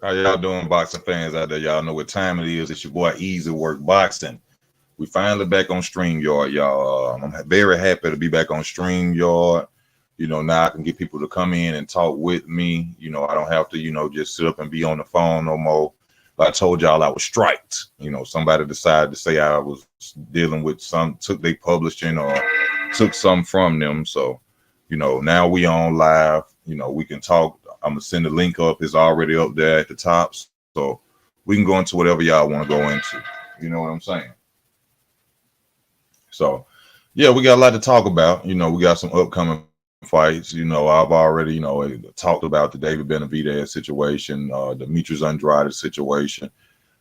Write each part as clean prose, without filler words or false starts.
How y'all doing, boxing fans out there? Y'all know what time it is. It's your boy Easy Work Boxing. We finally back on StreamYard, y'all. I'm very happy to be back on StreamYard. Now I can get people to come in and talk with me. I don't have to, just sit up and be on the phone no more. But I told y'all I was striked. Somebody decided to say I was dealing with took they publishing or took some from them. So, now we on live. We can talk. I'm gonna send the link up. It's already up there at the top. So we can go into whatever y'all want to go into. You know what I'm saying? So yeah, we got a lot to talk about. We got some upcoming fights. I've already, talked about the David Benavidez situation, Demetrius Andrade situation,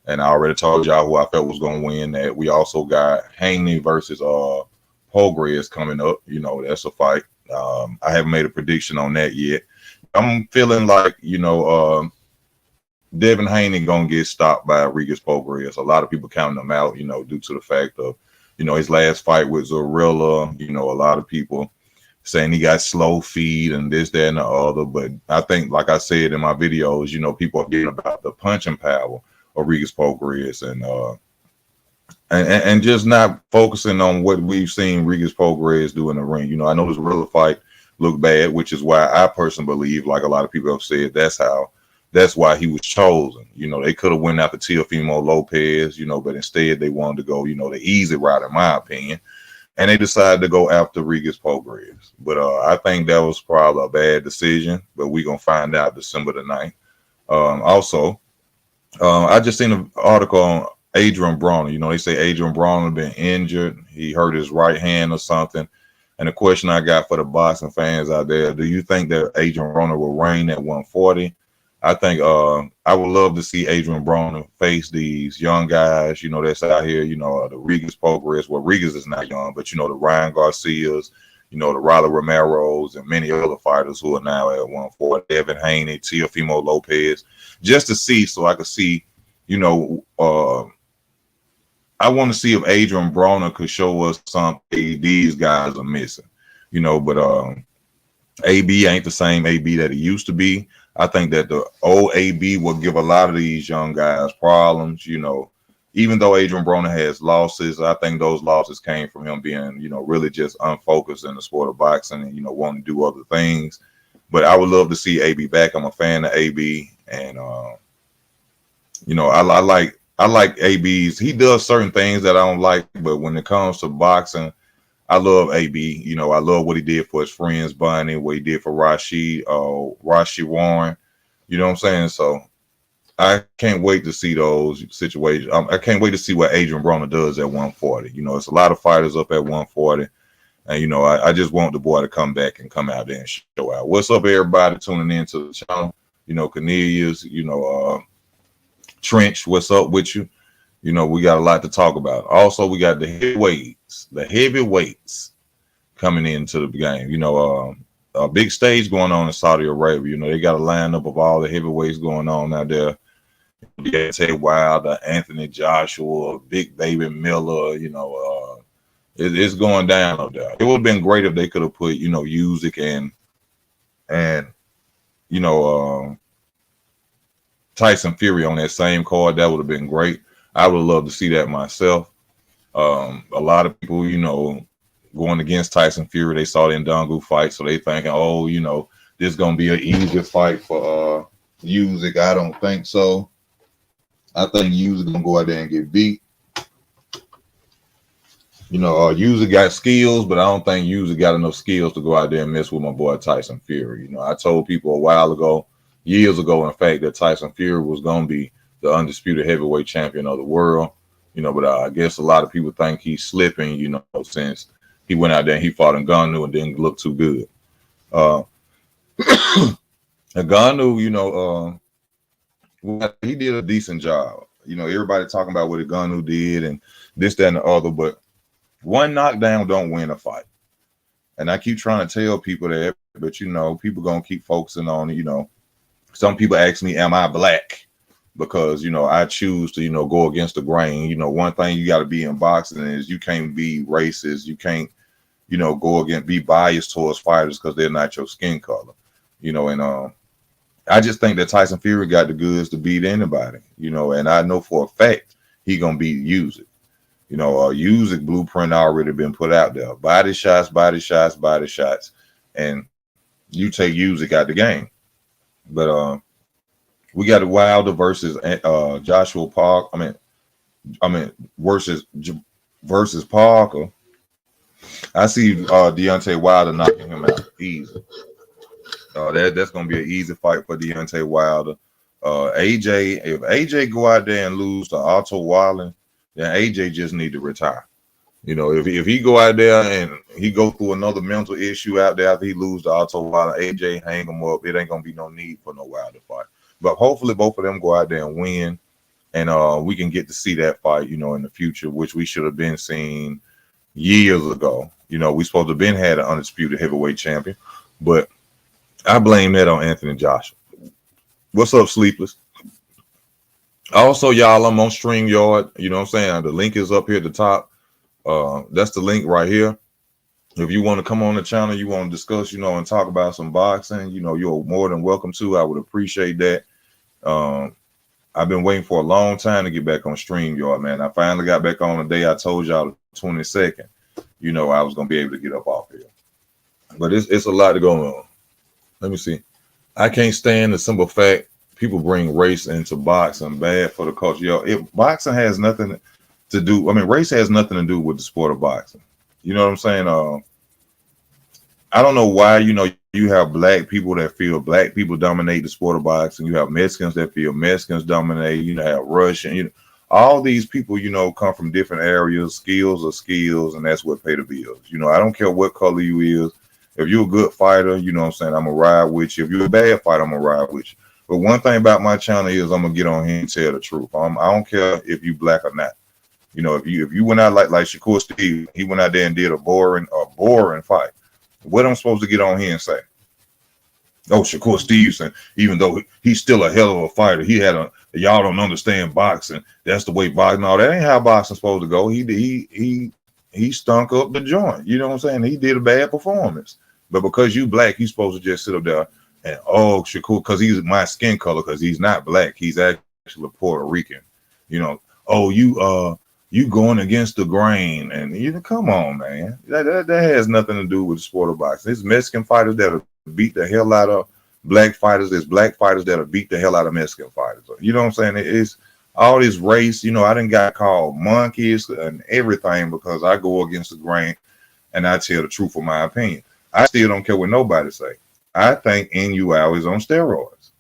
and I already told y'all who I felt was gonna win that. We also got Haney versus Prograis coming up. That's a fight. I haven't made a prediction on that yet. I'm feeling like, Devin Haney gonna get stopped by Regis Prograis. A lot of people counting him out, due to the fact of, his last fight with Zorilla. A lot of people saying he got slow feet and this, that, and the other. But I think, like I said in my videos, people are getting about the punching power of Regis Prograis and just not focusing on what we've seen Regis Prograis do in the ring. I know this Zorilla fight looked bad, which is why I personally believe, like a lot of people have said, that's why he was chosen. They could have went after Teofimo Lopez, but instead they wanted to go, the easy route, in my opinion. And they decided to go after Regis Prograis. But I think that was probably a bad decision, but we're going to find out December the 9th. Also, I just seen an article on Adrien Broner. They say Adrien Broner been injured. He hurt his right hand or something. And the question I got for the boxing fans out there, do you think that Adrien Broner will reign at 140? I think I would love to see Adrien Broner face these young guys, that's out here, the Regis Prograis. Well, Regis is not young, but, the Ryan Garcias, the Riley Romeros, and many other fighters who are now at 140, Devin Haney, Teofimo Lopez, just to see, so I could see, I want to see if Adrien Broner could show us something these guys are missing, but AB ain't the same AB that it used to be. I think that the old AB will give a lot of these young guys problems, even though Adrien Broner has losses. I think those losses came from him being, really just unfocused in the sport of boxing and, wanting to do other things. But I would love to see AB back. I'm a fan of AB, and I like AB's. He does certain things that I don't like, but when it comes to boxing, I love AB. I love what he did for his friends, Bunny, what he did for Rashid Warren. You know what I'm saying? So I can't wait to see those situations. I can't wait to see what Adrien Broner does at 140. It's a lot of fighters up at 140. And, I just want the boy to come back and come out there and show out. What's up, everybody tuning in to the channel? Cornelius, Trench, what's up with you? We got a lot to talk about. Also, we got the heavyweights coming into the game. A big stage going on in Saudi Arabia. They got a lineup of all the heavyweights going on out there. Deontay Wilder, Anthony Joshua, Big Baby Miller. It's going down up there. It would have been great if they could have put, Usyk and Tyson Fury on that same card. That would have been great. I would love to see that myself. A lot of people, going against Tyson Fury, they saw the Ndangu fight, so they thinking, oh, this is gonna be an easy fight for Usyk. I don't think so. I think Usyk gonna go out there and get beat. Usyk got skills, but I don't think Usyk got enough skills to go out there and mess with my boy Tyson Fury. I told people a while ago, years ago, in fact, that Tyson Fury was gonna be the undisputed heavyweight champion of the world. But I guess a lot of people think he's slipping, since he went out there and he fought Ngannou and didn't look too good. Ngannou, he did a decent job. Everybody talking about what Ngannou did and this, that, and the other, but one knockdown don't win a fight. And I keep trying to tell people that, but people gonna keep focusing on, some people ask me, am I black? Because, I choose to, go against the grain. One thing you got to be in boxing is you can't be racist. You can't, go against, be biased towards fighters because they're not your skin color, and I just think that Tyson Fury got the goods to beat anybody, and I know for a fact he gonna beat Usyk. Usyk blueprint already been put out there. Body shots, body shots, body shots, and you take Usyk out the game. But we got Wilder versus Joshua Park. I mean versus Parker. I see Deontay Wilder knocking him out easy. That's gonna be an easy fight for Deontay Wilder. AJ, if AJ go out there and lose to Otto Wallen, then AJ just need to retire. If he go out there and he go through another mental issue out there after he lose to Otto Wallen, AJ hang him up. It ain't gonna be no need for no Wilder fight. But hopefully both of them go out there and win, and we can get to see that fight, in the future, which we should have been seeing years ago. We supposed to have been had an undisputed heavyweight champion, but I blame that on Anthony Joshua. What's up, Sleepless? Also, y'all, I'm on StreamYard. You know what I'm saying? The link is up here at the top. That's the link right here. If you want to come on the channel, you want to discuss, and talk about some boxing, you're more than welcome to. I would appreciate that. I've been waiting for a long time to get back on StreamYard, man. I finally got back on the day I told y'all, the 22nd. I was going to be able to get up off here. But it's a lot to go on. Let me see. I can't stand the simple fact people bring race into boxing. Bad for the culture. If boxing has nothing to do, race has nothing to do with the sport of boxing. You know what I'm saying? I don't know why, you have black people that feel black people dominate the sport of boxing. You have Mexicans that feel Mexicans dominate. You have Russian. All these people, come from different areas. Skills are skills, and that's what pay the bills. I don't care what color you is. If you're a good fighter, I'm going to ride with you. If you're a bad fighter, I'm going to ride with you. But one thing about my channel is I'm going to get on here and tell the truth. I don't care if you black or not. If you went out like Shakur Steve, he went out there and did a boring fight. What I'm supposed to get on here and say? Oh, Shakur Stevenson, even though he's still a hell of a fighter, y'all don't understand boxing. That's the way boxing. No, that ain't how boxing's supposed to go. He stunk up the joint. You know what I'm saying? He did a bad performance. But because you black, he's supposed to just sit up there and, Shakur, because he's my skin color, because he's not black. He's actually Puerto Rican. You going against the grain. And, come on, man. That has nothing to do with the sport of boxing. There's Mexican fighters that'll beat the hell out of black fighters. There's black fighters that'll beat the hell out of Mexican fighters. You know what I'm saying? It's all this race. I done got called monkeys and everything because I go against the grain and I tell the truth of my opinion. I still don't care what nobody say. I think NUL is on steroids.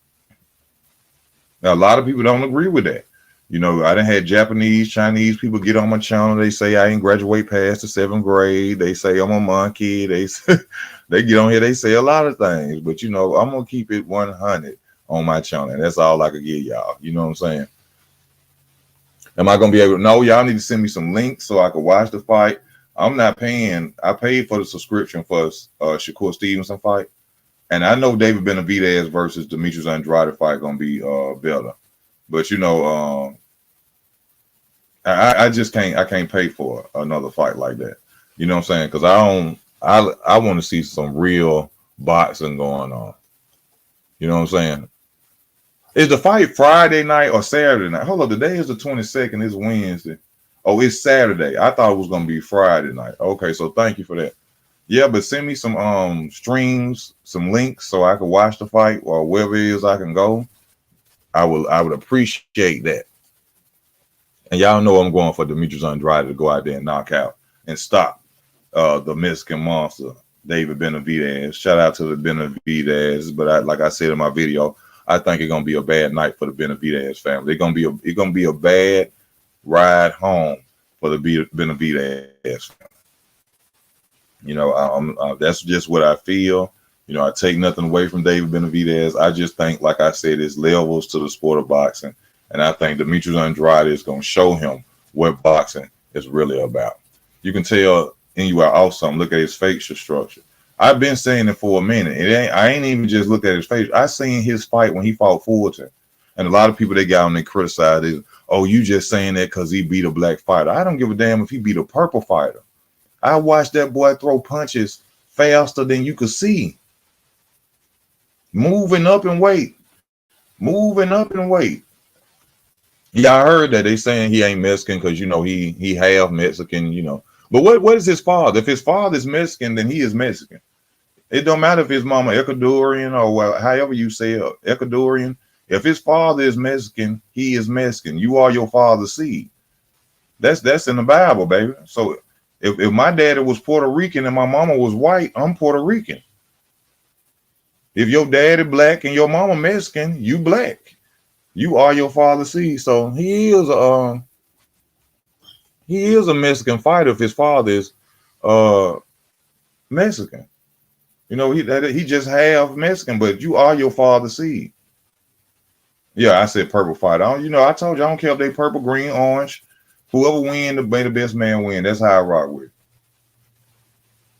Now, a lot of people don't agree with that. I done had Japanese, Chinese people get on my channel. They say I ain't graduate past the 7th grade. They say I'm a monkey. They get on here. They say a lot of things. But, I'm going to keep it 100 on my channel. And that's all I could give y'all. You know what I'm saying? Am I going to be able to? No, y'all need to send me some links so I can watch the fight. I'm not paying. I paid for the subscription for Shakur Stevenson fight. And I know David Benavidez versus Demetrius Andrade fight going to be better. But, I just can't. I can't pay for another fight like that. You know what I'm saying? Because I want to see some real boxing going on. You know what I'm saying? Is the fight Friday night or Saturday night? Hold up, today is the 22nd. It's Wednesday. Oh, it's Saturday. I thought it was gonna be Friday night. Okay, so thank you for that. Yeah, but send me some streams, some links so I can watch the fight or wherever it is I can go. I would appreciate that. And y'all know I'm going for Demetrius Andrade to go out there and knock out and stop the Mexican monster, David Benavidez. Shout out to the Benavidez. But like I said in my video, I think it's gonna be a bad night for the Benavidez family. It's gonna be a bad ride home for the Benavidez family. That's just what I feel. I take nothing away from David Benavidez. I just think, like I said, it's levels to the sport of boxing. And I think Demetrius Andrade is going to show him what boxing is really about. You can tell NUL off something. Look at his facial structure. I've been saying it for a minute. I ain't even just looked at his face. I seen his fight when he fought Fulton. And a lot of people, they got on and criticize it. Oh, you just saying that because he beat a black fighter. I don't give a damn if he beat a purple fighter. I watched that boy throw punches faster than you could see. Moving up in weight. moving up in weight. Yeah, I heard that they saying he ain't Mexican because he half Mexican. But what is his father? If his father is Mexican, then he is Mexican. It don't matter if his mama Ecuadorian or however you say it, Ecuadorian. If his father is Mexican, he is Mexican. You are your father's seed. That's in the Bible, baby. So if my daddy was Puerto Rican and my mama was white, I'm Puerto Rican. If your daddy black and your mama Mexican, you black. You are your father's seed. So he is a Mexican fighter if his father is uh Mexican. He just half Mexican, but you are your father's seed. Yeah, I said purple fighter. I told you I don't care if they purple, green, orange. Whoever win, may the best man win. That's how I rock with.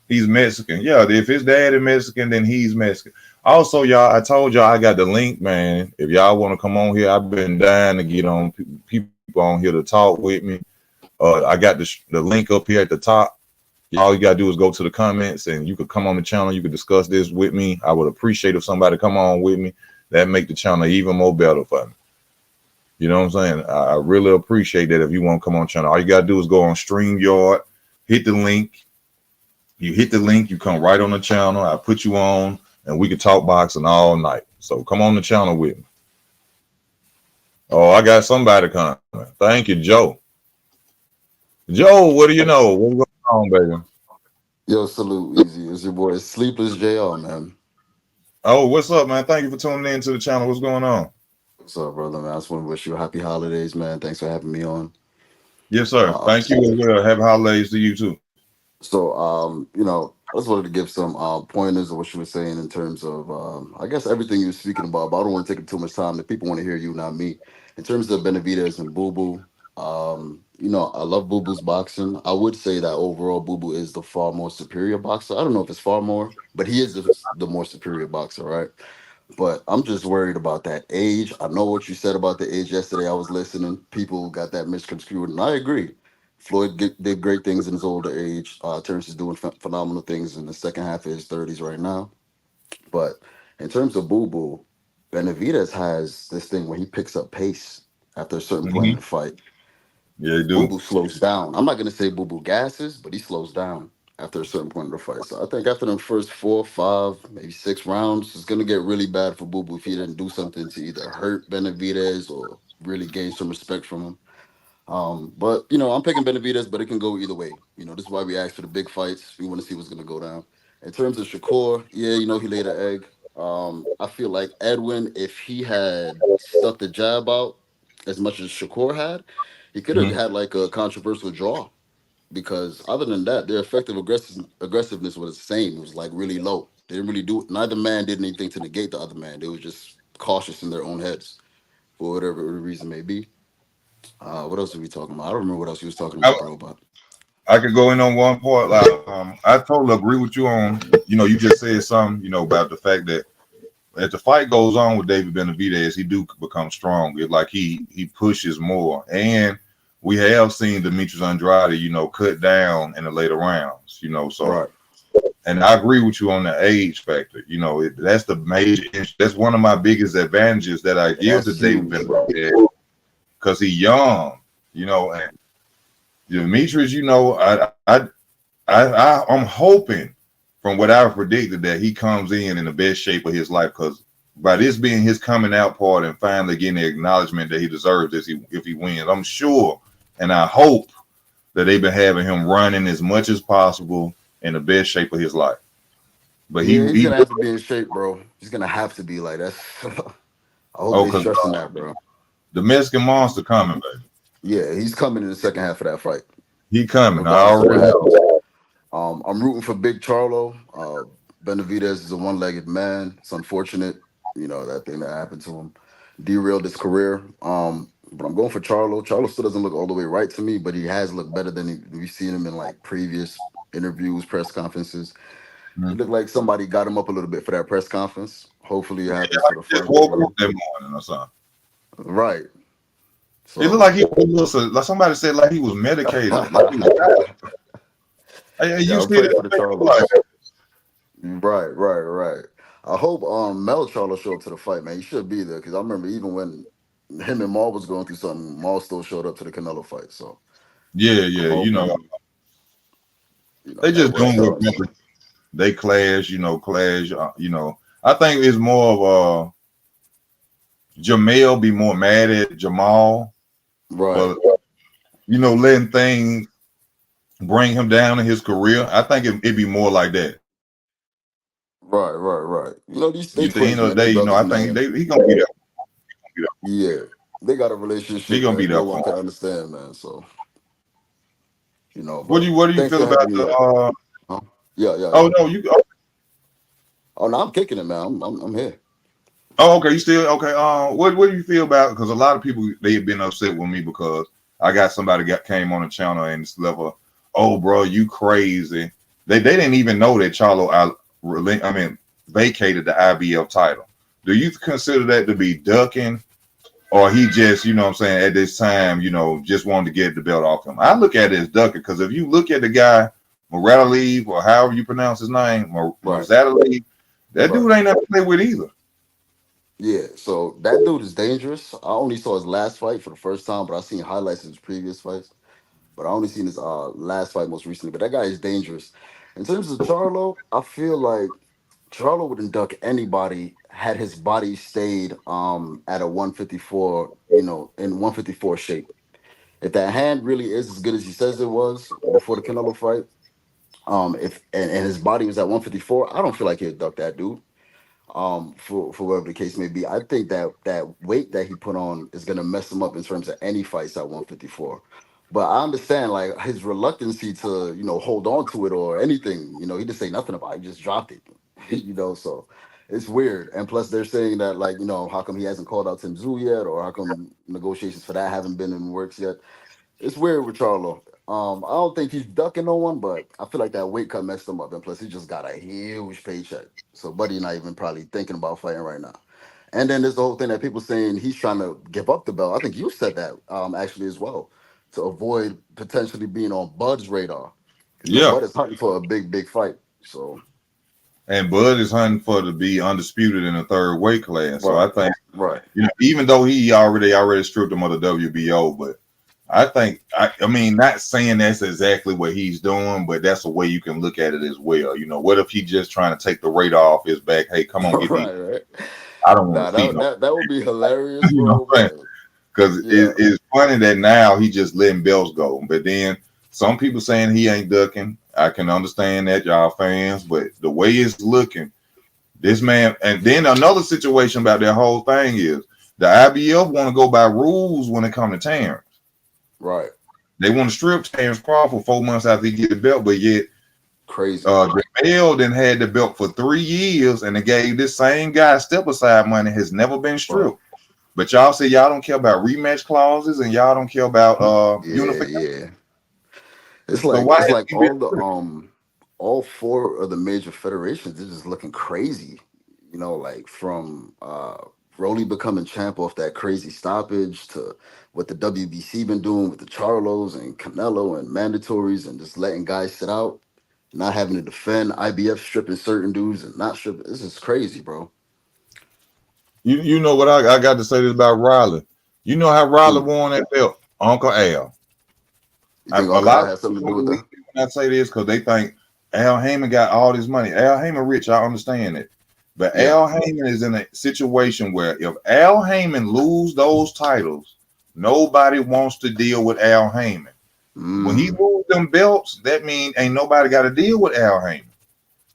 He's Mexican. Yeah, if his dad is Mexican, then he's Mexican. Also, y'all, I told y'all I got the link, man. If y'all want to come on here, I've been dying to get on people on here to talk with me. I got the link up here at the top. All you gotta do is go to the comments, and you could come on the channel. You could discuss this with me. I would appreciate if somebody come on with me. That make the channel even more better for me. You know what I'm saying? I really appreciate that. If you want to come on the channel, all you gotta do is go on StreamYard, hit the link. You hit the link, you come right on the channel. I put you on, and we can talk boxing all night. So come on the channel with me. Oh, I got somebody coming. Thank you, Joe. Joe, what do you know? What's going on, baby? Yo, salute, easy. It's your boy Sleepless JR, man. Oh, what's up, man? Thank you for tuning in to the channel. What's going on? What's up, brother, man? I just want to wish you happy holidays, man. Thanks for having me on. Yes, sir. Uh, Thank you as well. Happy holidays to you too. I just wanted to give some pointers of what you were saying in terms of, I guess, everything you were speaking about, but I don't want to take up too much time. The people want to hear you, not me. In terms of Benavidez and Boo Boo, I love Boo Boo's boxing. I would say that overall, Boo Boo is the far more superior boxer. I don't know if it's far more, but he is the more superior boxer, right? But I'm just worried about that age. I know what you said about the age yesterday. I was listening. People got that misconstrued, and I agree. Did great things in his older age. Terrence is doing phenomenal things in the second half of his 30s right now. But in terms of Boo Boo, Benavidez has this thing where he picks up pace after a certain point in the Hmm. fight. Yeah, you Boo do. Boo slows down. I'm not gonna say Boo Boo gasses, but he slows down after a certain point in the fight. So I think after the first 4, 5, maybe 6 rounds, it's gonna get really bad for Boo Boo if he didn't do something to either hurt Benavidez or really gain some respect from him. But I'm picking Benavidez, but it can go either way. This is why we ask for the big fights. We want to see what's gonna go down. In terms of Shakur, yeah, he laid an egg. I feel like Edwin, if he had stuck the jab out as much as Shakur had, he could have Hmm. had like a controversial draw. Because other than that, their effective aggressiveness was the same. It was like really low. They didn't really do it. Neither man did anything to negate the other man. They were just cautious in their own heads for whatever reason may be. What else are we talking about? I don't remember what else he was talking I, about, bro. But I could go in on one part. Like, I totally agree with you on. You just said something. About the fact that as the fight goes on with David Benavidez, he do become strong. It's like he pushes more, and we have seen Demetrius Andrade, cut down in the later rounds. So right, and I agree with you on the age factor. That's the major. That's one of my biggest advantages that I give to that's David huge, bro. Benavidez because he's young. And Demetrius, I'm hoping from what I've predicted that he comes in the best shape of his life because by this being his coming out part and finally getting the acknowledgement that he deserves if he wins, I'm sure and I hope that they've been having him running as much as possible in the best shape of his life. But Yeah, he's he gonna have to be in shape, bro. He's gonna have to be like that. I hope oh, they because stressing that, bro. the Mexican monster coming, baby. Yeah, he's coming in the second half of that fight, He coming. I regardless of what already happens. know. I'm rooting for Big Charlo. Benavidez is a one-legged man. It's unfortunate, that thing that happened to him derailed his career. But I'm going for Charlo. Charlo still doesn't look all the way right to me, but he has looked better than we've seen him in like previous interviews, press conferences. He Mhm. looked like somebody got him up a little bit for that press conference. Hopefully, it Yeah, happens for like the he just fight as woke up well. that morning or something. Right. It looked So, like he was like somebody said like he was medicated, like he was. yeah, Hey, you I'm see praying that for the picture? Charlo. Like, Right, right, right. I hope Mel Charlo show up to the fight, man. He should be there because I remember even when him and Maul was going through something, Maul still showed up to the Canelo fight. So Yeah, I'm yeah. hoping They that just works doing what out. brother- they clash. Clash. I think it's more of Jamel be more mad at Jamal Right, for letting things bring him down in his career. I think it'd be more like that. right. These At they the end twins, of man. the They day, brothers, I think man. he gonna be there. Yeah, they got a He relationship gonna be that there no one for can him. understand, man. So What do but you what do you thanks feel for about having me the? up. Huh? Yeah. Oh no, you. Oh no, I'm kicking it, man. I'm here. Oh, okay. You still okay? What do you feel about? Because a lot of people they've been upset with me because I got somebody came on the channel and it's level. Oh, bro, you crazy? They didn't even know that Charlo vacated the IBF title. Do you consider that to be ducking, or he just what I'm saying at this time just wanted to get the belt off him? I look at it as ducking because if you look at the guy Moralev or however you pronounce his name, Right, Morzadalev, that right. dude ain't nothing to play with either. Yeah, so that dude is dangerous. I only saw his last fight for the first time, but I've seen highlights of his previous fights. But I only seen his last fight most recently. But that guy is dangerous. In terms of Charlo, I feel like Charlo wouldn't duck anybody had his body stayed at a 154, in 154 shape. If that hand really is as good as he says it was before the Canelo fight, if and his body was at 154, I don't feel like he'd duck that dude for whatever the case may be. I think that weight that he put on is gonna mess him up in terms of any fights at 154. But I understand like his reluctancy to, hold on to it or anything. He just say nothing about it, he just dropped it. So it's weird. And plus they're saying that like, how come he hasn't called out Tim Tszyu yet, or how come negotiations for that haven't been in works yet? It's weird with Charlo. I don't think he's ducking no one, but I feel like that weight cut messed him up. And plus, he just got a huge paycheck. So, Buddy not even probably thinking about fighting right now. And then there's the whole thing that people saying he's trying to give up the belt. I think you said that actually as well to avoid potentially being on Bud's radar because Yeah, Bud is hunting for a big fight. So, and Bud is hunting for to be undisputed in the third weight class. So I right, think right. even though he already stripped him of the WBO, but I think I mean not saying that's exactly what he's doing, but that's a way you can look at it as well. What if he just trying to take the radar off his back? Hey, come on, get these. Right. I don't want Nah, to see that would be hilarious, you know bro. what I'm saying? But Because yeah, it's funny that now he just letting belts go. But then some people saying he ain't ducking. I can understand that, y'all fans, but the way it's looking, this man, and then another situation about that whole thing is the IBF want to go by rules when it comes to Terrence. right. They want to strip Terrence Crawford 4 months after he get the belt, but yet Crazy. Jamel then had the belt for 3 years, and they gave this same guy step aside money has never been Right. stripped. But y'all say y'all don't care about rematch clauses and y'all don't care about Yeah, unification. yeah. It's So like why it's has like he been stripped? all four of the major federations is just looking crazy. Like from Rolly becoming champ off that crazy stoppage to what the WBC been doing with the Charlos and Canelo and mandatories and just letting guys sit out, not having to defend, IBF stripping certain dudes and not stripping. This is crazy, bro. You know what I got to say this about Riley. You know how Riley Hmm. won that belt? Uncle Al. You think A Uncle lot Al of has something to people do don't with believe that? me when I say this because they think Al Heyman got all this money. Al Heyman rich, I understand it. But Yeah. Al Heyman is in a situation where if Al Heyman lose those titles, nobody wants to deal with Al Heyman. When he Mm. lose them belts, that means ain't nobody got to deal with Al Heyman.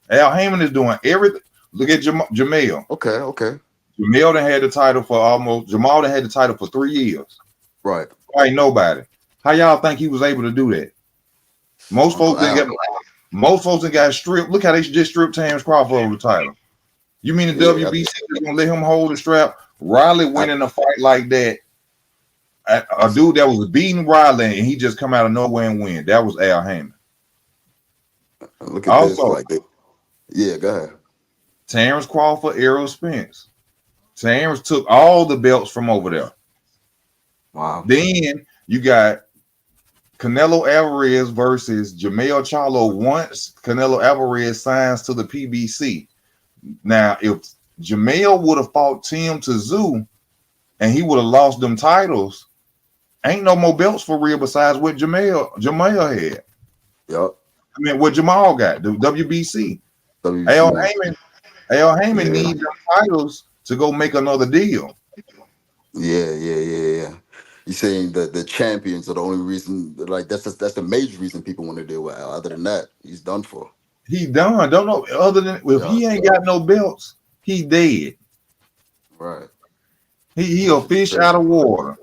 Al Heyman is doing everything. Look at Jamel. Okay. Okay. Jamel done had the title for Jamal done had the title for 3 years. Right. Ain't nobody. How y'all think he was able to do that? Most Uncle folks didn't get Al. most folks that got stripped. Look how they just stripped Terrence Crawford over the title. You mean the Yeah. WBC is gonna let him hold the strap? Riley I, winning a fight like that. A I, dude that was beating Riley and he just come out of nowhere and win. That was Al Heyman. look at this. Also, Like, yeah. Go ahead. Terrence Crawford, Errol Spence. Terrence took all the belts from over there. Wow. Then you got Canelo Alvarez versus Jamel Charlo once Canelo Alvarez signs to the PBC. Now, if Jamel would have fought Tim Tszyu and he would have lost them titles, ain't no more belts for real besides what Jamel had. Yep. I mean, what Jamal got, the WBC. Al WC. Heyman Yeah. need them titles to go make another deal. Yeah. You saying that the champions are the only reason? Like that's the major reason people want to deal with Al. Other than that, he's done for. He done. Don't know. Other than if Yeah. he ain't got no belts, he dead. Right. He That a shit's fish out crazy. of water.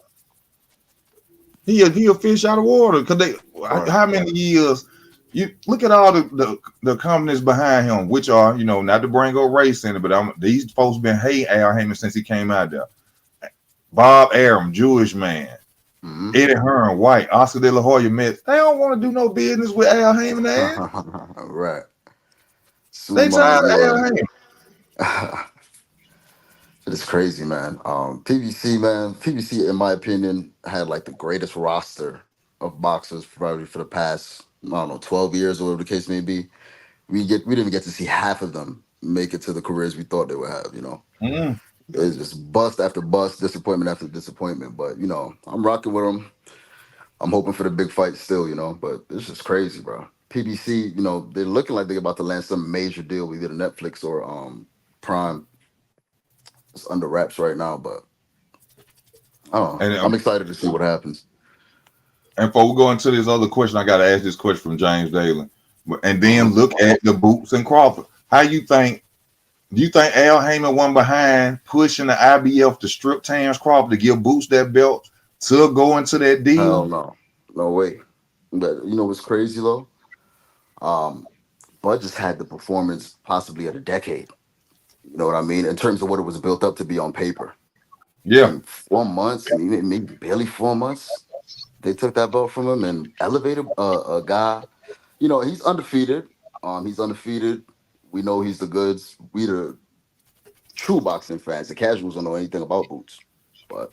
He a fish out of water. Cause they Right. how many years? You look at all the companies behind him, which are not to bring up race in it, but these folks been hating Al Heyman since he came out there. Bob Arum, Jewish man. Mm-hmm. Eddie Hearn, white. Oscar De La Hoya, Mets. They don't want to do no business with Al Heyman. Right. They Sumar, tired of Al yeah. Heyman. It's crazy, man. PBC, in my opinion, had like the greatest roster of boxers probably for the past, I don't know, 12 years or whatever the case may be. We didn't get to see half of them make it to the careers we thought they would have. Mm. It's just bust after bust, disappointment after disappointment. But I'm rocking with them. I'm hoping for the big fight still. But it's just crazy, bro. PBC, they're looking like they're about to land some major deal with either Netflix or Prime. It's under wraps right now, but I don't know. And I'm excited to see what happens. before we go into this other question, I got to ask this question from James Daly. And then Mhm. look at the Boots and Crawford. Do you think Al Heyman won behind pushing the IBF to strip Terrence Crawford to give Boots that belt to go into that Hell deal? no. No way. But you know what's crazy though? Um, Bud just had the performance possibly of a decade. You know what I mean? In terms of what it was built up to be on paper. Yeah. In 4 months, maybe barely 4 months, they took that belt from him and elevated a guy. He's undefeated. He's undefeated. We know he's the goods. We the true boxing fans. The casuals don't know anything about Boots. But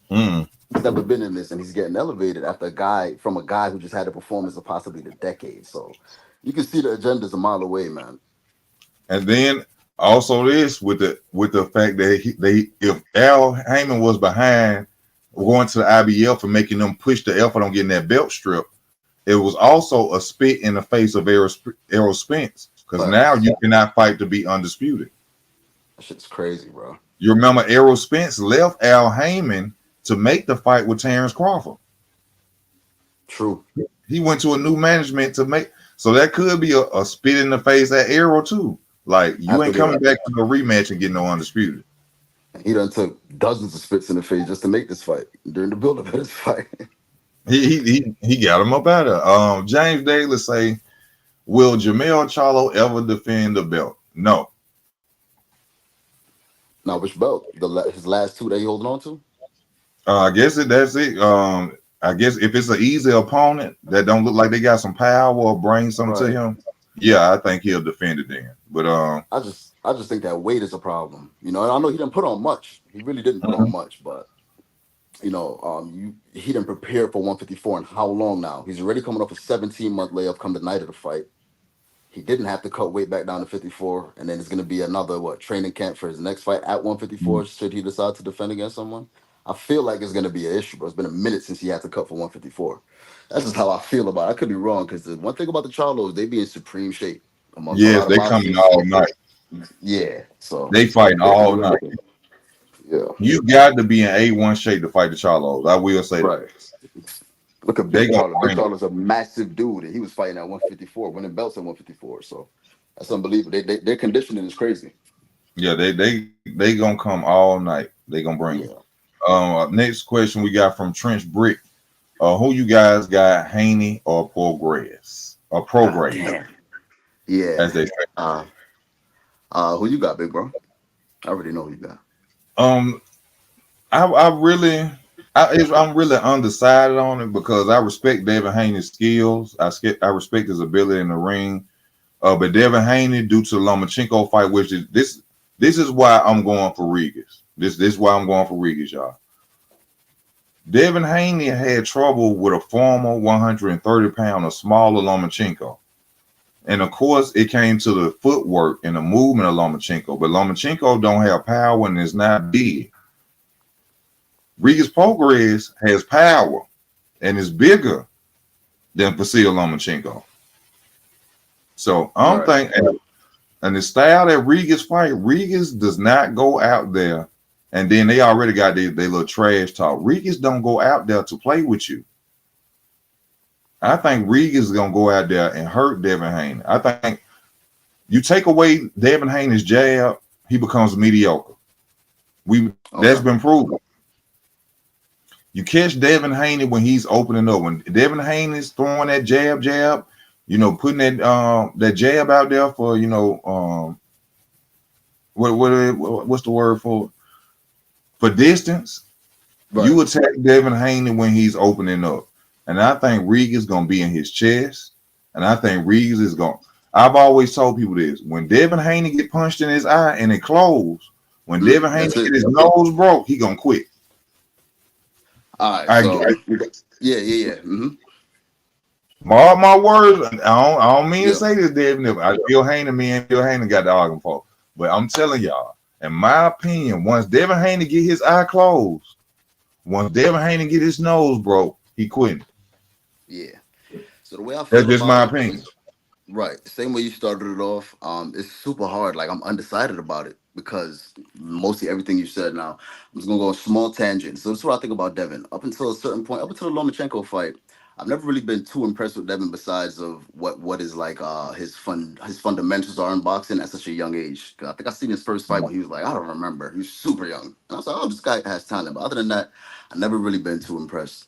Mm. he's never been in this, and he's getting elevated after a guy who just had a performance of possibly the decade. So you can see the agenda's a mile away, man. And then also this with the fact that if Al Heyman was behind going to the IBF and making them push the effort on getting that belt strip, it was also a spit in the face of Errol Spence because now Facts. you cannot fight to be undisputed. That shit's crazy, bro. You remember Errol Spence left Al Heyman to make the fight with Terrence Crawford. True. He went to a new management to make, so that could be a spit in the face at Errol too. Like you After ain't coming the back to no rematch and getting no undisputed. he done took dozens of spits in the face just to make this fight during the build-up of this fight. He got him up out of. James Daly say, will Jamel Charlo ever defend the belt? No. Now, which belt? His last two that he holding on to? I guess that's it. I guess if it's an easy opponent that don't look like they got some power or bring something to Right. him, yeah, I think he'll defend it then. But I just think that weight is a problem. And I know he didn't put on much. He really didn't put on mhm. much, but he didn't prepare for 154 in how long now? He's already coming off a 17-month layoff come the night of the fight. He didn't have to cut weight back down to 54, and then it's going to be another training camp for his next fight at 154 should he decide to defend against someone. I feel like it's going to be an issue, but it's been a minute since he had to cut for 154. That's just how I feel about it. I could be wrong because the one thing about the Charlos, they be in supreme shape amongst a Yes, lot of they coming boxers. all night. Yeah, so They fighting they can all do night. anything. Yeah, You got to be in A1 shape to fight the Charlos. I will say that. right. Look at They Big gonna Charlo. Big bring it. Charlo's a massive dude, and he was fighting at 154, winning belts at 154. So that's unbelievable. Their conditioning is crazy. Yeah, they gonna come all night. They gonna bring it. Yeah. Next question we got from Trench Brick. Who you guys got, Haney or Prograis? Or God Prograis, damn. Yeah. as they say. Uh, who you got, big bro? I already know who you got. Um, I'm really undecided on it because I respect Devin Haney's skills. I respect his ability in the ring. But Devin Haney, due to the Lomachenko fight, which is this is why I'm going for Regis. This is why I'm going for Regis, y'all. Devin Haney had trouble with a former 130-pound or smaller Lomachenko. And of course, it came to the footwork and the movement of Lomachenko. But Lomachenko don't have power and is not big. Regis Prograis has power and is bigger than Vasil Lomachenko. So I don't Right. think, and the style that Regis fight, Regis does not go out there, and then they already got their little trash talk. Regis don't go out there to play with you. I think Regis is gonna go out there and hurt Devin Haney. I think you take away Devin Haney's jab, he becomes mediocre. That's Okay. been proven. You catch Devin Haney when he's opening up. When Devin Haney's throwing that jab, putting that jab out there for what's the word for distance. Right. You attack Devin Haney when he's opening up, and I think Regis is gonna be in his chest, and I think Regis is going. I've always told people this: when Devin Haney get punched in his eye and it closed, when Devin Haney That's it. get his nose broke, he gonna quit. All right. I, So I yeah. mark my words. I don't mean to Yeah. say this, Devin. I feel Haney, me and Phil Haney got the argument for, but I'm telling y'all, in my opinion, once Devin Haney get his eye closed, once Devin Haney get his nose broke, he quitting. Yeah. So the way I That's feel just about my it opinion. is right. Same way you started it off. It's super hard. Like I'm undecided about it because mostly everything you said. Now I'm just gonna go a small tangent. So this is what I think about Devin. Up until a certain point, up until the Lomachenko fight, I've never really been too impressed with Devin. Besides of what is like his fundamentals are in boxing at such a young age. 'Cause I think I seen his first fight when he was like I don't remember. He was super young. And I was like, oh, this guy has talent. But other than that, I never really been too impressed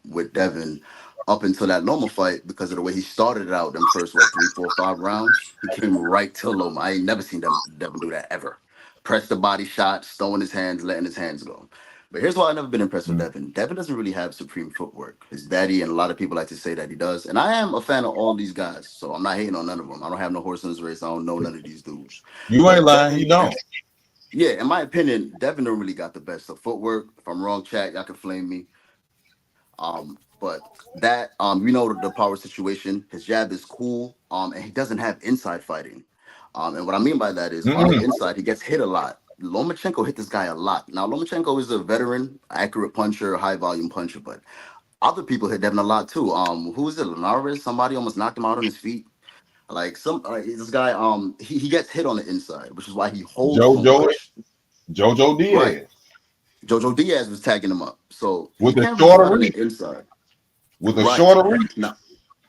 with Devin up until that Loma fight because of the way he started it out. Them first 3, 4, 5 rounds, he came right to Loma. I ain't never seen Devin do that ever. Press the body shot, throwing his hands, letting his hands go. But here's why I never been impressed with Devin. Devin doesn't really have supreme footwork. His daddy and a lot of people like to say that he does. And I am a fan of all these guys, so I'm not hating on none of them. I don't have no horse in this race. I don't know none of these dudes. You ain't But lying. He Devin, don't. yeah, in my opinion, Devin don't really got the best of footwork. If I'm wrong, chat, y'all can flame me. But that we know the power situation. His jab is cool. And he doesn't have inside fighting. And what I mean by that is on the Mm-mm. inside he gets hit a lot. Lomachenko hit this guy a lot. Now Lomachenko is a veteran, accurate puncher, high volume puncher, but other people hit Devin a lot too. Who is it? Linares? Somebody almost knocked him out on his feet. Like this guy, he gets hit on the inside, which is why he holds so Jojo much. Jojo Right. Diaz Jojo Diaz was tagging him up, so he with a can't really shorter fight on reach. the inside. With a Right. shorter reach. Now,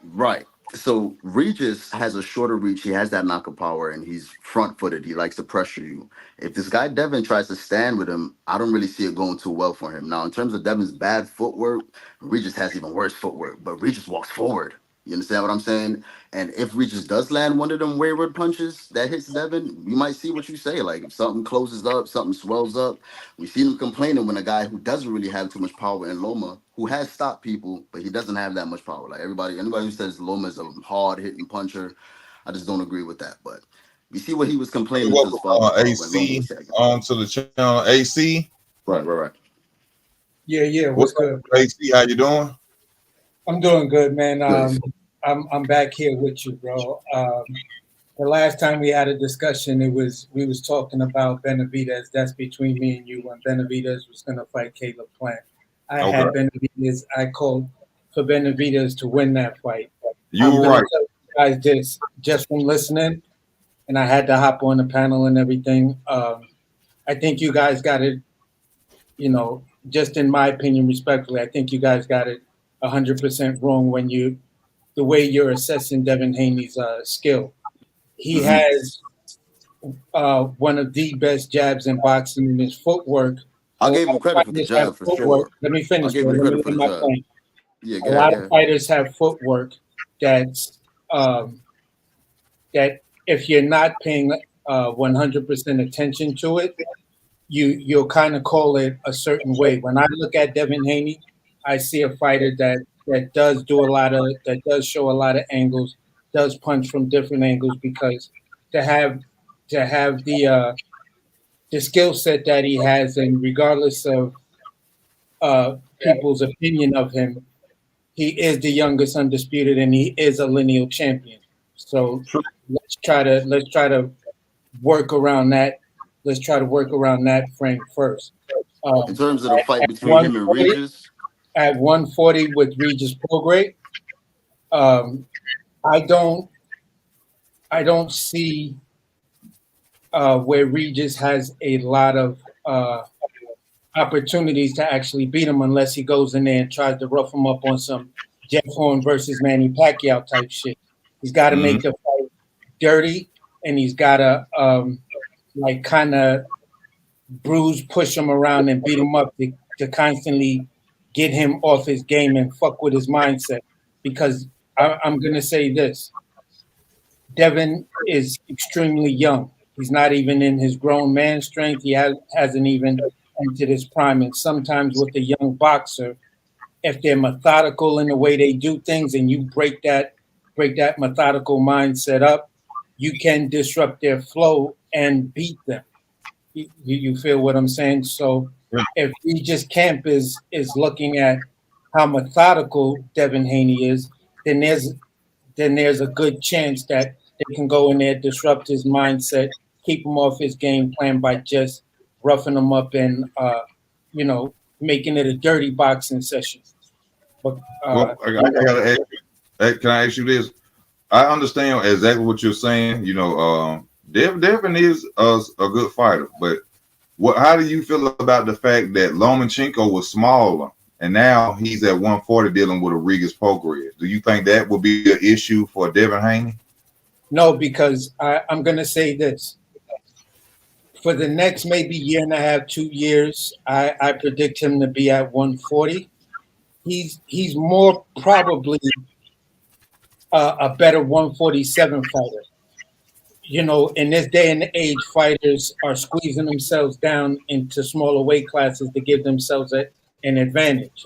right. So Regis has a shorter reach. He has that knockout power, and he's front footed. He likes to pressure you. If this guy Devin tries to stand with him, I don't really see it going too well for him. Now, in terms of Devin's bad footwork, Regis has even worse footwork, but Regis walks forward. You understand what I'm saying? And if Regis does land one of them wayward punches that hits Devin, we might see what you say. Like if something closes up, something swells up. We see him complaining when a guy who doesn't really have too much power in Loma, who has stopped people, but he doesn't have that much power. Like anybody who says Loma is a hard hitting puncher, I just don't agree with that. But we see what he was complaining to his father Welcome, about when Loma AC, was tagging. to the channel. AC, Right. Yeah, what's what's up, good? AC? How you doing? I'm doing good, man. Good. I'm back here with you, bro. The last time we had a discussion, we was talking about Benavidez. That's between me and you when Benavidez was going to fight Caleb Plant. I Okay, had Benavidez. I called for Benavidez to win that fight. you I'm were going to right. tell you guys this just from listening, and I had to hop on the panel and everything. I think you guys got it. Just in my opinion, respectfully, I think you guys got it 100% wrong when the way you're assessing Devin Haney's skill. He Hmm. has one of the best jabs in boxing in his footwork. A I lot gave him of credit for the fighters have job for footwork. sure. Let me I finish, gave bro. him the Let me credit for make the my job. point. Yeah, A go ahead, lot go of ahead. fighters have footwork that's that if you're not paying 100% attention to it, you'll kind of call it a certain way. When I look at Devin Haney, I see a fighter that does do a lot of that does show a lot of angles, does punch from different angles because to have to have the skill set that he has, and regardless of people's opinion of him, he is the youngest undisputed, and he is a lineal champion. So let's try to work around that. Let's try to work around that frame first. In terms of the fight At between him and 140, Regis, at 140 with Regis Prograis, um, I don't see where Regis has a lot of opportunities to actually beat him unless he goes in there and tries to rough him up on some Jeff Horn versus Manny Pacquiao type shit. He's got to make the fight dirty, and he's got to like kind of bruise, push him around, and beat him up to constantly get him off his game and fuck with his mindset. Because I'm gonna say this: Devin is extremely young. He's not even in his grown man strength. He hasn't even entered his prime. And sometimes with a young boxer, if they're methodical in the way they do things, and you break that methodical mindset up, you can disrupt their flow and beat them. You feel what I'm saying? So if Regis Camp is looking at how methodical Devin Haney is, then there's a good chance that they can go in there, disrupt his mindset, keep him off his game plan by just roughing him up and making it a dirty boxing session. But well, I gotta ask you, can I ask you this? I understand exactly what you're saying. Devin is a good fighter, but how do you feel about the fact that Lomachenko was smaller and now he's at 140 dealing with a Regis Prograis? Do you think that would be an issue for Devin Haney? No, because I'm going to say this. For the next maybe year and a half, 2 years, I predict him to be at 140. He's more probably a better 147 fighter. In this day and age, fighters are squeezing themselves down into smaller weight classes to give themselves an advantage.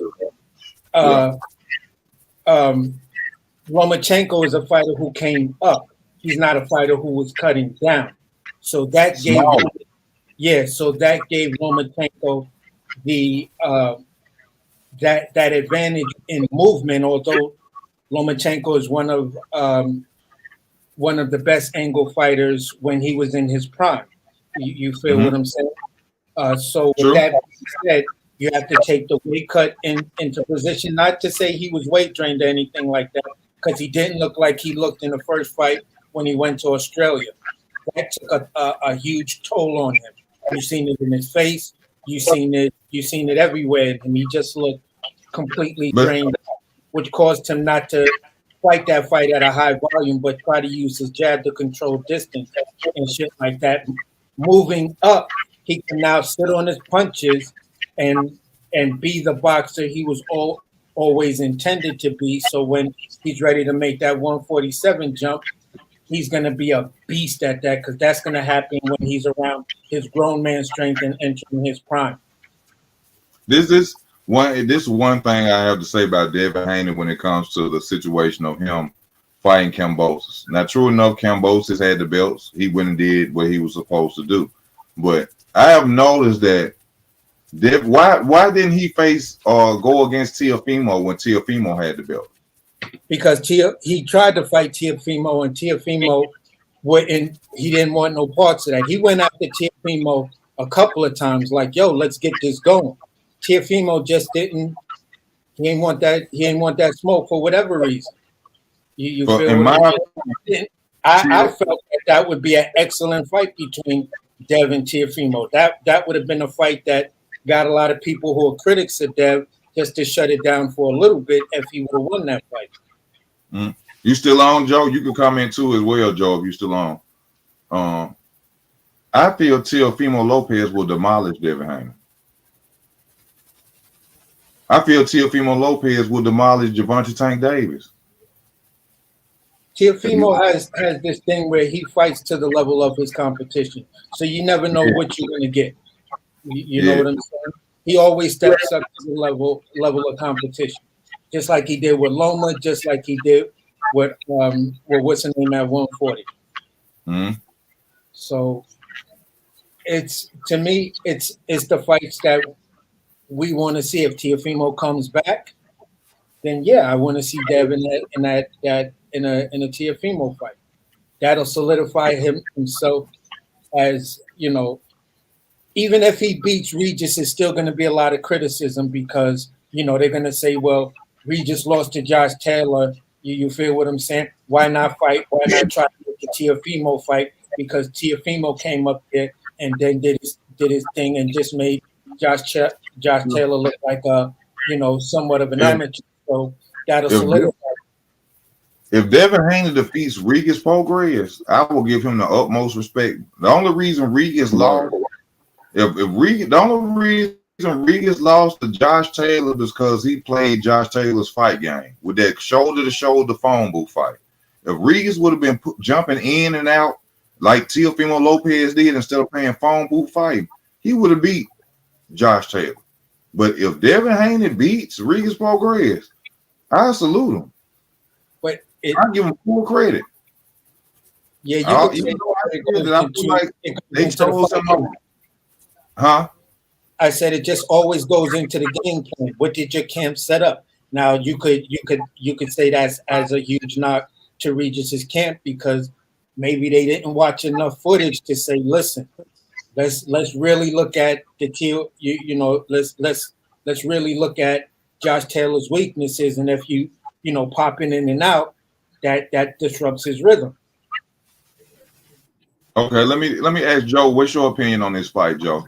Lomachenko is a fighter who came up. He's not a fighter who was cutting down. So that gave Lomachenko the that advantage in movement. Although Lomachenko is one of the best angle fighters when he was in his prime. You feel what I'm saying? So with that being said, you have to take the weight cut into position. Not to say he was weight trained or anything like that, because he didn't look like he looked in the first fight when he went to Australia. That took a huge toll on him. You've seen it in his face. You've seen it everywhere, and he just looked completely drained out, which caused him not to fight that fight at a high volume, but try to use his jab to control distance and shit like that. Moving up, he can now sit on his punches and be the boxer he was always intended to be. So when he's ready to make that 147 jump, he's going to be a beast at that, because that's going to happen when he's around his grown man strength and entering his prime. This is one thing I have to say about Devin Haney when it comes to the situation of him fighting Kambosos. Now, true enough, Kambosos had the belts. He went and did what he was supposed to do. But I have noticed that why didn't he face or go against Teofimo when Teofimo had the belt? Because he tried to fight Teofimo, and Teofimo he didn't want no parts of that. He went after Teofimo a couple of times, like, yo, let's get this going. Teofimo just didn't. He ain't want that smoke for whatever reason. You feel what I felt that would be an excellent fight between Dev and Teofimo. That would have been a fight that got a lot of people who are critics of Dev just to shut it down for a little bit if he would have won that fight. You still on, Joe? You can comment too as well, Joe, if you still on. I feel Teofimo Lopez will demolish Devin Haney. I feel Teofimo Lopez will demolish Gervonta Tank Davis. Teofimo has this thing where he fights to the level of his competition. So you never know what you're going to get. You know what I'm saying? He always steps up to the level of competition. Just like he did with Loma, just like he did with what's the name at 140. So to me, it's the fights that we want to see. If Teofimo comes back, then yeah, I want to see Dev in a Teofimo fight. that'll solidify himself as, you know, even if he beats Regis, it's still going to be a lot of criticism because, you know, they're going to say, well, Regis lost to Josh Taylor. You feel what I'm saying? Why not fight? Why not try to get the Teofimo fight? Because Teofimo came up there and then did his thing and just made Josh Taylor look like a, you know, somewhat of an amateur. So that'll If solidify. if Devin Haney defeats Regis Prograis, I will give him the utmost respect. The only reason Regis lost, if Regis, the only reason Regis lost to Josh Taylor is because he played Josh Taylor's fight game with that shoulder-to-shoulder phone booth fight. If Regis would have been jumping in and out like Teofimo Lopez did instead of playing phone booth fight, he would have beat Josh Taylor. But if Devin Haney beats Regis Prograis, I salute him. But I give him full credit. yeah, you could say Even though I feel that I feel like they chose him over. Huh? I said it just always goes into the game plan. What did your camp set up? Now you could say that's as a huge knock to Regis's camp because maybe they didn't watch enough footage to say, listen, let's really look at the let's really look at Josh Taylor's weaknesses, and if you popping in and out, that disrupts his rhythm. Okay, let me ask Joe, what's your opinion on this fight, Joe?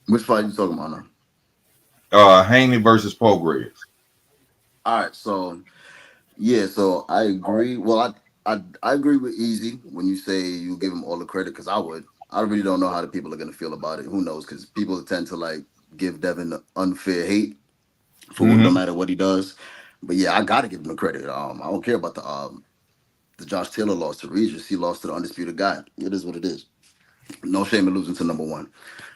Which fight you talking about now? Haney versus Prograis. All right, so yeah, so I agree. Well, I agree with Easy when you say you give him all the credit because I would. I really don't know how the people are gonna feel about it. Who knows? Because people tend to like give Devin unfair hate for no matter what he does. But yeah, I gotta give him the credit. I don't care about the Josh Taylor loss to Regis. He lost to the undisputed guy. It is what it is. No shame in losing to number one.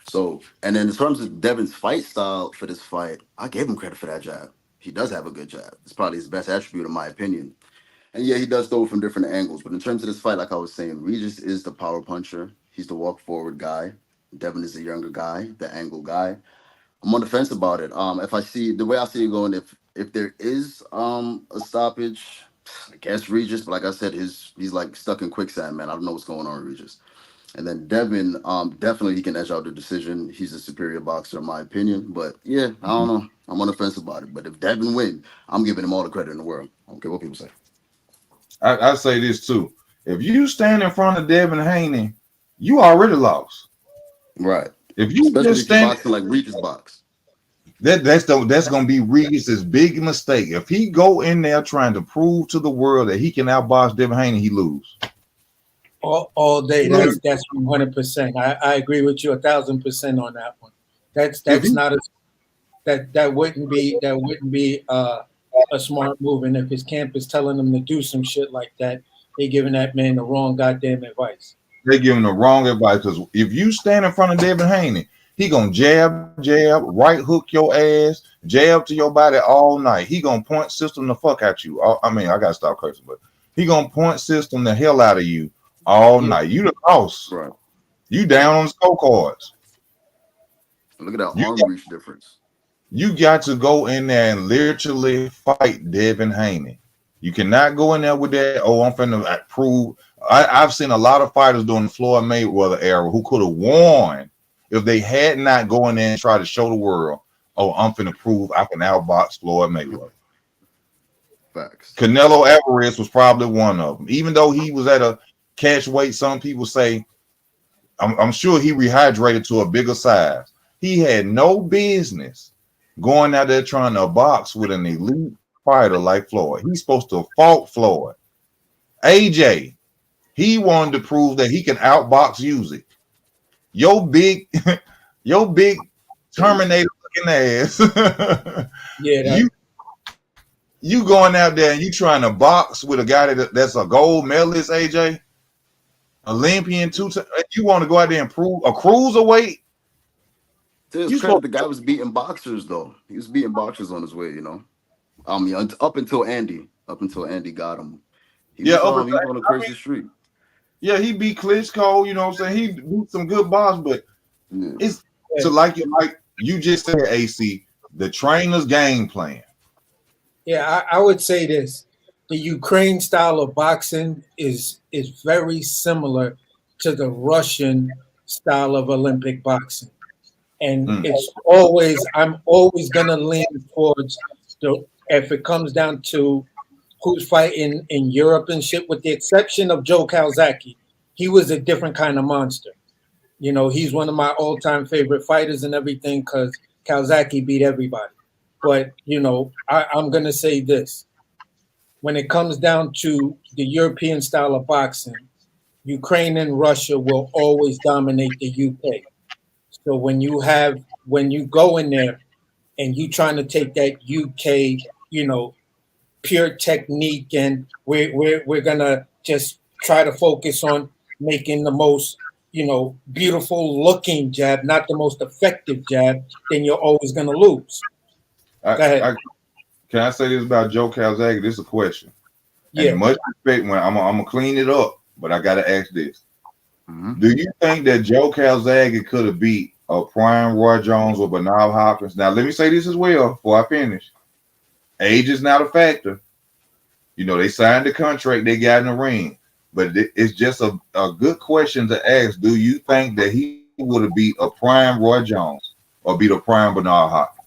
So, and then in terms of Devin's fight style for this fight, I gave him credit for that jab. He does have a good jab. It's probably his best attribute, in my opinion. And yeah, he does throw it from different angles. But in terms of this fight, like I was saying, Regis is the power puncher. He's the walk forward guy. Devin is the younger guy, the angle guy. I'm on the fence about it. If I see the way I see it going, if there is a stoppage, I guess Regis. But like I said, he's like stuck in quicksand, man. I don't know what's going on with Regis. And then Devin, definitely he can edge out the decision. He's a superior boxer, in my opinion. But yeah, I don't know. I'm on the fence about it. But if Devin wins, I'm giving him all the credit in the world. I don't care what people say. I say this too. If you stand in front of Devin Haney, you already lost. Right. If you especially just if you're stand boxing like Regis box. that's gonna be Regis's big mistake. If he go in there trying to prove to the world that he can outbox Devin Haney, he lose. All day. That's 100%. I agree with you 1,000% on that one. That's not that wouldn't be a smart move. And if his camp is telling him to do some shit like that, they giving that man the wrong goddamn advice. They give him the wrong advice because if you stand in front of Devin Haney, he gonna jab, right hook your ass, jab to your body all night. He gonna point system the fuck at you. I mean, I gotta stop cursing, but he gonna point system the hell out of you all night. You the boss. Right. You down on the scorecards. Look at that arm reach difference. You got to go in there and literally fight Devin Haney. You cannot go in there with that. Oh, I'm finna prove. I've seen a lot of fighters during the Floyd Mayweather era who could have won if they had not go in there and try to show the world, oh, I'm finna prove I can outbox Floyd Mayweather. Facts. Canelo Alvarez was probably one of them. Even though he was at a catch weight, some people say, I'm sure he rehydrated to a bigger size. He had no business going out there trying to box with an elite fighter like Floyd. He's supposed to have fought Floyd. AJ, he wanted to prove that he can outbox Usyk. Your big Terminator looking ass. Yeah, you going out there and you trying to box with a guy that's a gold medalist, AJ, Olympian you want to go out there and prove a cruiserweight? The guy was beating boxers though. He was beating boxers on his way, you know. Up until Andy got him. He was on a crazy streak. Yeah, he beat Klitschko, you know what I'm saying? He beat some good box, but it's to like you just said, AC, the trainer's game plan. Yeah, I would say this. the Ukraine style of boxing is very similar to the Russian style of Olympic boxing. And Mm. it's always I'm always gonna lean towards the if it comes down to who's fighting in Europe and shit, with the exception of Joe Calzaghe, he was a different kind of monster. You know, he's one of my all-time favorite fighters and everything because Calzaghe beat everybody. But you know, I'm gonna say this: when it comes down to the European style of boxing, Ukraine and Russia will always dominate the UK. So when you go in there and you trying to take that UK, you know, pure technique, and we're gonna just try to focus on making the most, you know, beautiful looking jab, not the most effective jab, then you're always gonna lose. I, Go ahead. I can I say this about Joe Calzaghe? This is a question, and Yeah. much respect when I'm gonna clean it up, but I gotta ask this: Hmm. do you think that Joe Calzaghe could have beat a prime Roy Jones or Bernard Hopkins? Now, let me say this as well before I finish. Age is not a factor. You know, they signed the contract, they got in the ring. But it's just a good question to ask. Do you think that he would have beat a prime Roy Jones or beat a prime Bernard Hopkins?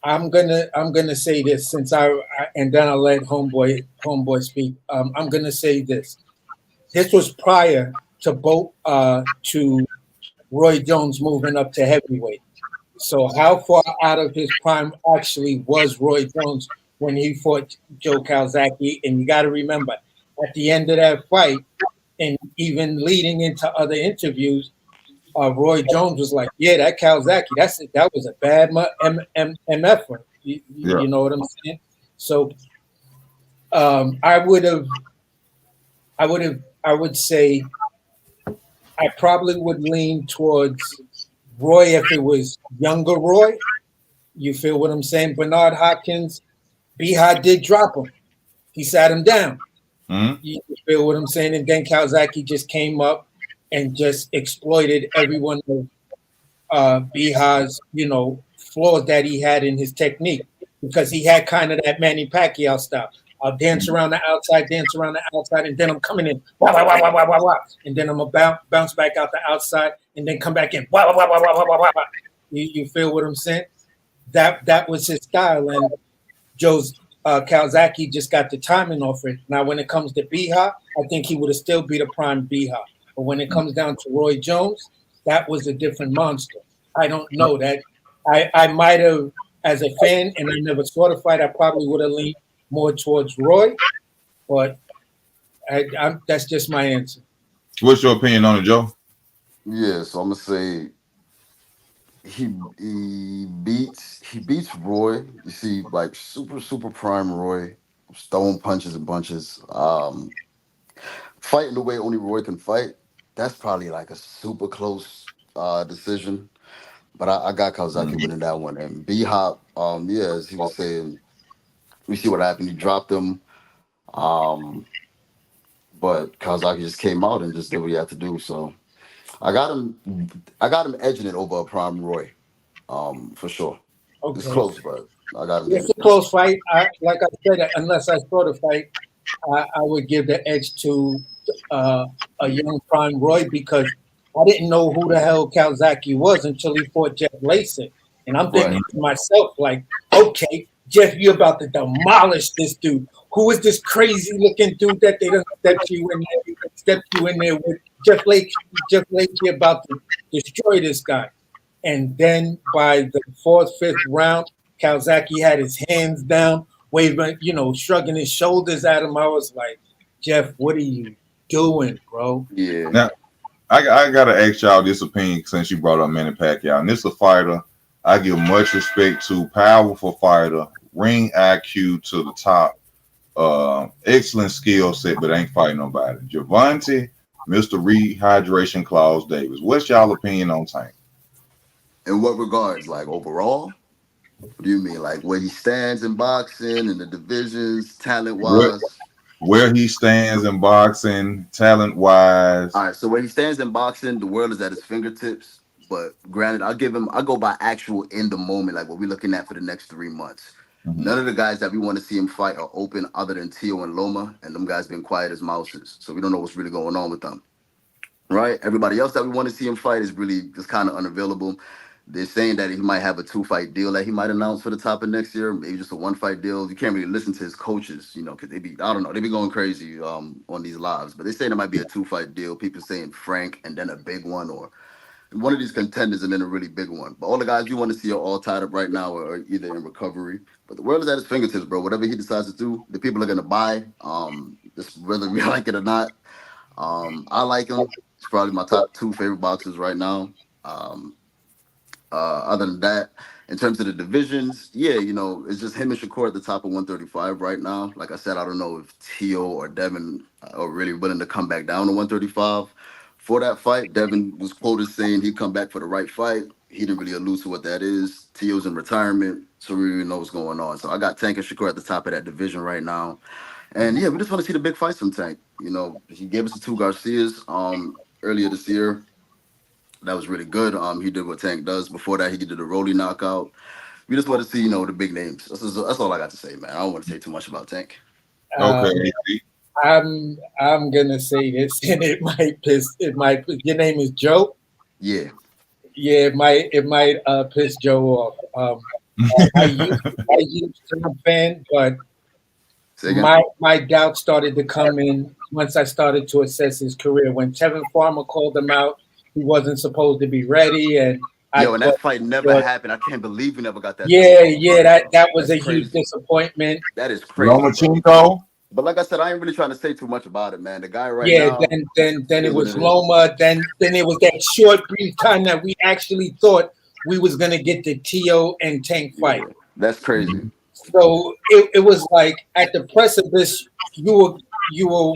I'm gonna say this since I and then I'll let homeboy speak. I'm gonna say this. This was prior to both to Roy Jones moving up to heavyweight. So how far out of his prime actually was Roy Jones when he fought Joe Calzaghe? And you got to remember, at the end of that fight, and even leading into other interviews, Roy Jones was like, "Yeah, that Calzaghe, that was a bad MF. Yeah. You know what I'm saying?" So I would say I probably would lean towards Roy if it was younger Roy. You feel what I'm saying? Bernard Hopkins, Beha did drop him. He sat him down. Mhm. You feel what I'm saying? And then Kawasaki just came up and just exploited every one of Beha's, you know, flaws that he had in his technique because he had kind of that Manny Pacquiao style. I'll dance around the outside, and then I'm coming in, wah, wah, wah, wah, wah, wah, wah. And then I'm about bounce back out the outside, and then come back in, wah, wah, wah, wah, wah, wah, wah, wah. You feel what I'm saying? That was his style, and Joe's Kawasaki just got the timing off it. Now, when it comes to Biha, I think he would have still beat a prime Biha. But when it comes down to Roy Jones, that was a different monster. I don't know that. I might have, as a fan, and I never saw the fight, I probably would have leaned more towards Roy, but that's just my answer. What's your opinion on it, Joe? Yeah, so I'm gonna say he beats Roy. You see, like super prime Roy, stone punches and bunches. Fighting the way only Roy can fight. That's probably like a super close decision. But I got Kawasaki Mhm. winning that one. And B Hop, yeah, as he was saying, we see what happened. He dropped him. Um, but Kawasaki just came out and just did what he had to do. So I got him. I got him edging it over a prime Roy. For sure. It's Okay. close, but I got him It's giving a it that. close fight. Like I said, unless I saw the fight, I would give the edge to uh, a young Prime Roy because I didn't know who the hell Calzaghe was until he fought Jeff Lasik. And I'm Right. thinking to myself, like, okay, Jeff, you're about to demolish this dude. Who is this crazy looking dude that they done stepped you in there with? Jeff Lasik about to destroy this guy. And then by the fourth, fifth round, Calzaghe had his hands down, waving, you know, shrugging his shoulders at him. I was like, Jeff, what are you doing, bro? Yeah. Now, I gotta ask y'all this opinion since you brought up Manny Pacquiao. And this is a fighter I give much respect to, powerful fighter, ring IQ to the top, excellent skill set, but ain't fighting nobody. Javante, Mr. Rehydration Claus Davis. What's y'all opinion on Tank? In what regards? Like overall? What do you mean? Like where he stands in boxing and the divisions, talent Where wise? where he stands in boxing, talent wise? All right, so where he stands in boxing, the world is at his fingertips. But granted, I go by actual in the moment, like what we're looking at for the next 3 months. None of the guys that we want to see him fight are open other than Tio and Loma, and them guys been quiet as mouses. So we don't know what's really going on with them. Right? Everybody else that we want to see him fight is really just kind of unavailable. They're saying that he might have a 2-fight deal that he might announce for the top of next year, maybe just a 1-fight deal. You can't really listen to his coaches, because I don't know, they be going crazy on these lives. But they saying it might be a 2-fight deal. People saying Frank and then a big one, or one of these contenders and then a really big one. But all the guys you want to see are all tied up right now or either in recovery. But the world is at his fingertips, bro. Whatever he decides to do, the people are gonna buy. Just whether we like it or not. I like him. He's probably my top 2 favorite boxers right now. Other than that, in terms of the divisions, yeah, it's just him and Shakur at the top of 135 right now. Like I said, I don't know if Tio or Devin are really willing to come back down to 135 for that fight. Devin was quoted saying he'd come back for the right fight. He didn't really allude to what that is. Tio's in retirement, so we really know what's going on. So I got Tank and Shakur at the top of that division right now. And yeah, we just want to see the big fights from Tank. He gave us the 2 Garcias earlier this year. That was really good. He did what Tank does. Before that, he did the Rolly knockout. We just want to see, the big names. That's all I got to say, man. I don't want to say too much about Tank. Okay. I'm gonna say this, and it might piss. Your name is Joe. Yeah. Yeah, it might piss Joe off. I used to be a fan, but my doubts started to come in once I started to assess his career. When Kevin Farmer called him out, he wasn't supposed to be ready, and that fight never happened. I can't believe we never got that. That was a huge disappointment. That is crazy. Lomachenko. But like I said, I ain't really trying to say too much about it, man. The guy right now. Then it was Loma. Then it was that short brief time that we actually thought we was gonna get the Tio and Tank fight. Yeah, that's crazy. So it was like at the precipice, you were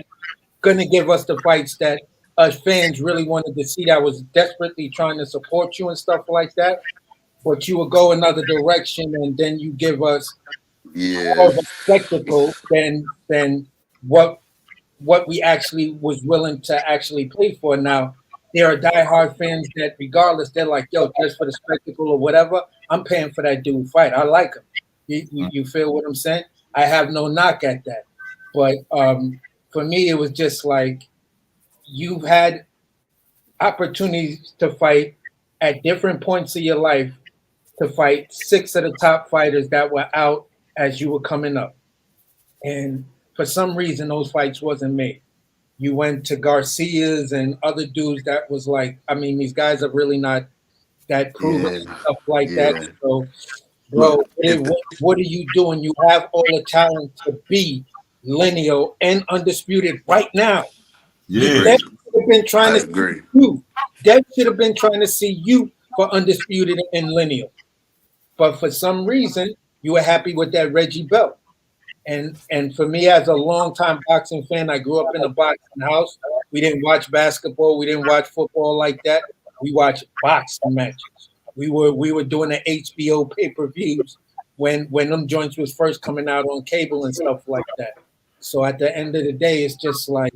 gonna give us the fights that us fans really wanted to see. That was desperately trying to support you and stuff like that. But you would go another direction, and then you give us more of a spectacle than what we actually was willing to actually play for. Now there are diehard fans that, regardless, they're like, "Yo, just for the spectacle or whatever, I'm paying for that dude fight. I like him." You feel what I'm saying? I have no knock at that, but for me, it was just like you've had opportunities to fight at different points of your life, to fight 6 of the top fighters that were out as you were coming up. And for some reason, those fights wasn't made. You went to Garcia's and other dudes that was like, I mean, these guys are really not that proven and stuff like that. So, bro, what are you doing? You have all the talent to be lineal and undisputed right now. Yeah. Dev should have been trying to see you. Dev should have been trying to see you for undisputed and lineal. But for some reason, you were happy with that Reggie belt. And for me, as a longtime boxing fan, I grew up in a boxing house. We didn't watch basketball. We didn't watch football like that. We watched boxing matches. We were doing the HBO pay-per-views when them joints was first coming out on cable and stuff like that. So at the end of the day, it's just like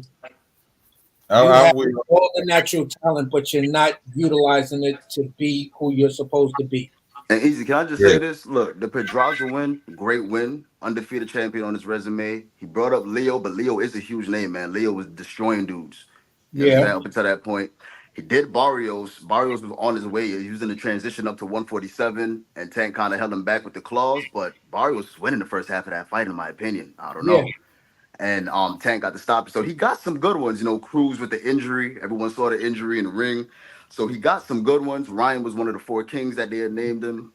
you have all the natural talent, but you're not utilizing it to be who you're supposed to be. And Easy, can I just say this? Look, the Pedraza win, great win, undefeated champion on his resume. He brought up Leo, but Leo is a huge name, man. Leo was destroying dudes. Up until that point. He did Barrios. Barrios was on his way. He was in the transition up to 147, and Tank kind of held him back with the claws, but Barrios was winning the first half of that fight, in my opinion. I don't know. And Tank got to stop it. So he got some good ones. Cruz with the injury. Everyone saw the injury in the ring. So he got some good ones. Ryan was one of the 4 kings that they had named him,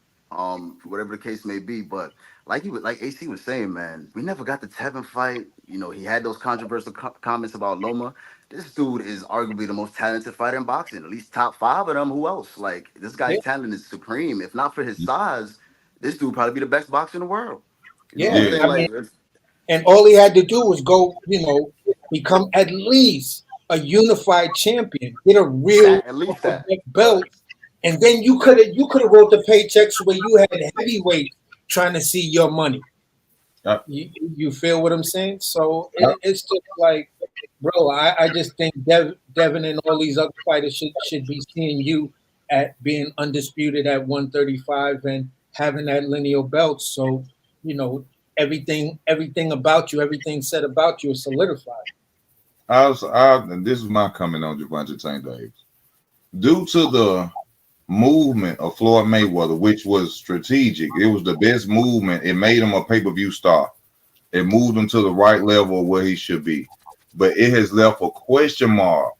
whatever the case may be. But like AC was saying, man, we never got the Tevin fight. He had those controversial comments about Loma. This dude is arguably the most talented fighter in boxing, at least top 5 of them. Who else? Like, this guy's talent is supreme. If not for his size, this dude would probably be the best boxer in the world. And all he had to do was go, become at least a unified champion, get a real belt, and then you could have wrote the paychecks where you had heavyweight trying to see your money. You feel what I'm saying? So it's just like, bro, I just think Devin and all these other fighters should be seeing you at being undisputed at 135 and having that lineal belt. So you know, everything about you, everything said about you is solidified. And this is my comment on Gervonta Tank Davis. Due to the movement of Floyd Mayweather, which was strategic, it was the best movement. It made him a pay-per-view star. It moved him to the right level of where he should be. But it has left a question mark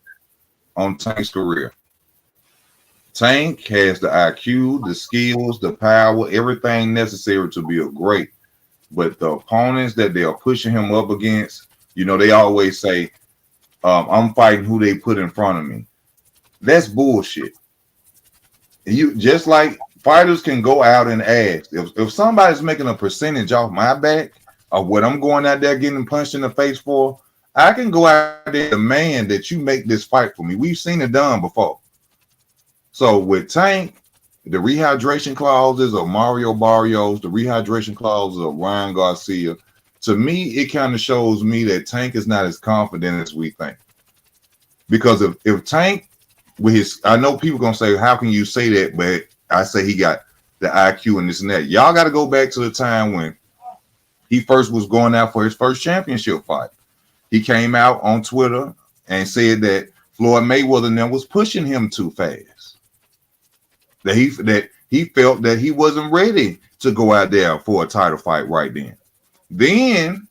on Tank's career. Tank has the IQ, the skills, the power, everything necessary to be a great. But the opponents that they are pushing him up against, they always say, I'm fighting who they put in front of me. That's bullshit. You just like fighters can go out and ask if somebody's making a percentage off my back of what I'm going out there getting punched in the face for, I can go out there and demand that you make this fight for me. We've seen it done before. So with Tank, the rehydration clauses of Mario Barrios, the rehydration clauses of Ryan Garcia, to me, it kind of shows me that Tank is not as confident as we think. Because if Tank, with his, I know people gonna say, how can you say that? But I say he got the IQ and this and that. Y'all got to go back to the time when he first was going out for his first championship fight. He came out on Twitter and said that Floyd Mayweather then was pushing him too fast. That he felt that he wasn't ready to go out there for a title fight right then. Then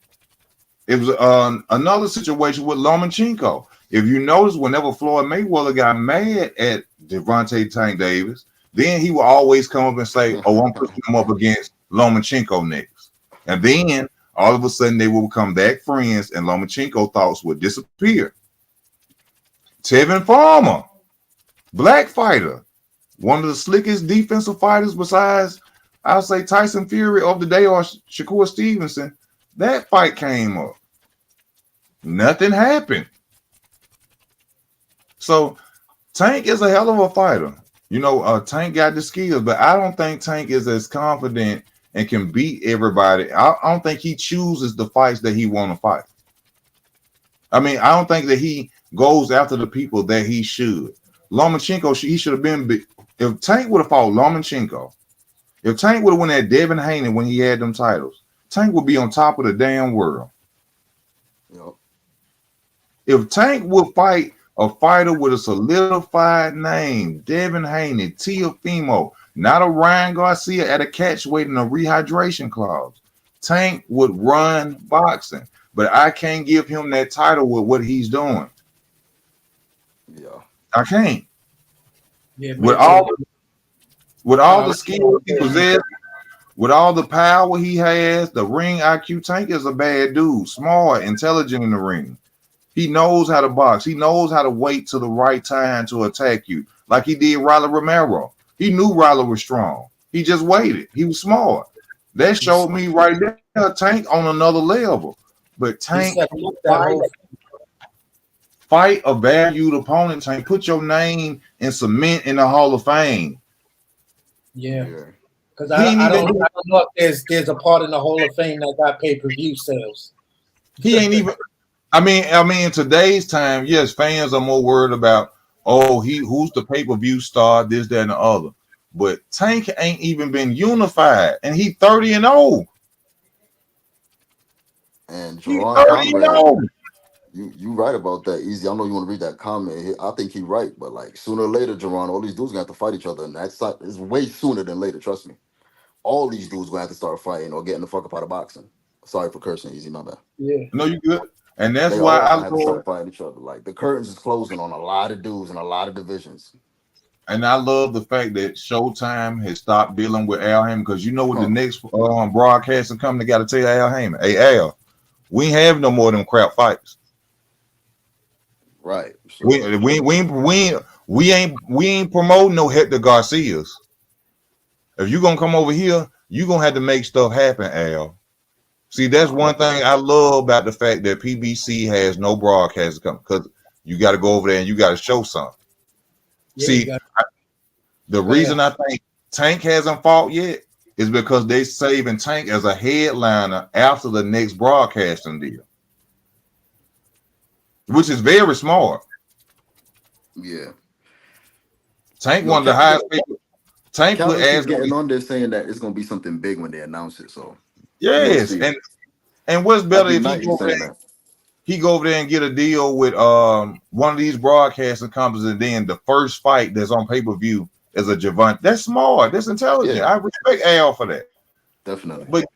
it was another situation with Lomachenko. If you notice, whenever Floyd Mayweather got mad at Gervonta Tank Davis, then he would always come up and say, "Oh, I'm pushing him up against Lomachenko next." And then all of a sudden they will become back friends, and Lomachenko thoughts would disappear. Tevin Farmer, black fighter, one of the slickest defensive fighters besides, I'll say, Tyson Fury of the day or Shakur Stevenson. That fight came up. Nothing happened. So Tank is a hell of a fighter. Tank got the skills, but I don't think Tank is as confident and can beat everybody. I don't think he chooses the fights that he want to fight. I mean, I don't think that he goes after the people that he should. Lomachenko, he should have been. If Tank would have fought Lomachenko, if Tank would have won that Devin Haney when he had them titles, Tank would be on top of the damn world. Yep. If Tank would fight a fighter with a solidified name, Devin Haney, Teofimo, not a Ryan Garcia at a catch weight and a rehydration clause, Tank would run boxing. But I can't give him that title with what he's doing. Yeah. I can't. Yeah, with all the skills he possesses, with all the power he has, the ring IQ, Tank is a bad dude, smart, intelligent in the ring. He knows how to box. He knows how to wait to the right time to attack you, like he did Riley Romero. He knew Riley was strong. He just waited. He was smart. That showed me right there, Tank on another level. But Tank fight a valued opponent, Tank. Put your name in cement in the Hall of Fame. Yeah. Because I don't know if there's a part in the Hall of Fame that got pay-per-view sales. He ain't even. I mean, in today's time, yes, fans are more worried about, who's the pay-per-view star, this, that, and the other. But Tank ain't even been unified, and he 30-0. And Jerron, you right about that, Easy. I know you want to read that comment. I think he's right, but like sooner or later, Jerron, all these dudes gonna have to fight each other, and that's way sooner than later. Trust me. All these dudes gonna have to start fighting or getting the fuck up out of boxing. Sorry for cursing, Easy, my bad. Yeah. No, you good. And that's they why I have to start fighting each other. Like the curtains is closing on a lot of dudes and a lot of divisions. And I love the fact that Showtime has stopped dealing with Al Heyman, because you know what the next broadcasting company got to tell Al Heyman, hey Al, we ain't have no more of them crap fights. Right. So we ain't promoting no Hector Garcias. If you gonna come over here, you gonna have to make stuff happen, Al. See, that's one thing I love about the fact that PBC has no broadcasting company, because you got to go over there and you got to show something. Yeah, see, the reason I think Tank hasn't fought yet is because they saving Tank as a headliner after the next broadcasting deal, which is very smart. Yeah. Tank one of the highest people. Tank put ass getting on there saying that it's gonna be something big when they announce it. So We'll Yes, see. and what's better Every if night he's saying that. he go over there and get a deal with one of these broadcasting companies, and then the first fight that's on pay-per-view is a Javante. That's smart. That's intelligent. Yeah, I respect Al for that. definitely. But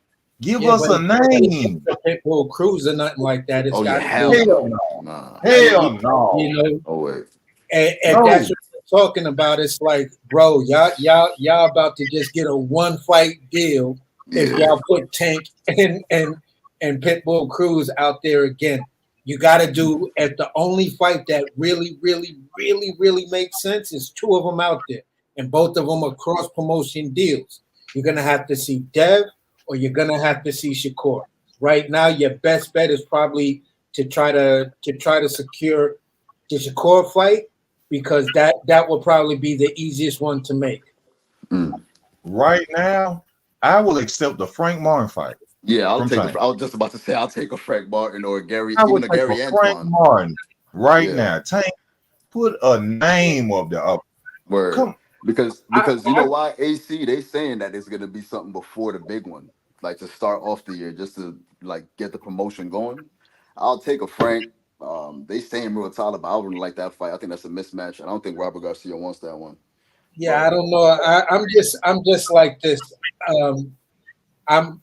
give Yeah, us but a it's name. a Pitbull Cruise or nothing like that. It's Oh yeah, got to hell be, Hell no, no. nah. Hell you no. know, Oh wait, and that's No. what we're talking about. It's like, bro, y'all about to just get a one fight deal if yeah, y'all put Tank and Pitbull Cruz out there again. You got to do if the only fight that really makes sense is two of them out there, and both of them are cross promotion deals. You're gonna have to see Dev or you're gonna have to see Shakur. Right now, your best bet is probably to try to secure the Shakur fight because that will probably be the easiest one to make. mm. Right now, I will accept the Frank Martin fight Yeah. I'll from take Tank. a. I was just about to say I'll take a Frank Martin or Gary, I even would a take a Gary Frank Antoine. Martin right Yeah, now. Tank, put a name up there. word. Come, Because you know I why AC they saying that it's gonna be something before the big one, like to start off the year, just to like get the promotion going. I'll take a Frank. They saying real Tyler, but I wouldn't like that fight. I think that's a mismatch, and I don't think Robert Garcia wants that one. Yeah, But I don't know. I'm just like this. I'm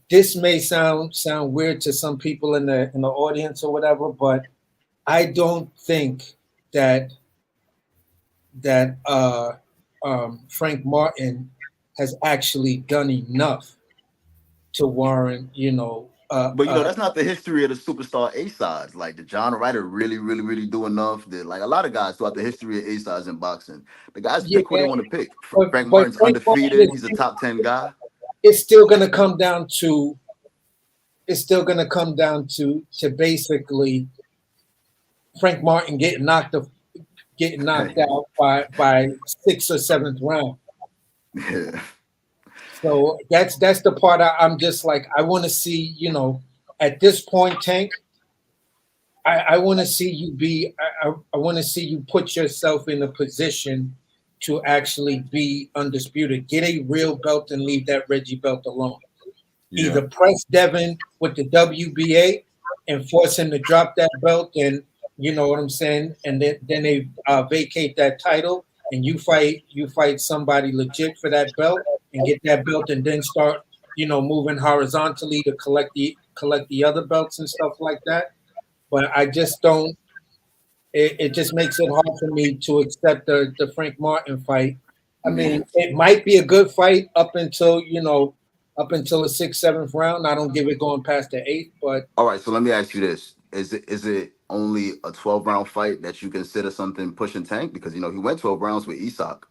this may sound weird to some people in the audience or whatever, but I don't think that that Frank Martin has actually done enough to warrant, But you know, that's not the history of the superstar A sides. Like the John Ryder really do enough. That like a lot of guys throughout the history of A sides in boxing, the guys yeah, pick who they want to pick. Frank but Martin's Frank Martin undefeated. He's a top 10 guy. it's still going to come down to it's still going to come down to basically Frank Martin getting knocked out by sixth or seventh round. Yeah. So that's the part I'm just like I want to see. At this point, Tank, I want to see you be. I want to see you put yourself in a position to actually be undisputed. Get a real belt and leave that Reggie belt alone. yeah. Either press Devin with the WBA and force him to drop that belt, and you know what I'm saying, and then they vacate that title, and you fight somebody legit for that belt and get that belt, and then start moving horizontally to collect the other belts and stuff like that. But I just don't. It just makes it hard for me to accept the Frank Martin fight. I Yeah. mean, it might be a good fight up until the sixth, seventh round. I don't give it going past the eighth, but All right, so let me ask you this: Is it only a 12 round fight that you consider something pushing Tank? Because you know he went 12 rounds with Isak.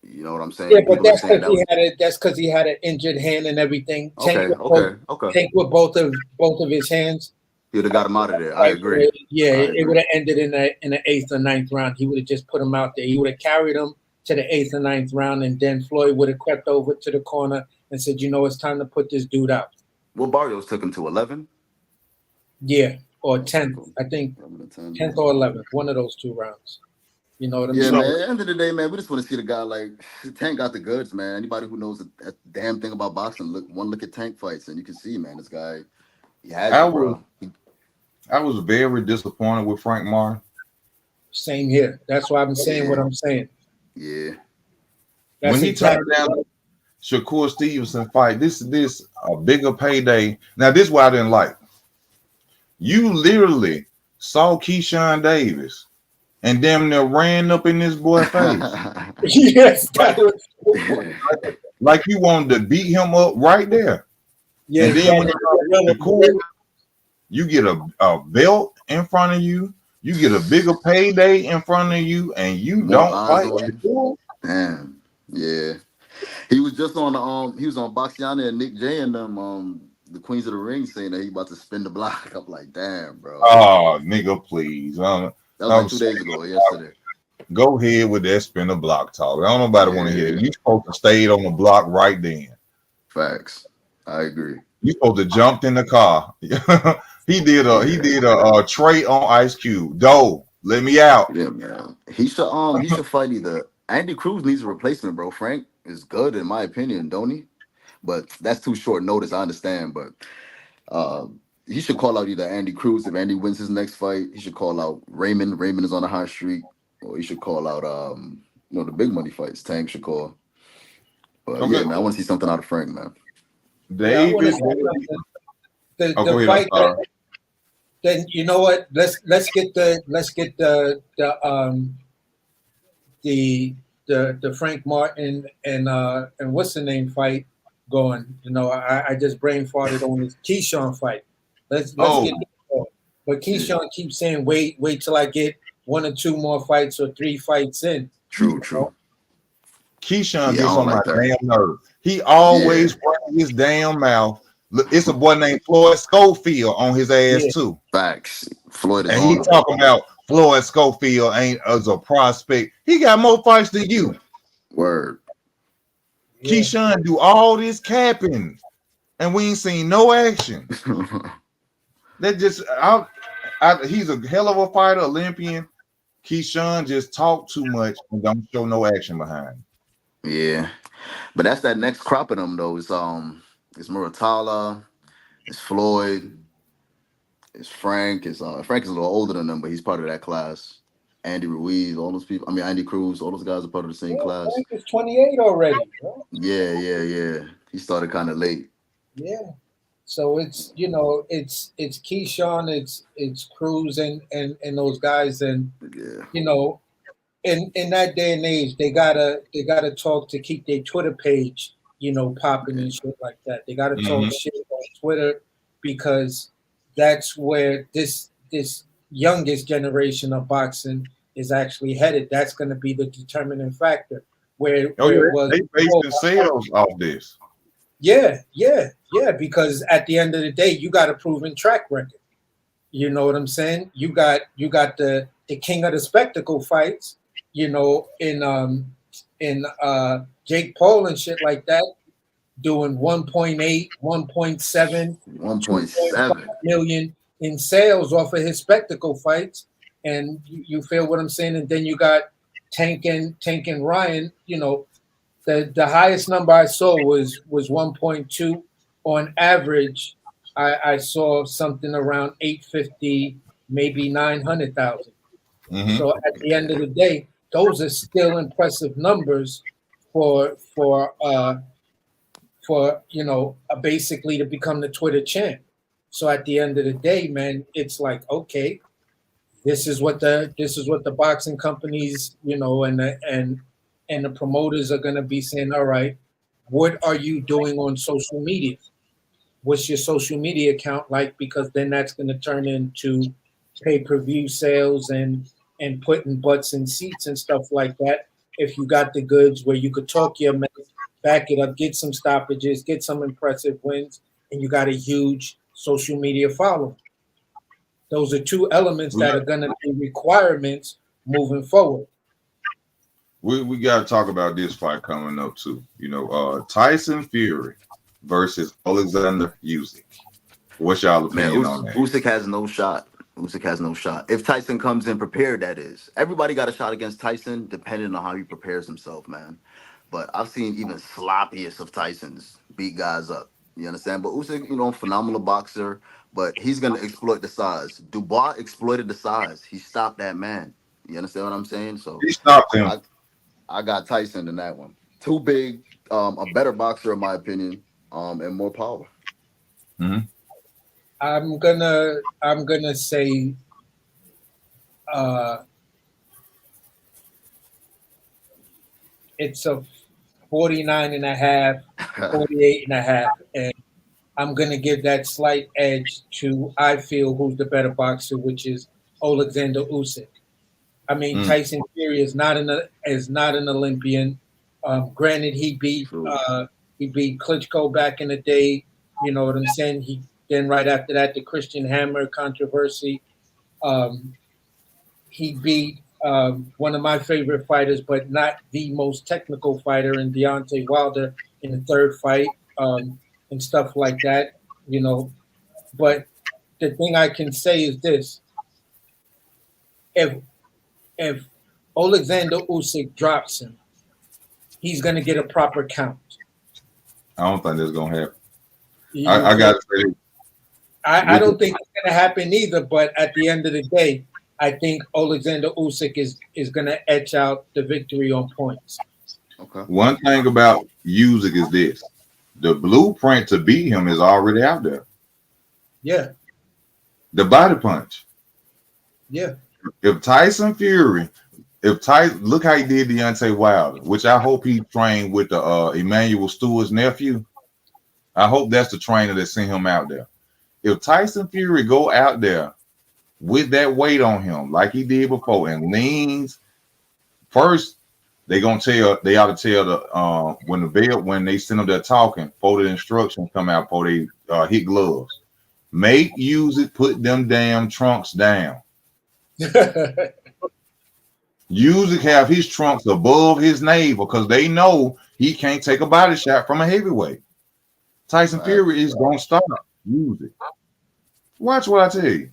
You know what I'm yeah, saying? but People are saying that was that's because he had an injured hand and everything. okay, okay, okay. Tank with both of his hands. He would have got him out of there. I agree. Yeah, I it would agree. have ended in the eighth or ninth round. He would have just put him out there. He would have carried him to the eighth or ninth round, and then Floyd would have crept over to the corner and said, "It's time to put this dude out." Well, Barrios took him to 11. Yeah, or Okay, 10th. cool. I think 11 to 10. 10th or 11th. One of those two rounds. You know what I'm Yeah, saying? man. So At the end of the day, man, we just want to see the guy like Tank got the goods, man. Anybody who knows a damn thing about boxing, look at Tank fights, and you can see, man, this guy he has I it, was bro. I was very disappointed with Frank Martin. Same here. That's why I'm saying Yeah, what I'm saying. yeah. When That's he turned exactly down the Shakur Stevenson fight, this a bigger payday. Now this is what I didn't like. You literally saw Keyshawn Davis and damn near ran up in this boy's face. yes. Like, That was, like you wanted to beat him up right there. yeah, And he then had when a it comes gorilla to grip. Shakur, you get a belt in front of you, you get a bigger payday in front of you, and you More don't eyes fight on you. Shakur. Damn. Yeah. He was just on the he was on Boxiana and Nick J and them the Queens of the Ring saying that he about to spin the block. I'm like, damn, bro. Oh, nigga, please. That was like I'm 2 days sorry. ago or yesterday. Go ahead with that spin the block talk. I don't nobody want to hear Yeah. it. You supposed to stay on the block right then. Facts. I agree. You supposed to jumped in the car. He Yeah. did a tray on Ice Cube. Doe, let me out. Yeah, man. He should fight either Andy Cruz needs a replacement, bro. Frank is good in my opinion, don't he? but that's too short notice. I understand, but uh, he should call out either Andy Cruz if Andy wins his next fight. He should call out Raymond. Raymond is on a hot streak, or he should call out the big money fights. Tank should call. But yeah, Okay, man, I want to see something out of Frank, man. Yeah, I want to David. say something. Go The ahead. I'm fight sorry. that then you know what? Let's get the Frank Martin and what's the name fight going. You know, I just brain farted on this Keyshawn fight. Let's Oh, get that going. But Yeah, Keyshawn keeps saying wait till I get one or two more fights or three fights in. true, You know? true. Keyshawn Yeah, I gets don't on my like that. damn nerve. He Yeah, always running his damn mouth. Look, it's a boy named Floyd Schofield on his ass Yeah, too, facts. Floyd is and he on him. talking about Floyd Schofield ain't as a prospect. He got more fights than you. Word. yeah. Keyshawn do all this capping, and we ain't seen no action. That just he's a hell of a fighter, Olympian. Keyshawn just talk too much and don't show no action behind. Yeah, but that's that next crop of them though. It's Muratala, it's Floyd, it's Frank. It's Frank is a little older than them, but he's part of that class. Andy Ruiz, all those people. I mean, Andy Cruz, all those guys are part of the same Yeah, class. Frank is 28 already, bro. Yeah, yeah, yeah. He started kind of late. Yeah. So it's it's Keyshawn, it's Cruz and those guys, and Yeah, you know in that day and age they gotta talk to keep their Twitter page popping yeah, and shit like that. They gotta talk Mhm. shit on Twitter because that's where this youngest generation of boxing is actually headed. That's going to be the determining factor. Where Oh where yeah, it was they before, basing sales off this. yeah, yeah, yeah. Because at the end of the day, you got a proven track record. You know what I'm saying? You got the king of the spectacle fights. In Jake Paul and shit like that, doing 1.8, 1.7, 1.7. million in sales off of his spectacle fights. And you feel what I'm saying? And then you got Tank and Ryan, the highest number I saw was 1.2 on average. I saw something around 850, maybe 900,000. Hmm. So at the end of the day, those are still impressive numbers for for uh, basically to become the Twitter champ. So at the end of the day, man, it's like, okay, this is what the boxing companies, and the promoters are gonna be saying, all right, what are you doing on social media? What's your social media account like? Because then that's gonna turn into pay-per-view sales and putting butts in seats and stuff like that. If you got the goods where you could talk your mess, back it up, get some stoppages, get some impressive wins, and you got a huge social media following. Those are two elements We, that are going to be requirements moving forward. we got to talk about this fight coming up too. Tyson Fury versus Alexander Usyk. What's y'all Man, opinion on that? Usyk has no shot. Usyk has no shot. If Tyson comes in prepared, that is. Everybody got a shot against Tyson, depending on how he prepares himself, man. But I've seen even sloppiest of Tysons beat guys up. You understand? But Usyk, phenomenal boxer, but he's gonna exploit the size. Dubois exploited the size. He stopped that man. You understand what I'm saying? So He stopped him. I I got Tyson in that one. Too big, a better boxer in my opinion, and more power. Hmm. I'm gonna say uh, it's a 49 and a half, 48 and a half, and I'm gonna give that slight edge to I feel who's the better boxer, which is Alexander Usyk. I mean, Mm. Tyson Fury is not an Olympian. Granted, True. he beat Klitschko back in the day. You know what I'm saying? He then right after that the Christian Hammer controversy. Um, he beat one of my favorite fighters, but not the most technical fighter, in Deontay Wilder in the third fight, and stuff like that. You know, but the thing I can say is this: if if Alexander Usyk drops him, he's going to get a proper count. I don't think that's gonna happen. You I feel? gotta say I with don't think it's going to happen either. But at the end of the day, I think Alexander Usyk is going to etch out the victory on points. Okay. one thing about Usyk is this: the blueprint to beat him is already out there. Yeah, The body punch. yeah. If Tyson Fury, if Tyson, look how he did Deontay Wilder, which I hope he trained with the Emmanuel Stewart's nephew. I hope that's the trainer that sent him out there. If Tyson Fury go out there with that weight on him, like he did before, and leans first, they ought to tell the when they send them there talking, before the instructions come out, before they hit gloves. Use it, put them damn trunks down. Usually have his trunks above his navel because they know he can't take a body shot from a heavyweight. Tyson Fury is gonna stop. Use it. Watch what I tell you.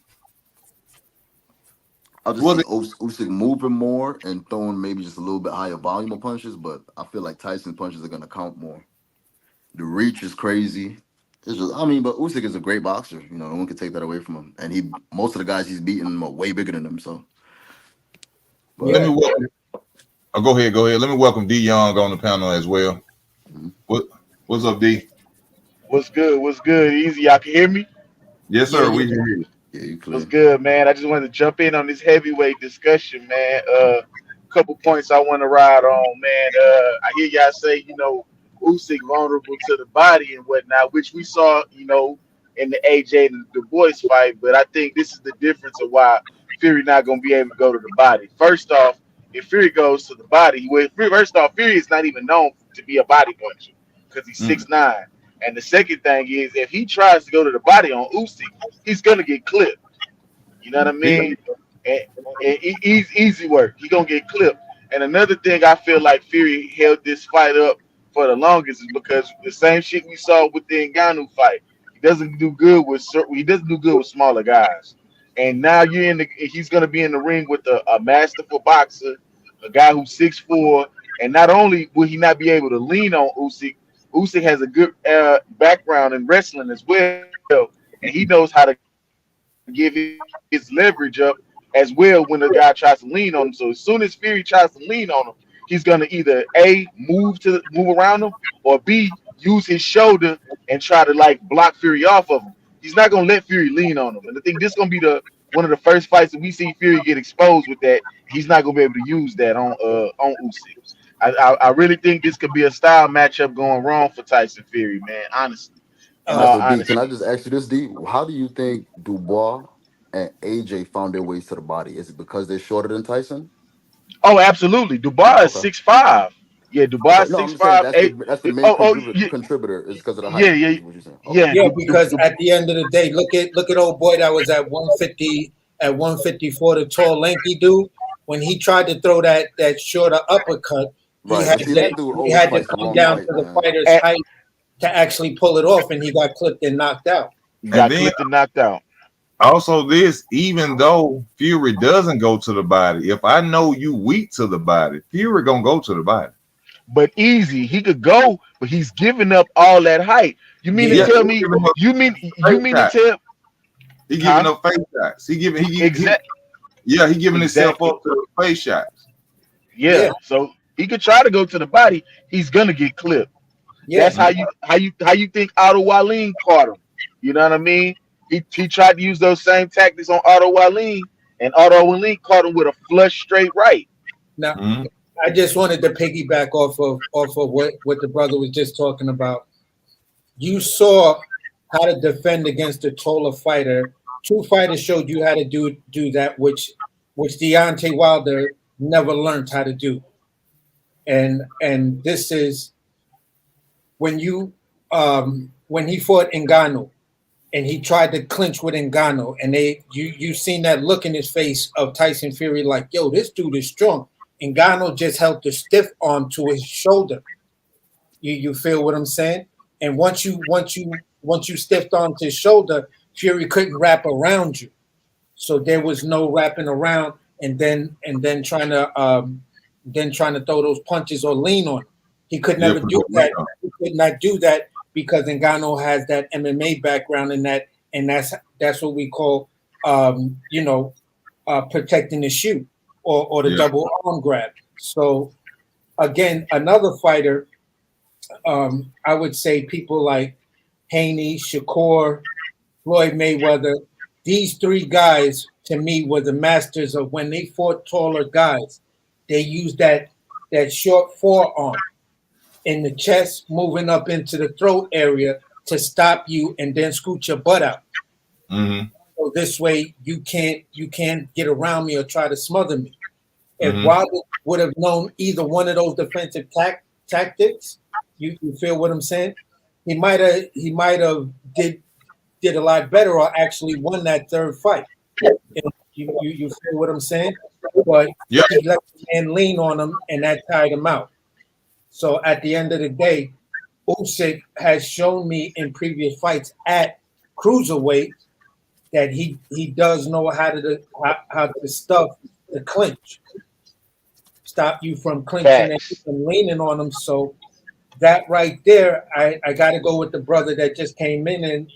I'll just see Usyk moving more and throwing maybe just a little bit higher volume of punches, but I feel like Tyson punches are gonna count more. The reach is crazy. It's just, I mean, but Usyk is a great boxer. You know, no one can take that away from him. And most of the guys he's beaten are way bigger than him. So, but Let me Yeah. welcome. Go ahead. Let me welcome D Young on the panel as well. mhm. What's up, D? What's good? What's good? Easy, y'all can hear me? Yes, Yeah, sir. yeah. We can hear you. Yeah, you What's clear. good, man? I just wanted to jump in on this heavyweight discussion, man. Couple points I want to ride on, man. I hear y'all say, Usyk vulnerable to the body and whatnot, which we saw, in the AJ and the boys fight. But I think this is the difference of why Fury not gonna be able to go to the body. First off, if Fury goes to the body, first off, Fury is not even known to be a body puncher because he's Mm. 6'9". And the second thing is, if he tries to go to the body on Usyk, he's gonna get clipped. You know what I He- mean? Easy work. He gonna get clipped. And another thing I feel like Fury held this fight up for the longest is because the same shit we saw with the Ngannou fight. He doesn't do good with smaller guys. And now he's gonna be in the ring with a masterful boxer, a guy who's 6'4", and not only will he not be able to lean on Usyk, Usyk has a good background in wrestling as well, and he knows how to give his leverage up as well when the guy tries to lean on him. So as soon as Fury tries to lean on him, he's gonna either move around him, or B, use his shoulder and try to like block Fury off of him. He's not gonna let Fury lean on him. And I think this gonna be the one of the first fights that we see Fury get exposed with that. He's not gonna be able to use that on Usyk. I really think this could be a style matchup going wrong for Tyson Fury, man. Honestly, All in right, Uh, all so D, can I honesty. just ask you this, D? How do you think Dubois and AJ found their ways to the body? Is it because they're shorter than Tyson? Oh, absolutely. Dubois is Okay. 6'5". Yeah, Dubois Okay. is No, I'm six just saying five that's eight. the main Oh, contributor is because of the yeah, height, yeah, is what you're saying. Okay. yeah. yeah, because at the end of the day, look at old boy that was at 150 at 154, the tall, lanky dude. When he tried to throw that shorter uppercut, Right. But see, that dude he always had to fights the come wrong down to fight, the man. fighter's And height to actually pull it off, and he got clipped and knocked out. And got then clipped and knocked out. also this, even though Fury doesn't go to the body, if I know you weak to the body, Fury gonna go to the body. But easy, he could go, but he's giving up all that height. You mean to Yeah, Yeah, tell he's me? giving up You face mean to shots. tell? He giving Huh? up face shots. Exact. He giving himself Exactly. up to face shots. Yeah. yeah, So he could try to go to the body. He's gonna get clipped. yeah. That's how you think Otto Wallin caught him. You know what I mean? He tried to use those same tactics on Otto Wallin, and Otto Wallin caught him with a flush straight right. Now, Mhm. I just wanted to piggyback off of what the brother was just talking about. You saw how to defend against a taller fighter. Two fighters showed you how to do that, which Deontay Wilder never learned how to do. And this is when when he fought Ngannou and he tried to clinch with Ngannou, and you seen that look in his face of Tyson Fury, like, yo, this dude is strong. Ngannou just held the stiff arm to his shoulder. You feel what I'm saying? And once you stiffed onto his shoulder, Fury couldn't wrap around you. So there was no wrapping around and then trying to throw those punches or lean on him. He could Yeah, never put do no weight that. on. He could not do that because Ngannou has that MMA background and that's what we call protecting the shoot or the Yeah. double arm grab. So again, another fighter, I would say people like Haney, Shakur, Floyd Mayweather, these three guys to me were the masters of when they fought taller guys. They used that short forearm in the chest, moving up into the throat area to stop you and then scoot your butt out. Mm-hmm. So this way you can't get around me or try to smother me. If Mm-hmm. Wilder would have known either one of those defensive tactics, you feel what I'm saying? He might have did a lot better or actually won that third fight. You feel what I'm saying? But Yeah. he let the man lean on him and that tired him out. So at the end of the day, Usyk has shown me in previous fights at cruiserweight that he does know how to stuff the clinch, stop you from clinching Facts. and leaning on him. So that right there, I got to go with the brother that just came in, and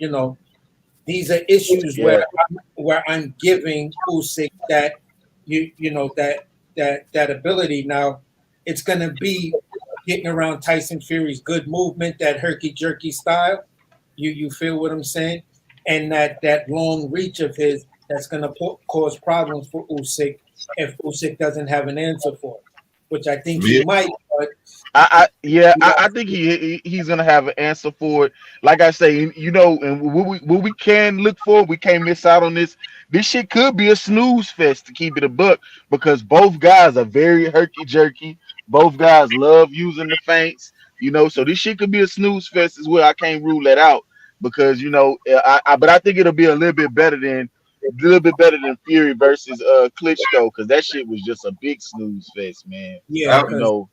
these are issues Yeah. where I'm giving Usyk that that ability. Now it's going to be getting around Tyson Fury's good movement, that herky jerky style. You feel what I'm saying? And that long reach of his that's going to cause problems for Usyk if Usyk doesn't have an answer for it, which I think he Me, might. But I think he's gonna have an answer for it. Like I say, and what we can look for, we can't miss out on this. This shit could be a snooze fest to keep it a buck because both guys are very herky jerky. Both guys love using the feints, So this shit could be a snooze fest as well. I can't rule that out because but I think it'll be a little bit better than Fury versus Klitschko because that shit was just a big snooze fest, man. yeah, out, You because know.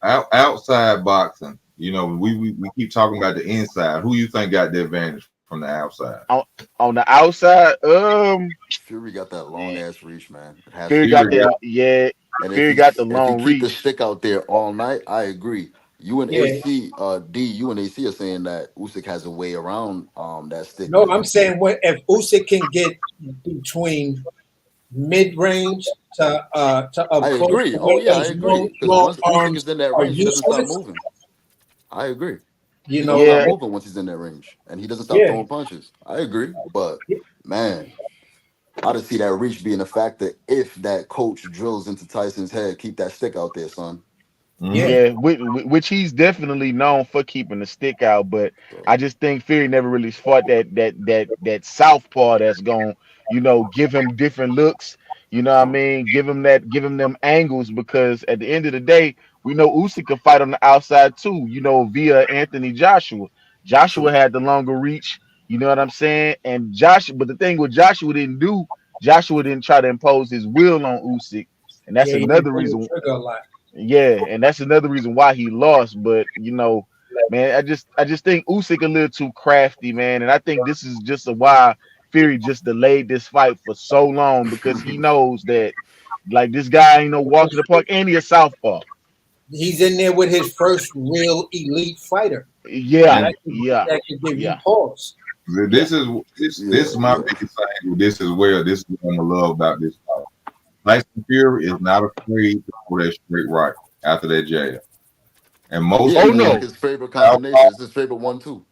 outside boxing, we keep talking about the inside. Who you think got the advantage from the outside? On the outside, Fury got that long man, ass reach, man. It has to Fury be got Fury Fury. that. got Yeah, And Fury got the if he long keep the reach. stick out there all night, I agree. You and yeah. AC, you and AC are saying that Usyk has a way around that stick, No, right? I'm saying what if Usyk can get between mid range to I up close agree. to Oh where yeah, I those agree. Because long once Usyk arms is in that are range, he doesn't stop useless. moving. I agree. You He don't know, stop Yeah, moving once he's in that range, and he doesn't stop yeah, throwing punches. I agree, but man, I just see that reach being a factor if that coach drills into Tyson's head. Keep that stick out there, son. Mm-hmm. yeah. yeah, which he's definitely known for keeping the stick out. But So I just think Fury never really fought that southpaw that's going, give him different looks. You know what I true. mean? Give him them angles because at the end of the day, we know Usyk can fight on the outside too. Via Anthony Joshua. Joshua True. had the longer reach. You know what I'm saying? And but the thing with Joshua didn't try to impose his will on Usyk, and that's Yeah, he didn't another pull the reason. trigger a lot. Yeah, and that's another reason why he lost. But man, I just think Usyk a little too crafty, man, and I think this is just why Fury just delayed this fight for so long because he knows that like this guy ain't no walk in the park, and he a southpaw. He's in there with his first real elite fighter. Yeah, And yeah, That could give you yeah. pause. this is this Yeah, is my yeah. biggest thing. This is where this is what I love about this fight. Tyson Fury is not afraid to throw that straight right after that jab. And most Yeah, Oh that's people, like no. his favorite combination. It's his favorite one too.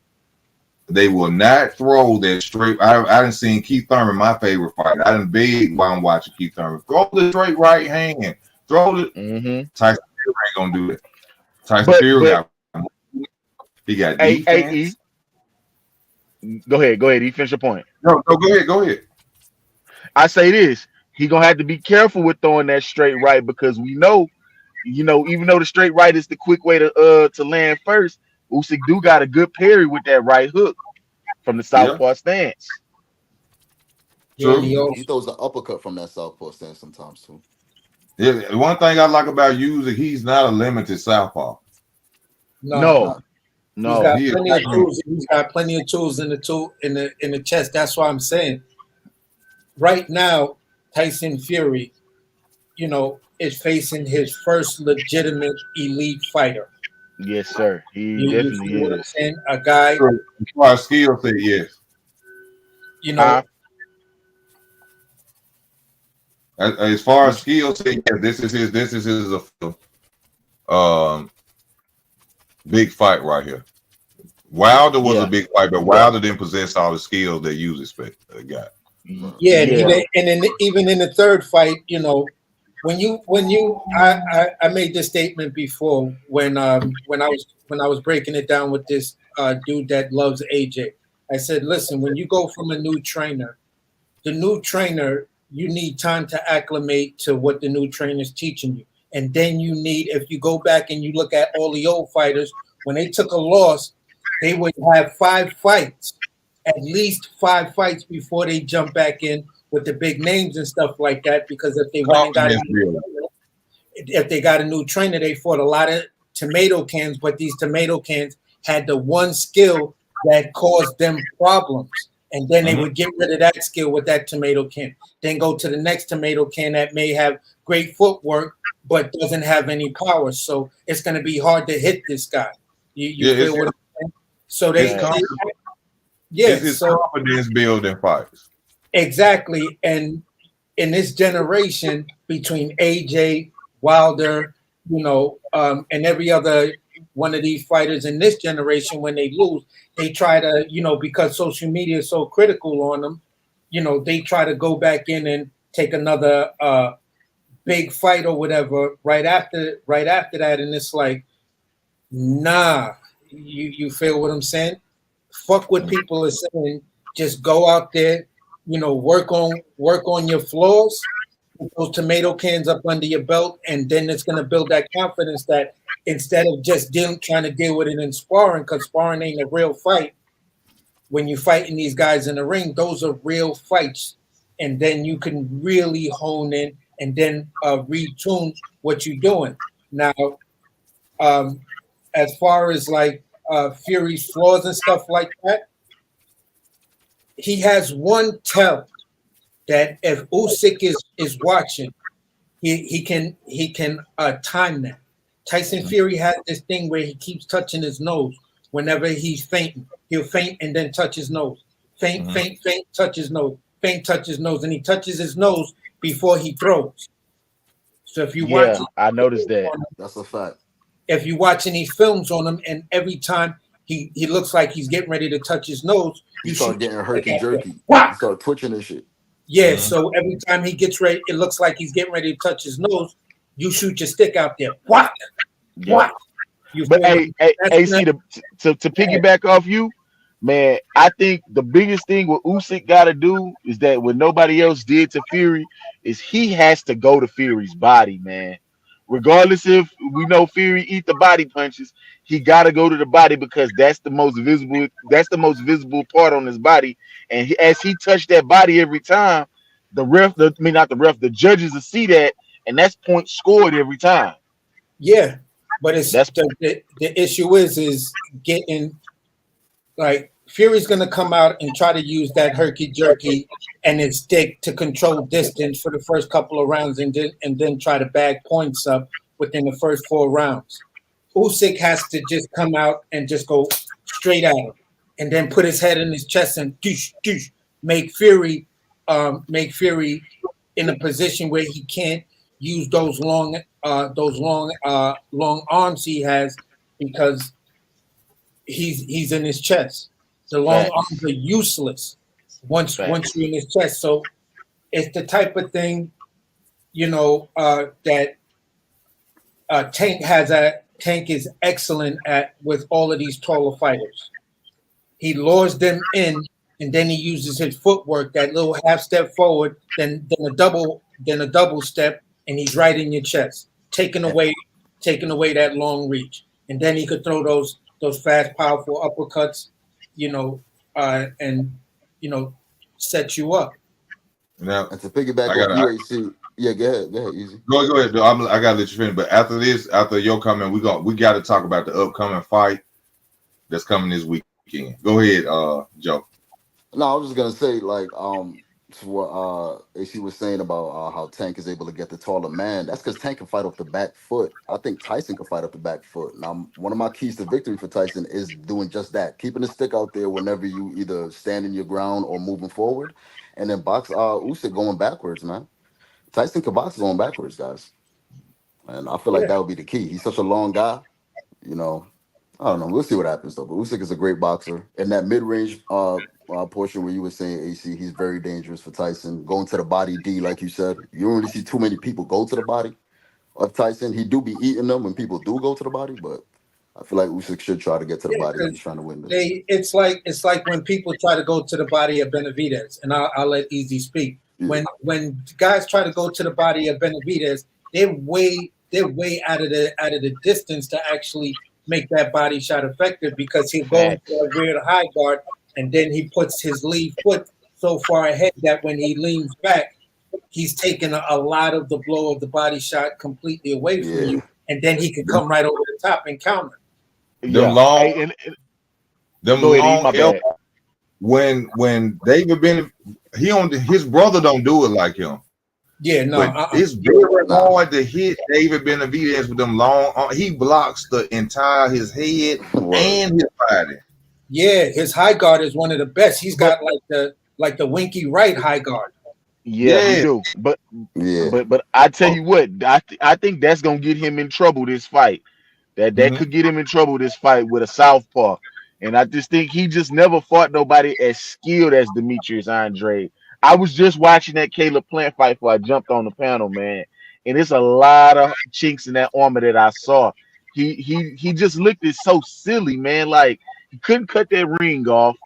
they will not throw that straight. I didn't seen Keith Thurman, my favorite fighter. I didn't beg while I'm watching Keith Thurman. Throw the straight right hand. Throw the Mm-hmm. Tyson Fury ain't gonna do that. Tyson But Fury but he got AE, defense. go ahead. You finish your point. No, go ahead. I say this: he gonna have to be careful with throwing that straight right because we know, even though the straight right is the quick way to land first, Usyk do got a good parry with that right hook from the Yeah, southpaw stance. Yeah, and true. He throws an uppercut from that southpaw stance sometimes too. Yeah, one thing I like about Usyk, he's not a limited southpaw. He's no, No, not. he's No, got no. he is plenty not of limited. tools. He's got plenty of tools in the chest. That's why I'm saying right now, Tyson Fury, is facing his first legitimate elite fighter. Yes, sir. He You see definitely what I'm is. saying? A guy, So, as far as skill set, yes. you know, Huh? As far as skill set, yeah, this is his um big fight right here. Wilder was a Yeah. big fight, but Wilder didn't possess all the skills that you expect a guy. yeah, and he Yeah. did, and even in the third fight, you know, I made this statement before when I was breaking it down with this dude that loves AJ. I said, listen, when you go from a new trainer, the new trainer, you need time to acclimate to what the new trainer is teaching you. And then you need, if you go back and you look at all the old fighters, when they took a loss, they would have 5 fights, at least 5 fights before they jump back in with the big names and stuff like that. Because if they went and got Confidence building. if they got a new trainer, they fought a lot of tomato cans, but these tomato cans had the one skill that caused them problems. And then they Mhm. would get rid of that skill with that tomato can. Then go to the next tomato can that may have great footwork, but doesn't have any power. So it's going to be hard to hit this guy. You Yeah, feel what I'm saying? So it's Facts. yeah, it's so confidence building fights. exactly. And in this generation between AJ, Wilder, and every other one of these fighters in this generation, when they lose, they try to, because social media is so critical on them, they try to go back in and take another big fight or whatever right after that, and it's like, nah, you feel what I'm saying? Fuck what people are saying. Just go out there, work on your flaws, put those tomato cans up under your belt, and then it's gonna build that confidence that instead of just trying to deal with it in sparring, because sparring ain't a real fight. When you're fighting these guys in the ring, those are real fights, and then you can really hone in and then retune what you're doing. Now, um, as far as like Fury's flaws and stuff like that, he has one tell that if Usyk is watching, he can time that. Tyson Fury has this thing where he keeps touching his nose whenever he's fainting. He'll faint and then touch his nose. Faint, Mhm. faint, faint, touch his nose. Faint, touch his nose, and he touches his nose before he throws. So if you watch, Yeah, I noticed that. That's a fact. if you watch any films on him, and every time he looks like he's getting ready to touch his nose, He you started shoot getting your stick herky out there. jerky. He Whack! started twitching and shit. Yeah, Mhm. so every time he gets ready, it looks like he's getting ready to touch his nose. You shoot your stick out there. Whack! Yep. Whack! You But feel me? That's AC, not to bad. piggyback off you, man, I think the biggest thing what Usyk got to do is that what nobody else did to Fury is he has to go to Fury's body, man. Regardless if we know Fury eat the body punches, he got to go to the body because that's the most visible. That's the most visible part on his body, and as he touched that body every time, I mean not the ref, the judges will see that, and that's points scored every time. Yeah, but it's That's the issue is getting like Fury's gonna come out and try to use that herky jerky and his stick to control distance for the first couple of rounds, and then try to bag points up within the first 4 rounds. Usyk has to just come out and just go straight at him, and then put his head in his chest and douche douche, make Fury in a position where he can't use those long arms he has, because he's in his chest. The long arms facts. are useless once Facts. you're in his chest. So it's the type of thing, that Tank is excellent at with all of these taller fighters. He lures them in, and then he uses his footwork, that little half step forward, then a double step, and he's right in your chest, taking away that long reach, and then he could throw those fast, powerful uppercuts, and you know set you up. Now, And to piggyback I off got to UAC, yeah, go ahead, easy. go ahead. I got to let you finish. But after this, after your comment, we got to talk about the upcoming fight that's coming this weekend. Go ahead, Joe. No, I was just gonna say, like, to what AC was saying about how Tank is able to get the taller man. That's because Tank can fight off the back foot. I think Tyson can fight off the back foot. Now, one of my keys to victory for Tyson is doing just that, keeping the stick out there whenever you either stand in your ground or moving forward, and then box Usyk going backwards, man. Tyson can box going backwards, guys, and I feel like Yeah. that would be the key. He's such a long guy, you know. I don't know. We'll see what happens though. But Usyk is a great boxer. In that mid-range portion where you were saying AC, he's very dangerous for Tyson. Going to the body D, like you said, you don't really see too many people go to the body of Tyson. He do be eating them when people do go to the body, but I feel like Usyk should try to get to the Yeah, body if because he's trying to win this. it's like when people try to go to the body of Benavidez, and I'll let Easy speak. Yeah. When guys try to go to the body of Benavidez, they're way out of the distance to actually make that body shot effective, because he'll go into a rear high guard, and then he puts his lead foot so far ahead that when he leans back, he's taking a lot of the blow of the body shot completely away from Yeah. you, and then he can come right over the top and counter. Them Yeah. long, Hey, them go ahead, E, my long bad. when David been his brother don't do it like him. Yeah, no, But it's very Nah. hard to hit David Benavidez with them long. He blocks the entire his head Word. and his body. yeah, his high guard is one of the best. He's got like the Winky Wright high guard. Yeah, he Yeah. do. But Yeah. I tell you what, I think that's gonna get him in trouble this fight. That Mhm. could get him in trouble this fight with a southpaw. And I just think he just never fought nobody as skilled as Demetrius Andrade. I was just watching that Caleb Plant fight before I jumped on the panel, man. And it's a lot of chinks in that armor that I saw. He just looked it so silly, man. Like he couldn't cut that ring off.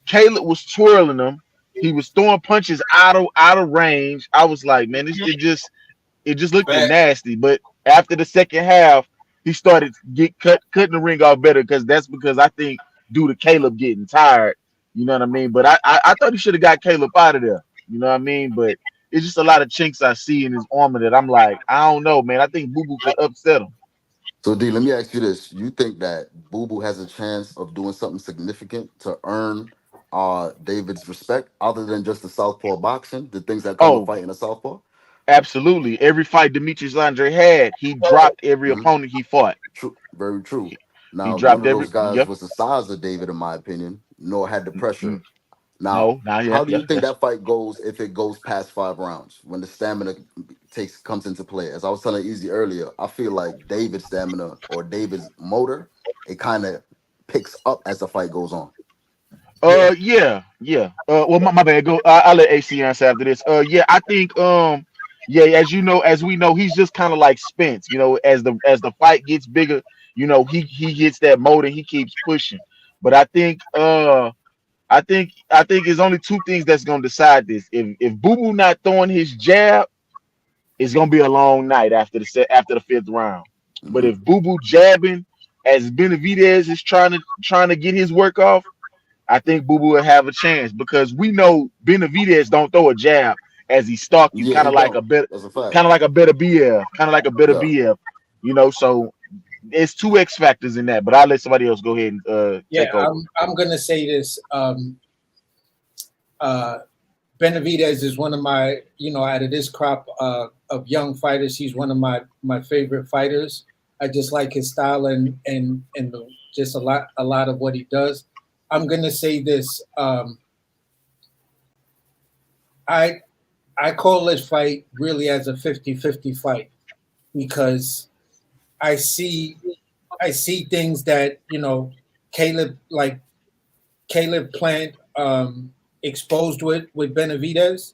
Caleb was twirling him. He was throwing punches out of range. I was like, man, it just looked Fact. nasty. But after the second half, he started cutting the ring off better, because I think due to Caleb getting tired, you know what I mean. But I thought he should have got Caleb out of there, you know what I mean. But it's just a lot of chinks I see in his armor that I'm like, I don't know, man. I think Boo Boo could upset him. So D, let me ask you this: you think that Boo Boo has a chance of doing something significant to earn David's respect, other than just the southpaw boxing, the things that come with Oh, fighting a southpaw? absolutely. Every fight Demetrius Andre had, he dropped every Hmm. opponent he fought. True, very true. He Now, none dropped of every. those guys Yep. was the size of David, in my opinion, nor had the pressure. Now, No. Now, yeah, how do yeah. you think that fight goes if it goes past 5 rounds when the stamina comes into play? As I was telling Easy earlier, I feel like David's stamina or David's motor, it kind of picks up as the fight goes on. Yeah, Yeah. Well, my bad. Go. I'll let AC answer after this. Yeah, I think. Yeah, as we know, he's just kind of like Spence. As the fight gets bigger, he gets that mode and he keeps pushing. But I think it's only two things that's gonna decide this. If Boo Boo not throwing his jab, it's gonna be a long night after the fifth round. But Hmm. if Boo Boo jabbing, as Benavidez is trying to get his work off, I think Boo Boo will have a chance, because we know Benavidez don't throw a jab as he stalk you, Yeah, he don't. That's a fact. kind of like a better BF, kind of like a better Yeah. BF. So it's two X factors in that. But I'll let somebody else go ahead and yeah. take over. I'm gonna say this. Uh, Benavidez is one of my, out of this crop of young fighters, he's one of my favorite fighters. I just like his style and just a lot of what he does. I'm gonna say this. I I call this fight really as a 50-50 fight, because I see I see things that Caleb like Caleb Plant exposed with Benavidez.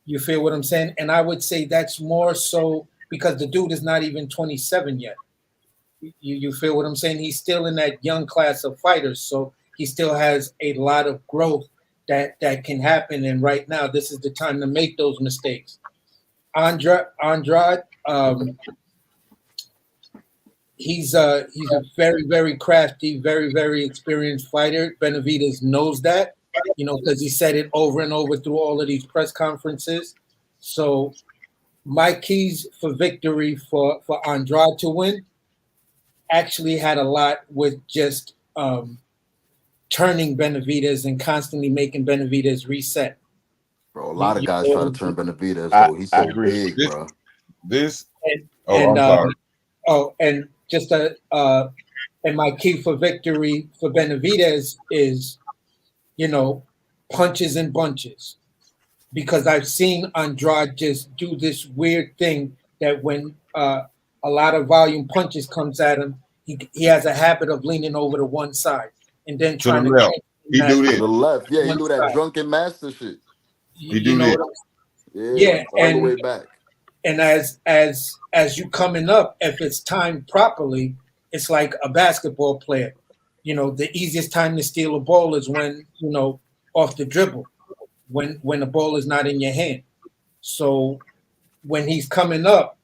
You feel what I'm saying? And I would say that's more so because the dude is not even 27 yet. You feel what I'm saying? He's still in that young class of fighters, so he still has a lot of growth that can happen. And right now, this is the time to make those mistakes. Andrade, he's a very very crafty, very very experienced fighter. Benavidez knows that, because he said it over and over through all of these press conferences. So my keys for victory for Andrade to win actually had a lot with just turning Benavidez and constantly making Benavidez reset. Bro, a lot of You guys try to know, turn Benavidez I though. He's I so agree. big, This bro. this. and Oh, and I'm sorry. and just and my key for victory for Benavidez is, you know, punches and bunches, because I've seen Andrade just do this weird thing that when a lot of volume punches comes at him, he has a habit of leaning over to one side and then To the trying to left. catch He that do To this. the left. Yeah, he one do that side. drunken master shit. He You do know this. what I'm Yeah, Yeah, all the way back. and as you coming up, if it's timed properly, it's like a basketball player. You know, the easiest time to steal a ball is when, you know, off the dribble, when the ball is not in your hand. So when he's coming up,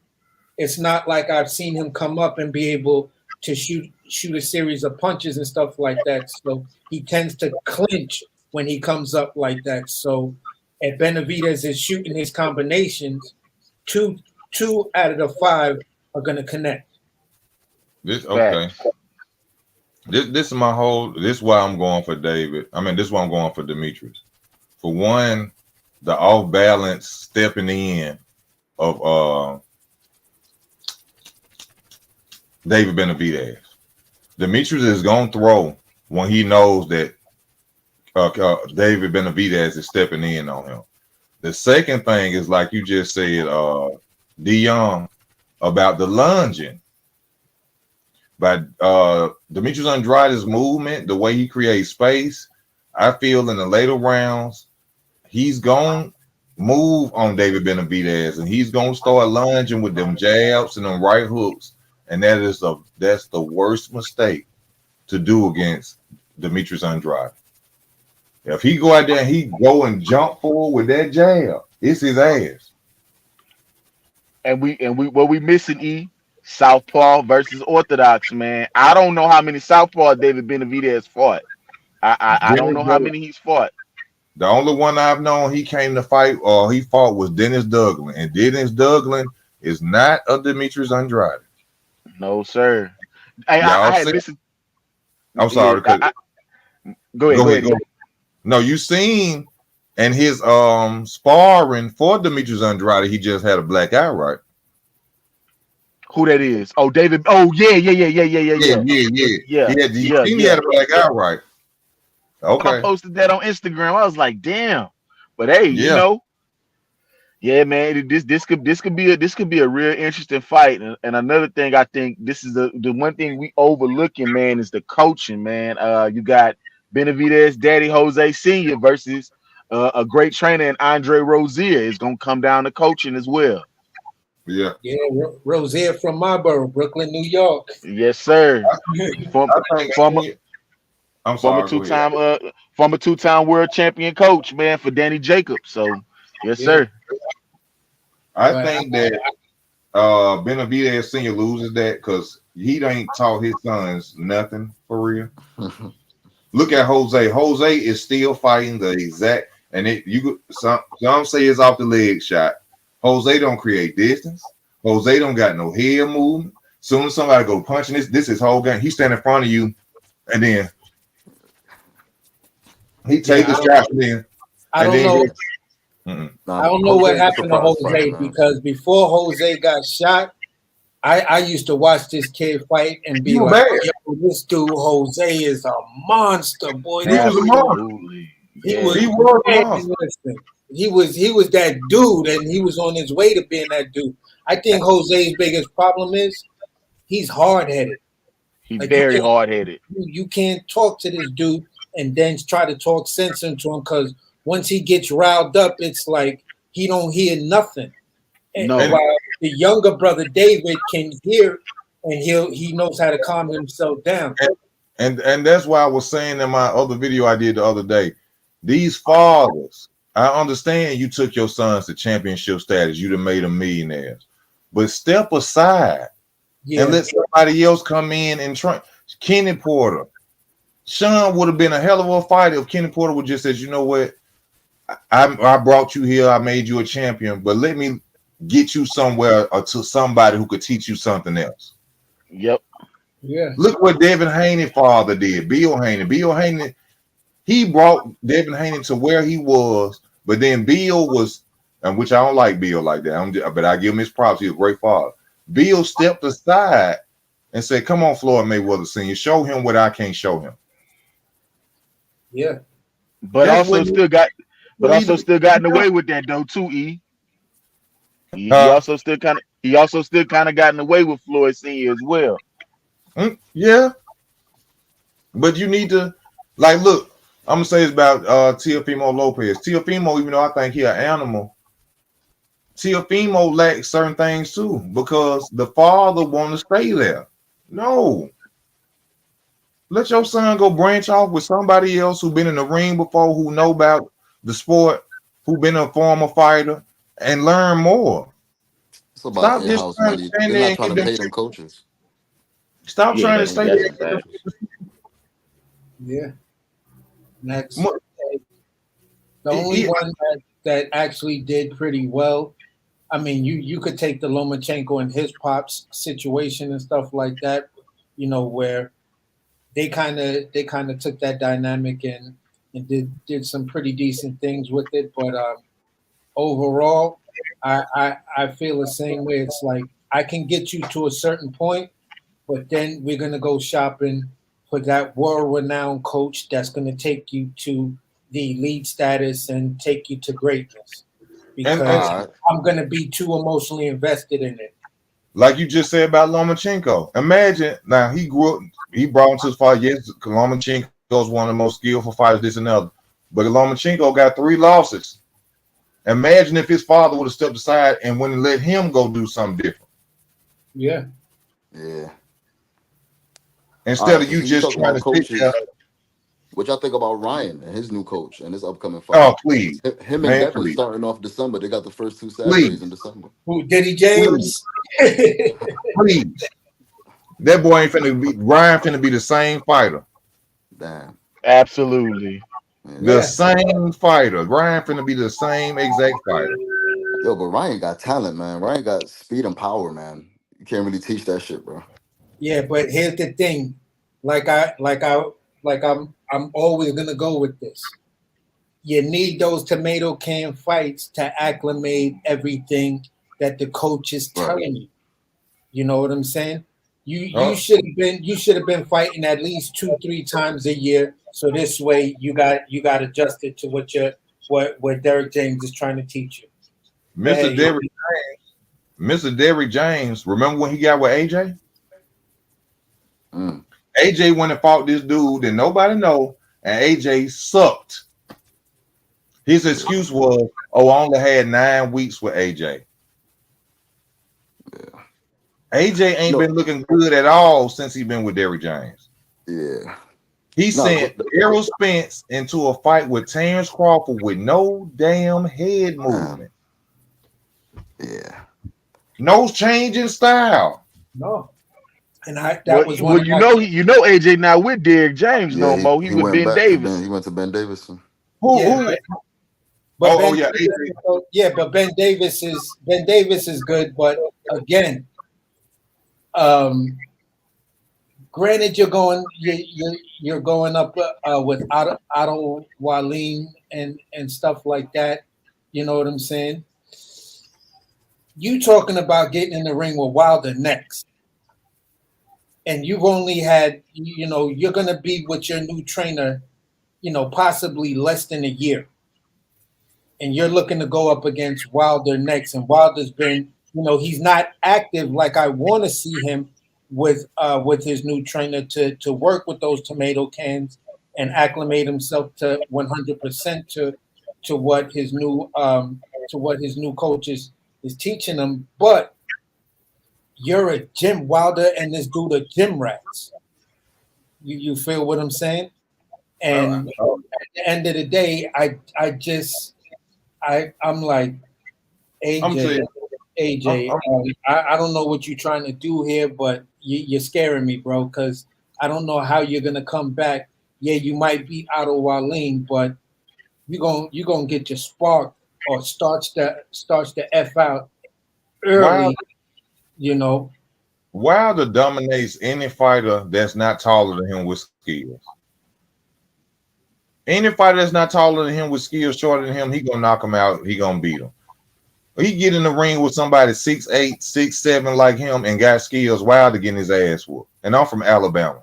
it's not like I've seen him come up and be able to shoot a series of punches and stuff like that. So he tends to clinch when he comes up like that. So if Benavidez is shooting his combinations, two two out of the five are gonna connect. This okay. Facts. This is my whole. This is why I'm going for David. I mean, this is why I'm going for Demetrius. For one, the off balance stepping in of David Benavidez. Demetrius is gonna throw when he knows that David Benavidez is stepping in on him. The second thing is like you just said, Dion, about the lunging. By Demetrius Andrade's movement, the way he creates space, I feel in the later rounds, he's going to move on David Benavidez and he's going to start lunging with them jabs and them right hooks. And that's the worst mistake to do against Demetrius Andrade. If he go out there and he go and jump forward with that jab, it's his ass. And we what we missing, Southpaw versus Orthodox, man. I don't know how many Southpaw David Benavidez fought. I don't know how many he's fought. The only one I've known he came to fight or he fought was Dennis Douglas. And Dennis Douglas is not a Demetrius Andrade. No, sir. I Y'all had see? listened. I'm Yeah, sorry. go ahead, Go go ahead. ahead. No, you seen and his sparring for Demetrius Andrade, he just had a black eye, right? Who that is? Oh, David. Oh, yeah, yeah, yeah, yeah, yeah, yeah, Yeah, yeah, yeah, yeah. yeah, You yeah, seen he yeah. had a black eye, right? I Okay. posted that on Instagram. I was like, damn. But hey, Yeah. yeah, man, this could be a real interesting fight. And another thing, I think this is the one thing we overlooking, man, is the coaching, man. You got Benavidez, Daddy Jose Senior versus a great trainer and Andre Rozier. It's gonna come down to coaching as well. Yeah. Yeah, Rozier from Marlboro, Brooklyn, New York. Yes, sir. Form, I think former I'm former sorry, go ahead. two-time world champion coach, man, for Danny Jacobs. So yes, Yeah, sir. I but think that Benavidez Senior loses that because he ain't taught his sons nothing for real. Look at Jose. Jose is still fighting the exact, and some say it's off the leg shot. Jose don't create distance. Jose don't got no head movement. Soon as somebody go punching this is whole game. He stand in front of you, and then he take yeah, the shot, and then I don't go. know. Mm-mm. I don't know what happened to Jose, because before Jose got shot, I used to watch this kid fight and be He was like, bad. yo, this dude Jose is a monster, boy. He was a monster. Absolutely. He Yeah. was, He was a man, monster. listen, he was that dude, and he was on his way to being that dude. I think Jose's biggest problem is he's hard headed. He Like very hard headed. you can't talk to this dude and then try to talk sense into him, because once he gets riled up, it's like he don't hear nothing. And No. while the younger brother David can hear, and he knows how to calm himself down. And that's why I was saying in my other video I did the other day, these fathers, I understand you took your sons to championship status, you done made them millionaires, but step aside Yeah, and let somebody else come in and try. Kenny Porter, Sean would have been a hell of a fighter if Kenny Porter would just said, you know what, I brought you here, I made you a champion, but let me get you somewhere or to somebody who could teach you something else. Yep. yeah. Look what Devin Haney father did. Bill Haney. He brought Devin Haney to where he was But then Bill was, and which I don't like Bill like that. But I give him his props. He's a great father. Bill stepped aside and said, "Come on, Floyd Mayweather Sr., show him what I can't show him." Yeah. But That's also what still got, but what he also do. still gotten away with that though too. He Uh, also still kind of gotten away with Floyd Senior as well. yeah, but you need to like look. I'm gonna say it's about Teofimo Lopez. Teofimo, even though I think he an animal, Teofimo lacks certain things too because the father want to stay there. No, let your son go branch off with somebody else who been in the ring before, who know about the sport, who been a former fighter, and learn more. It's about Stop just in-house trying to money. stand They're there not and trying give to them. pay them coaches. Stop Yeah, trying to They stay ain't that's paying a there. them fact. coaches. Yeah. That's Mo- the only he- one that actually did pretty well. I mean, you could take the Lomachenko and his pops situation and stuff like that, where they kind of took that dynamic and did some pretty decent things with it. But overall, I feel the same way. It's like I can get you to a certain point, but then we're gonna go shopping for that world-renowned coach that's gonna take you to the elite status and take you to greatness. and Because All right. I'm gonna be too emotionally invested in it. like you just said about Lomachenko, imagine now he grew up, he brought him to the fight. Yes, Lomachenko is one of the most skillful fighters, this and that. But Lomachenko got 3 losses. Imagine if his father would have stepped aside and wouldn't let him go do something different Yeah. Yeah. All instead right. of So you since you just talking trying about to sit there. coaches, what y'all think about Ryan and his new coach and his upcoming fight? Oh, please, Him and man, Devin please, starting off December. They got the first 2 Saturdays in please, December. Who, Diddy please, James? please. That boy ain't finna be Ryan finna be the same fighter. Damn. Absolutely. Yeah. The Yeah. same fighter. Ryan finna be the same exact fighter. Yo, but Ryan got talent, man. Ryan got speed and power, man. You can't really teach that shit, bro. Yeah, but here's the thing. Like I like I like I'm always gonna go with this. You need those tomato can fights to acclimate everything that the coach is Right. telling you. You know what I'm saying? You Oh, should have been fighting at least 2-3 times a year. So this way you got adjusted to what Derek James is trying to teach you. Go Mr. ahead. Derrick, Mr. Derrick James. Remember when he got with AJ? Mm. AJ went and fought this dude that nobody know, and AJ sucked. His Yeah. excuse was, "Oh, I only had 9 weeks with AJ." Yeah. AJ ain't No. been looking good at all since he been with Derrick James. Yeah. He No. sent Errol Spence into a fight with Terrence Crawford with no damn head movement, Yeah. no change in style. No. And Well, that was one well, of my things. AJ not with Derrick James Yeah. no He more. He he with went Ben back to Ben. He Davis. went to Ben Davidson. Yeah, Who? but Oh Ben yeah, AJ. Davis, yeah, but Ben Davis is good, but again, um, granted, you're going up with Otto Wallin and stuff like that. You know what I'm saying? You talking about getting in the ring with Wilder next, and you've only had you're gonna be with your new trainer, possibly less than a year, and you're looking to go up against Wilder next, and Wilder's been, he's not active like I want to see him with his new trainer to work with those tomato cans and acclimate himself to 100% to what his new coach is teaching him. But you're a gym Wilder and this dude are gym rats. You feel what I'm saying? And Uh, at the end of the day, I'm like, I'm AJ, saying, AJ, I'm I don't know what you're trying to do here, but you're scaring me, bro, because I don't know how you're gonna come back. Yeah, you might beat Otto Wallin, but you're gonna get your spark or starts the F out Wilder. early, you know. Wilder dominates any fighter that's not taller than him with skills. Any fighter that's not taller than him with skills shorter than him, he gonna knock him out. He gonna beat him. He get in the ring with somebody 6'8", 6'7" like him and got skills. Wilder getting his ass whooped. And I'm from Alabama.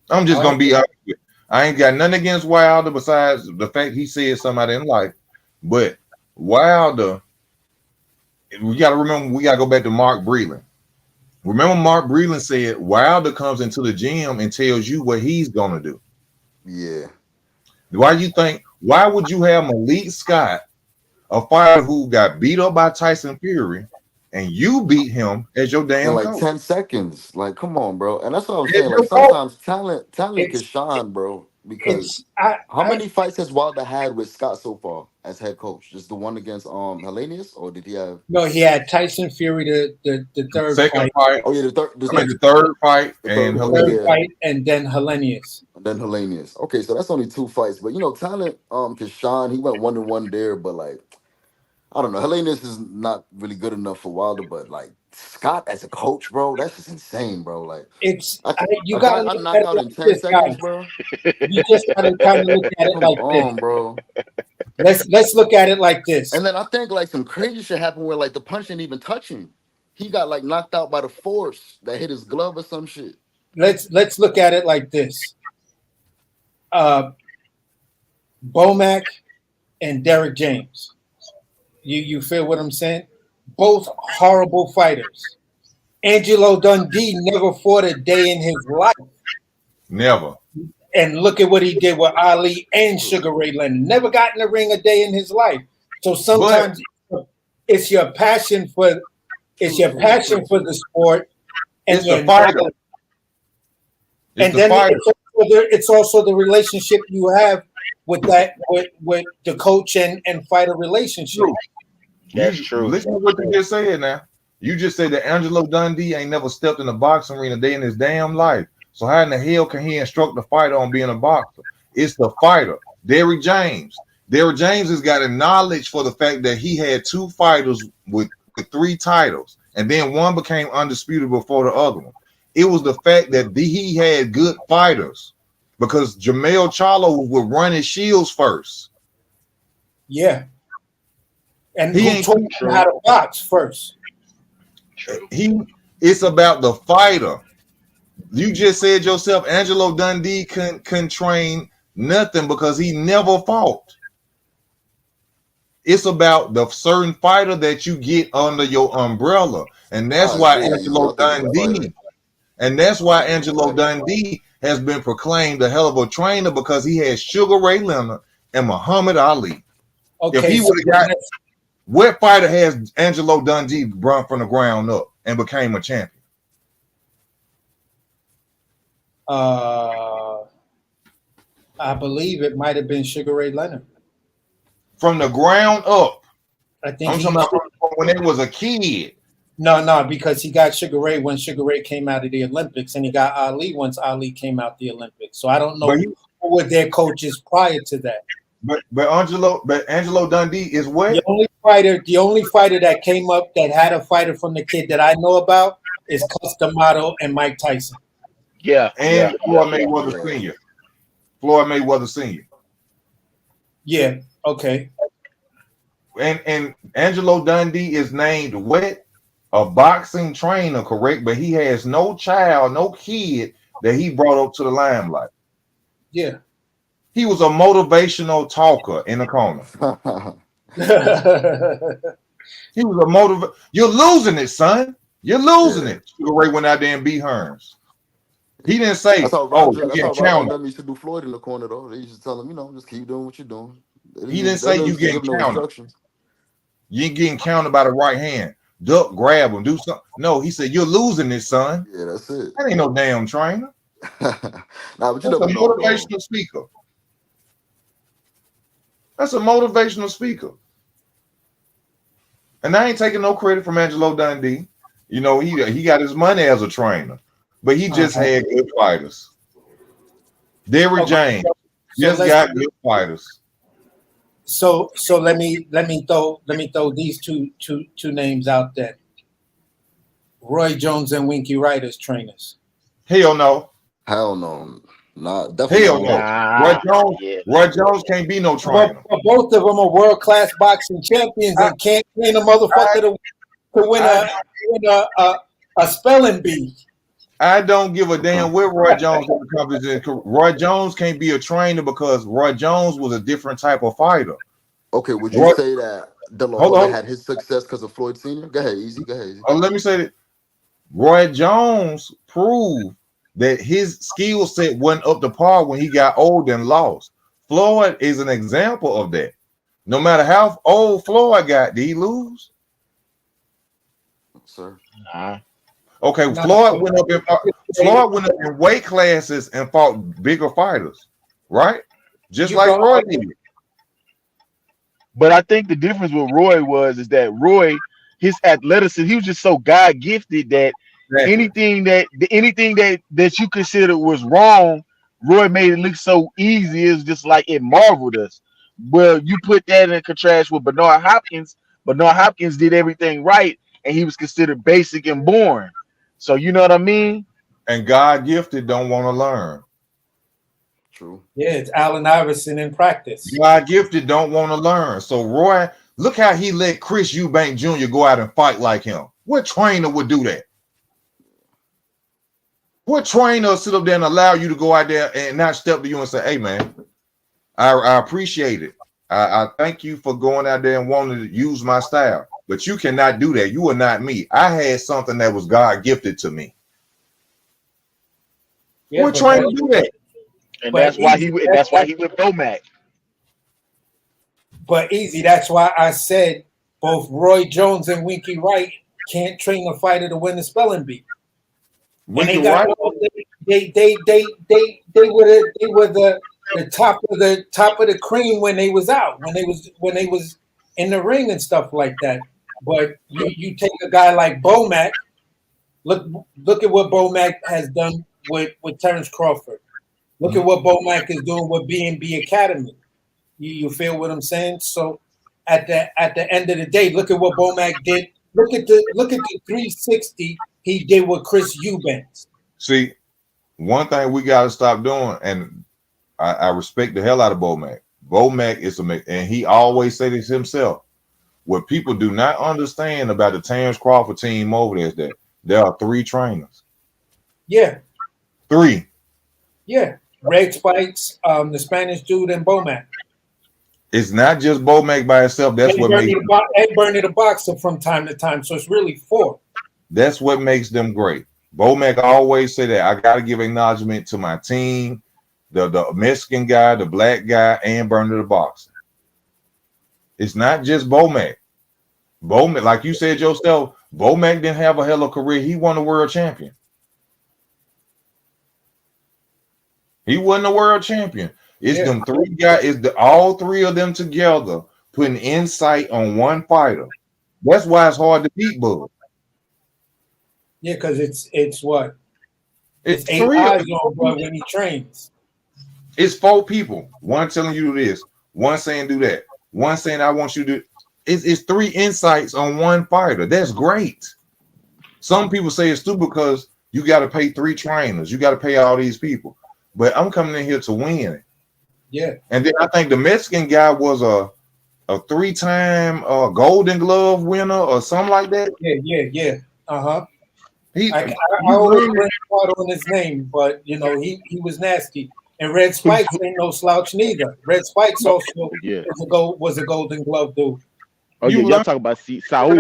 I'm just gonna be honest with you. I ain't got nothing against Wilder besides the fact he said something I didn't like. But Wilder, we got to remember, we got to go back to Mark Breland. Remember, Mark Breland said Wilder comes into the gym and tells you what he's gonna do. Yeah. Why would you have Malik Scott, a fighter who got beat up by Tyson Fury, and you beat him as your damn In like coach? 10 seconds. Like, come on, bro. And that's what I'm It's saying. your Like, fault. sometimes talent can shine, bro. Because how I many fights has Wilder had with Scott so far as head coach? Just the one against Hellenius, or did he have? no, he had Tyson Fury the third Second fight, fight, Oh yeah, the third. This I mean next, the third fight, the and third one, Helene. third yeah. fight, and then Hellenius. And then Hellenius. Okay, so that's only 2 fights, but talent can shine. He went 1-1 there, but like I don't know, Hellenius is not really good enough for Wilder, but like Scott as a coach, bro, that's just insane, bro. Like You a got to guy I look knock at it out in like 10 this, seconds, guys. bro. You just got to kind of look at it Come like this. on, bro. Let's look at it like this. And then I think like some crazy shit happened where like the punch didn't even touch him. He got like knocked out by the force that hit his glove or some shit. Let's look at it like this. Bomac and Derek James. You feel what I'm saying? Both horrible fighters. Angelo Dundee never fought a day in his life. Never. And look at what he did with Ali and Sugar Ray Leonard. Never got in the ring a day in his life. So sometimes it's your passion for the sport, and it's the fighter. And then it's also the relationship you have with the coach and fighter relationship. That's true. Listen to what you just said now. You just said that Angelo Dundee ain't never stepped in a boxing ring a day in his damn life. So how in the hell can he instruct the fighter on being a boxer? It's the fighter. Derrick James. Derrick James has got a knowledge for the fact that he had 2 fighters with 3 titles, and then one became undisputed before the other one. It was the fact that he had good fighters because Jamel Charlo would run his shields first. Yeah. And he who taught him how to box first? It's about the fighter. You just said yourself, Angelo Dundee couldn't train nothing because he never fought. It's about the certain fighter that you get under your umbrella. And that's why Angelo Dundee, has been proclaimed a hell of a trainer because he has Sugar Ray Leonard and Muhammad Ali. Okay, if he would have got, what fighter has Angelo Dundee run from the ground up and became a champion? I believe it might have been Sugar Ray Leonard. From the ground up. I think I'm talking about when he was a kid. No, because he got Sugar Ray when Sugar Ray came out of the Olympics, and he got Ali once Ali came out the Olympics. So I don't know who were their coaches prior to that. But Angelo Dundee is what? The only fighter that came up that had a fighter from the kid that I know about is Cus D'Amato and Mike Tyson. Yeah, and Floyd Mayweather Sr. Floyd Mayweather Sr. Yeah. Okay. And Angelo Dundee is named what? A boxing trainer, correct? But he has no child, no kid that he brought up to the limelight. Yeah. He was a motivational talker in the corner. He was a motivator. You're losing it, son. You're losing it. Sugar Ray went out there and beat Hearns. He didn't say, that's how Roger used to do Floyd in the corner, though. They used to tell him, just keep doing what you're doing. He didn't say you getting counted. You ain't getting counted by the right hand. Duck, grab him, do something. No, he said, you're losing this, son. Yeah, that's it. That ain't no damn trainer. But that's a motivational speaker. That's a motivational speaker. And I ain't taking no credit from Angelo Dundee. He got his money as a trainer, but he just had good fighters. Derrick James just got good fighters. So let me throw these two names out there. Roy Jones and Winky Wright as trainers. Hell no. Hell no. Nah, definitely Hell not no. Roy. Nah, yeah. Roy Jones can't be no trainer. But both of them are world class boxing champions and can't train a motherfucker to win a spelling bee. I don't give a damn where Roy Jones is. Roy Jones can't be a trainer because Roy Jones was a different type of fighter. Okay, would you Roy, say that De La hold Hoya on. had his success because of Floyd Sr.? Go ahead, easy. Go ahead, easy. Let me say that Roy Jones proved that his skill set wasn't up to par when he got old and lost. Floyd is an example of that. No matter how old Floyd got, did he lose? Sir. Nah. Okay, No, Floyd went up in weight classes and fought bigger fighters, right? Just You like go- Roy did. But I think the difference with Roy is that Roy, his athleticism, he was just so God gifted that Exactly. anything that you consider was wrong, Roy made it look so easy. It's just like it marveled us. Well, you put that in contrast with Bernard Hopkins. Bernard Hopkins did everything right, and he was considered basic and boring. So you know what I mean? And God gifted don't want to learn. True. Yeah, it's Allen Iverson in practice. God gifted don't want to learn. So Roy, look how he let Chris Eubank Jr. go out and fight like him. What trainer would do that? What trainer sit up there and allow you to go out there and not step to you and say, "Hey, man, I appreciate it. I thank you for going out there and wanting to use my style, but you cannot do that. You are not me. I had something that was God gifted to me." Yeah, What but trainer do that? And but that's why easy. he went Bomac. But easy. That's why I said both Roy Jones and Winky Wright can't train a fighter to win the spelling bee. And Winky they got Wright, they were the top of the cream when they was out, when they was in the ring and stuff like that. But you take a guy like Bomac, look at what Bomac has done with Terrence Crawford. Look at what Bomac is doing with B&B Academy. You feel what I'm saying? So at the end of the day, look at what Bomac did. Look at the 360 he did with Chris Eubanks. see, one thing we got to stop doing, and I respect the hell out of Bomac. Bomac is and he always say this himself. What people do not understand about the Terrence Crawford team over there is that there are 3 trainers. Yeah, 3. yeah. Red Spikes, the Spanish dude, and Bomac. It's not just Bomac by itself. That's what makes Bernie the boxer from time to time. So it's really 4. that's what makes them great. Bomac always say that I got to give acknowledgement to my team, the Mexican guy, the black guy, and Bernie the boxer. It's not just Bomac. Bomac, like you said yourself, Bomac didn't have a hell of a career. He won a world champion. He wasn't a world champion. It's them 3 guys. It's all 3 of them together putting insight on one fighter. That's why it's hard to beat Bud. Yeah, because it's what? It's 8 3. eyes on Bud when he trains. It's 4 people. One telling you this. One saying do that. One saying I want you to. It's 3 insights on one fighter. That's great. Some people say it's stupid because you got to pay 3 trainers. You got to pay all these people. But I'm coming in here to win. Yeah. And then I think the Mexican guy was a 3-time Golden Glove winner or something like that. Yeah. Uh-huh. I He always bring part on his name, but he was nasty. And Red Spikes ain't no slouch neither. Red Spikes also was a Golden Glove dude. Oh yeah, y'all talk about Saul.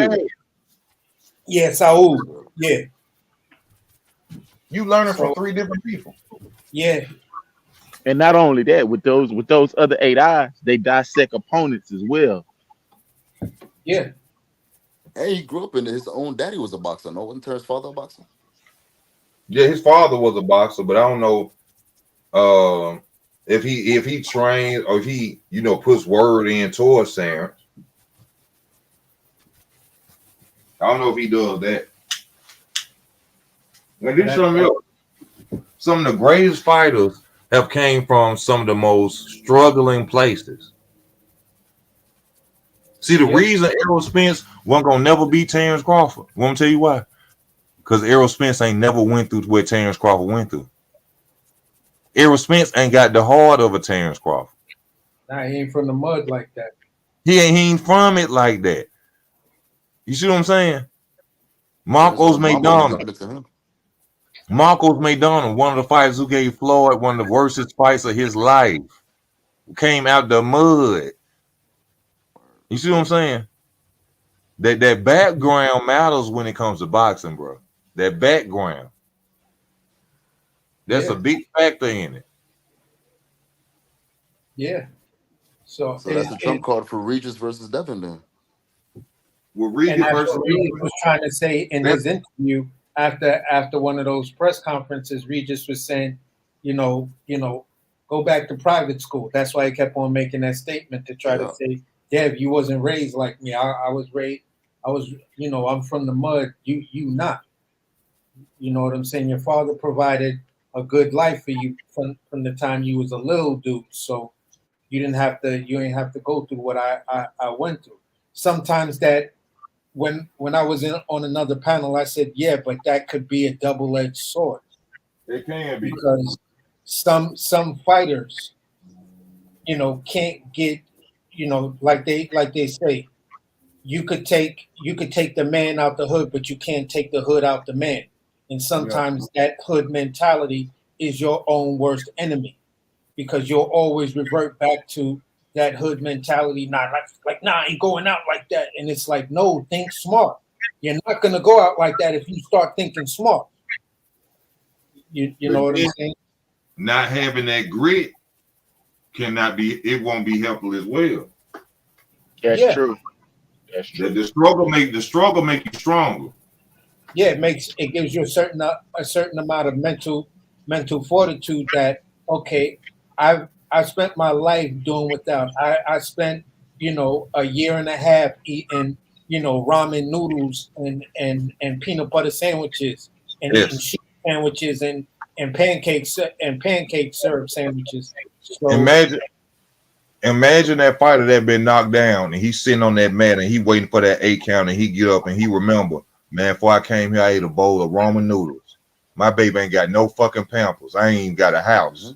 Yeah, Saul. Yeah. You learning from 3 different people. Yeah. And not only that, with those other 8 eyes, they dissect opponents as well. Yeah. And he grew up in his own daddy was a boxer. No, wasn't Terrence's father a boxer? Yeah, his father was a boxer, but I don't know if he trained or if he puts word in towards Terrence. I don't know if he does that. And this some of the greatest fighters have came from some of the most struggling places. See, the reason Errol Spence wasn't gonna never beat Terrence Crawford. Want to tell you why? Because Errol Spence ain't never went through what Terrence Crawford went through. Errol Spence ain't got the heart of a Terrence Crawford. Nah, he ain't from the mud like that. He ain't from it like that. You see what I'm saying? Yeah, his Marcos mama was McDonald. giving it to him. Marcos McDonald, one of the fighters who gave Floyd one of the worstest fights of his life, came out the mud. You see what I'm saying? That background matters when it comes to boxing, bro. That background. That's Yeah. a big factor in it. Yeah. So that's the trump card for Regis versus Devin then. With and Regis that's versus what Regis was trying to say in his interview after one of those press conferences. Regis was saying, go back to private school. That's why he kept on making that statement to try to say, Dev, you wasn't raised like me. I was raised. I'm from the mud. You not. You know what I'm saying? Your father provided a good life for you from the time you was a little dude. So you didn't have to go through what I went through. Sometimes that when I was on another panel, I said, yeah, but that could be a double-edged sword. It can be. Because some fighters, can't get, like they say, you could take the man out the hood, but you can't take the hood out the man. And sometimes that hood mentality is your own worst enemy, because you'll always revert back to that hood mentality. Nah, I ain't going out like that. And it's like, no, think smart. You're not gonna go out like that if you start thinking smart. You know what I'm saying? Not having that grit it won't be helpful as well. That's true. That's true. The struggle make you stronger. Yeah, it gives you a certain amount of mental fortitude that, okay, I spent my life doing without. I spent, a year and a half eating, ramen noodles and peanut butter sandwiches and eating shit sandwiches and pancake syrup sandwiches. So Imagine that fighter that been knocked down and he's sitting on that mat and he waiting for that 8 count and he get up and he remember, man, before I came here, I ate a bowl of ramen noodles. My baby ain't got no fucking Pampers. I ain't even got a house.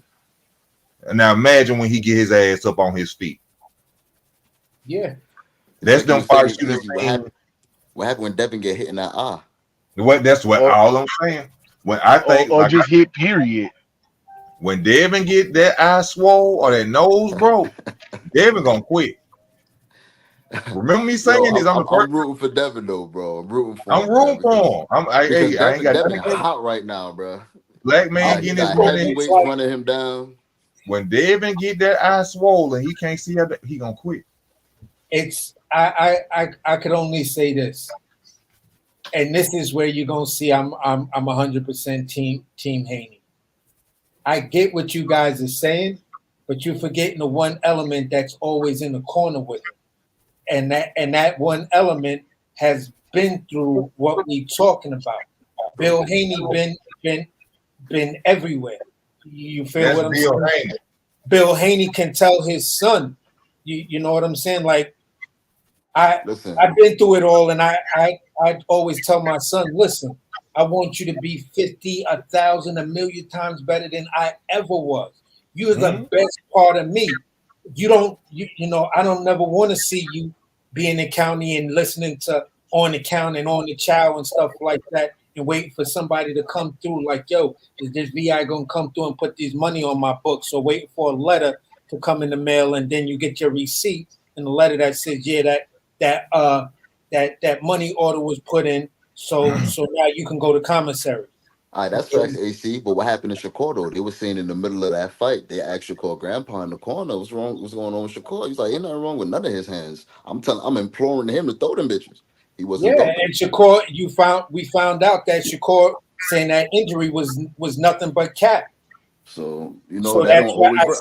And now imagine when he get his ass up on his feet. Yeah. That's them fights. What happened when Devin get hit in that eye? That's what all I'm saying. When I think or just hit period. When Devin get that eye swole or that nose broke, Devin gonna quit. Remember me saying this? I'm rooting for Devin though, bro. I'm rooting for him. I'm rooting for him. I ain't got Devin hot right now, bro. Black man getting his money. Heavyweights running him down. When Devin get that eye swollen, he can't see how he gonna quit. I could only say this, and this is where you're gonna see I'm 100% team Haney. I get what you guys are saying, but you're forgetting the one element that's always in the corner with him, and that one element has been through what we talking about. Bill Haney been everywhere. You feel That's what I'm Bill saying? Haney. Bill Haney can tell his son. You know what I'm saying? Like I've been through it all, and I always tell my son, listen, I want you to be 50, 1,000, 1,000,000 times better than I ever was. You're the best part of me. I don't never want to see you be in the county and listening to On the Count and On the Chow and stuff like that and waiting for somebody to come through like, yo, is this VI going to come through and put this money on my books? Or waiting for a letter to come in the mail and then you get your receipt and the letter that says, yeah, that money order was put in. So now you can go to commissary. All right, that's facts, AC. But what happened to Shakur though? They were saying in the middle of that fight, they asked Shakur grandpa in the corner, what's wrong? What's going on with Shakur? He's like, ain't nothing wrong with none of his hands. I'm imploring him to throw them bitches. He wasn't. Yeah, and Shakur, we found out that Shakur saying that injury was nothing but cap. So that don't always work.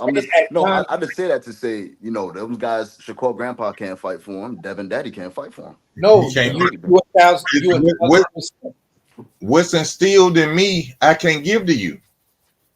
I just say that to say, those guys, Shakur grandpa can't fight for him. Devin Daddy can't fight for him. No, you 1,000%. What's instilled in me, I can't give to you.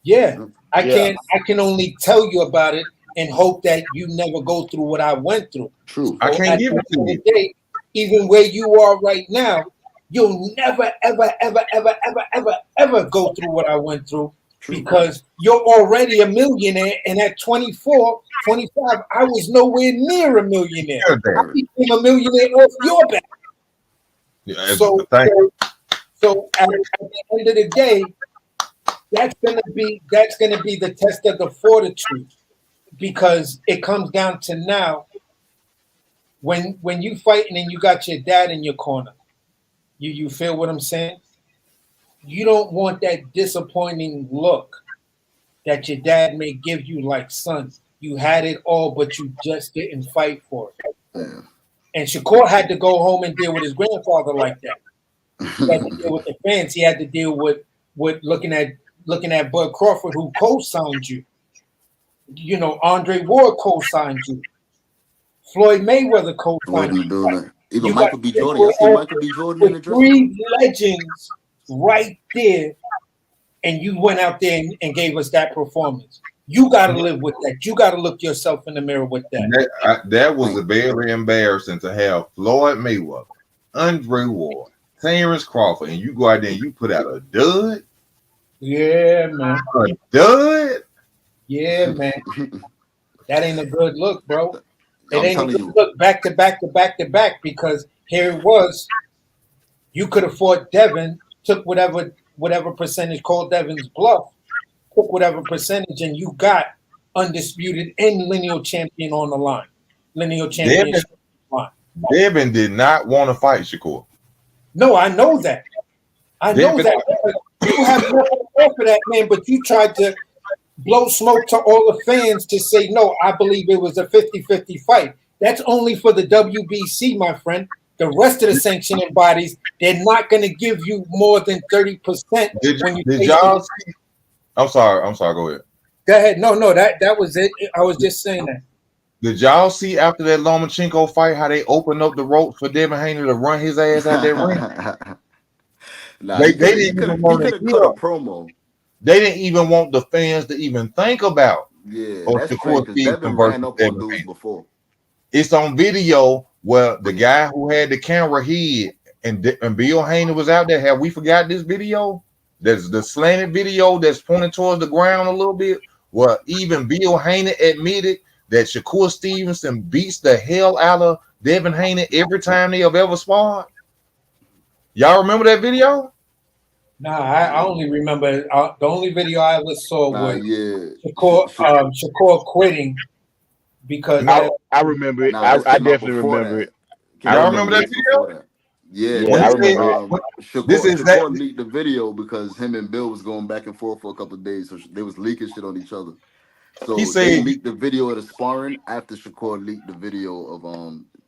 Yeah, I can only tell you about it and hope that you never go through what I went through. True. So I can't give it to you. Day, even where you are right now, you'll never, ever, ever, ever, ever, ever, ever go through what I went through. because you're already a millionaire, and at 24, 25, I was nowhere near a millionaire. I became a millionaire off your back. Yeah, So at the end of the day, that's gonna be the test of the fortitude, because it comes down to now when you fighting and you got your dad in your corner. You feel what I'm saying? You don't want that disappointing look that your dad may give you, like, son, you had it all, but you just didn't fight for it. Yeah. And Shakur had to go home and deal with his grandfather like that. He had to deal with the fans. He had to deal with looking at Bud Crawford, who co-signed you. You know, Andre Ward co-signed you. Floyd Mayweather co-signed you. Even You Michael got B. Jordan. Y'all see Michael B. Jordan in the dressing room? 3 legends right there, and you went out there and gave us that performance. You got to live with that. You got to look yourself in the mirror with that. That was very embarrassing to have Floyd Mayweather, Andre Ward, Terrence Crawford, and you go out there and you put out a dud. Yeah, man. A dud. Yeah, man. That ain't a good look, bro. It ain't a good you. look back to back to back to back, because here it was. You could have fought Devin, took whatever percentage, called Devin's bluff, took whatever percentage, and you got undisputed and lineal champion on the line. Lineal championship line. Devin did not want to fight Shakur. No, I know that. I know that. You have nothing for that, man, but you tried to blow smoke to all the fans to say, no, I believe it was a 50-50 fight. That's only for the WBC, my friend. The rest of the sanctioning bodies, they're not going to give you more than 30%. Did y'all see? I'm sorry. Go ahead. Go ahead. No, that was it. I was just saying that. Did y'all see after that Lomachenko fight how they opened up the ropes for Devin Haney to run his ass out there ring? They didn't even want to cut a promo. They didn't even want the fans to even think about. Yeah, that's crazy, because Devin ran up on dudes before. It's on video where the guy who had the camera hid and Bill Haney was out there. Have we forgot this video? There's the slanted video that's pointing towards the ground a little bit. Well, even Bill Haney admitted that Shakur Stevenson beats the hell out of Devin Haney every time they have ever sparred. Y'all remember that video? Nah, I only remember the only video I ever saw was Shakur quitting because I remember it. I definitely remember it. Y'all remember that video? Yeah, I remember it. Shakur leaked the video because him and Bill was going back and forth for a couple of days, so they was leaking shit on each other. So they leaked the video of the sparring after Shakur leaked the video of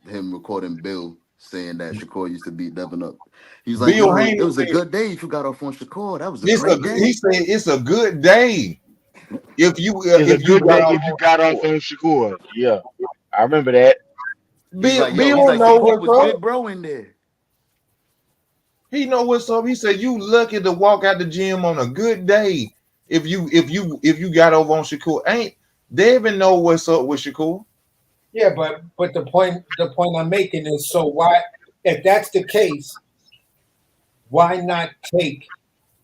him recording Bill saying that Shakur used to beat Devin up. He's like, it was a good day if you got off on Shakur. That was a great day. He said it's a good day if you got off on Shakur. Yeah, I remember that. Bill was big bro in there. He know what's up. He said you lucky to walk out the gym on a good day if you got over on Shakur. Ain't Devin know what's up with Shakur? Yeah, but the point I'm making is, so why, if that's the case, why not take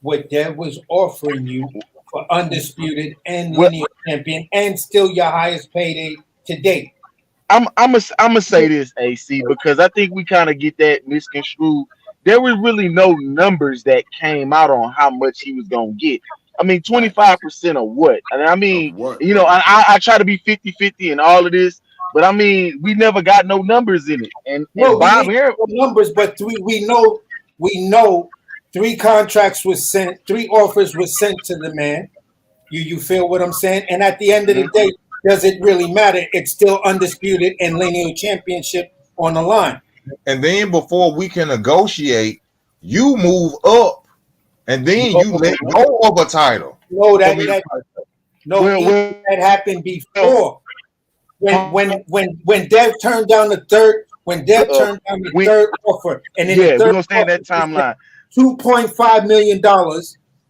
what Dev was offering you for undisputed and lineal champion and still your highest payday to date? I'm gonna say this, AC, because I think we kind of get that misconstrued. There was really no numbers that came out on how much he was gonna get. I mean, 25% of what? I mean, you know, I try to be 50-50 in all of this, but I mean, we never got no numbers in it. And Bob here numbers, but we know 3 contracts was sent, 3 offers were sent to the man. You feel what I'm saying? And at the end of the day, does it really matter? It's still undisputed and lineal championship on the line. And then before we can negotiate, you move up, and then you let go of a title. No, that happened before. When Dev turned down the third, third offer, and then we're gonna stay in that timeline. $2.5 million.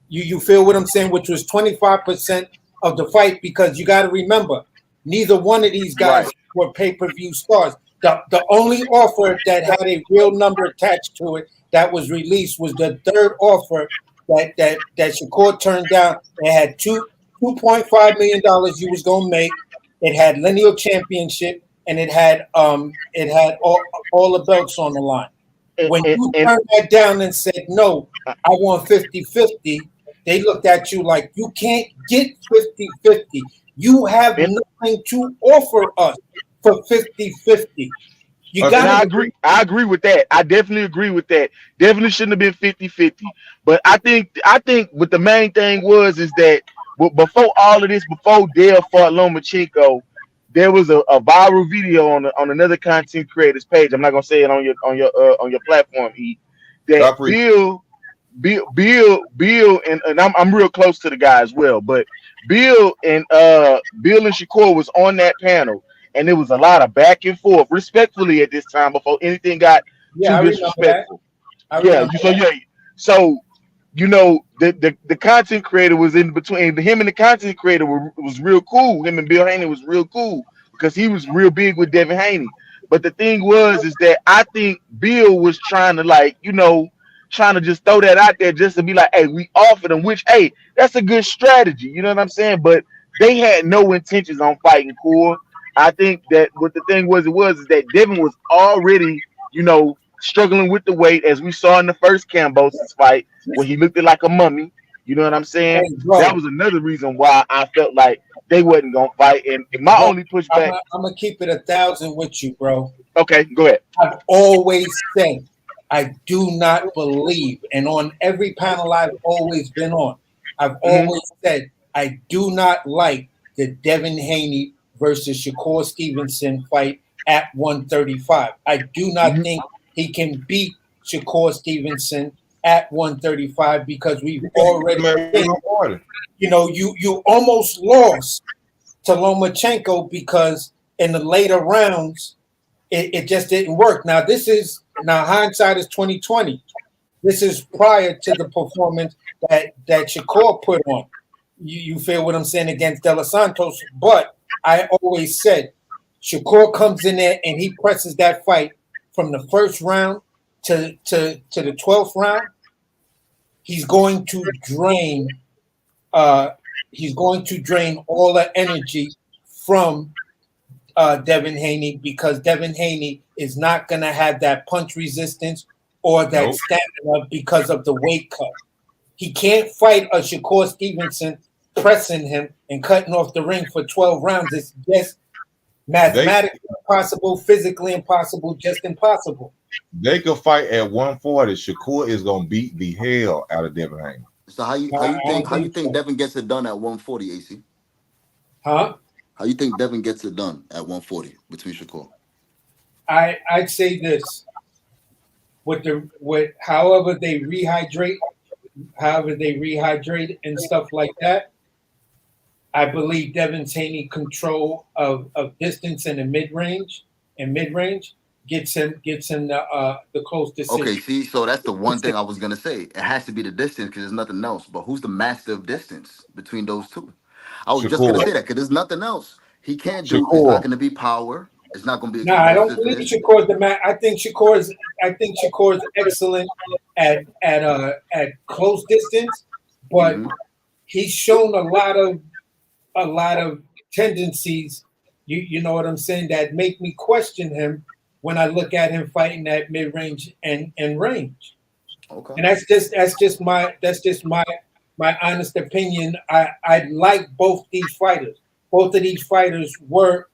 You feel what I'm saying? Which was 25% of the fight, because you got to remember, neither one of these guys were pay-per-view stars. The only offer that had a real number attached to it that was released was the third offer that Shakur turned down. It had $2.5 million you was gonna make. It had lineal championship, and it had all the belts on the line. When you turned that down and said, no, I want 50-50, they looked at you like you can't get 50-50. You have nothing to offer us for 50-50. You got. I agree. I agree with that. I definitely agree with that. Definitely shouldn't have been 50-50. But I think what the main thing was is that before all of this, before Dale fought Lomachenko, there was a viral video on another content creator's page. I'm not gonna say it on your platform, E. That Bill, and I'm real close to the guy as well. But Bill and Shakur was on that panel, and there was a lot of back and forth, respectfully at this time before anything got too disrespectful. So you know the content creator was in between. Him and the content creator was real cool. Him and Bill Haney was real cool because he was real big with Devin Haney. But the thing is that I think Bill was trying to trying to just throw that out there just to be like, hey, we offered him, which, hey, that's a good strategy. You know what I'm saying? But they had no intentions on fighting Core. I think that what the thing is that Devin was already, struggling with the weight, as we saw in the first Kambosos fight, where he looked like a mummy. You know what I'm saying? Hey, that was another reason why I felt like they wasn't gonna fight. And my only pushback, I'm gonna keep it 1,000 with you, bro. Okay, go ahead. I've always said I do not believe, and on every panel I've always been on, I've always said I do not like the Devin Haney versus Shakur Stevenson fight at 135. I do not think he can beat Shakur Stevenson at 135 because we've already seen, you almost lost to Lomachenko because in the later rounds it just didn't work. Now hindsight is 2020. This is prior to the performance that Shakur put on. You feel what I'm saying against De Los Santos? But I always said Shakur comes in there and he presses that fight from the first round to the 12th round. He's going to drain. He's going to drain all the energy from Devin Haney because Devin Haney is not going to have that punch resistance or that stamina because of the weight cut. He can't fight a Shakur Stevenson pressing him and cutting off the ring for 12 rounds. It's just mathematically impossible, physically impossible, just impossible. They could fight at 140. Shakur is gonna beat the hell out of Devin Haney. So how you think Devin gets it done at 140, AC? Huh? How you think Devin gets it done at 140 between Shakur? I'd say this. With however they rehydrate and stuff like that, I believe Devin Haney control of distance in the mid range gets him the close decision. Okay, see, so that's the one thing I was gonna say. It has to be the distance because there's nothing else. But who's the master of distance between those two? I was just gonna say that because there's nothing else he can't do. It's not gonna be power. It's not gonna be. No, I don't believe Shakur's the man. I think Shakur is excellent at close distance, but he's shown a lot of tendencies. You know what I'm saying, that make me question him when I look at him fighting at mid range and range. Okay, and that's just my honest opinion. I like both these fighters. Both of these fighters were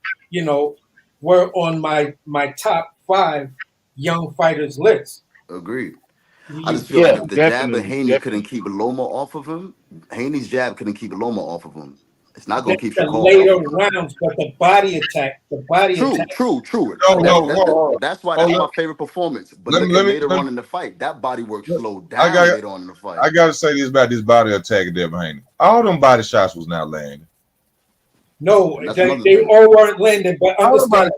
on my top 5 young fighters list. Agreed. I just feel like if the jab of Haney couldn't keep Loma off of him, Haney's jab couldn't keep Loma off of him. It's not going to keep Shakur later rounds, but the body attack. True. That's why that's my favorite performance. But later on in the fight, that body work slowed down later on in the fight. I got to say this about this body attack of Devin Haney. All them body shots was not landing. No, they all weren't landing. But understand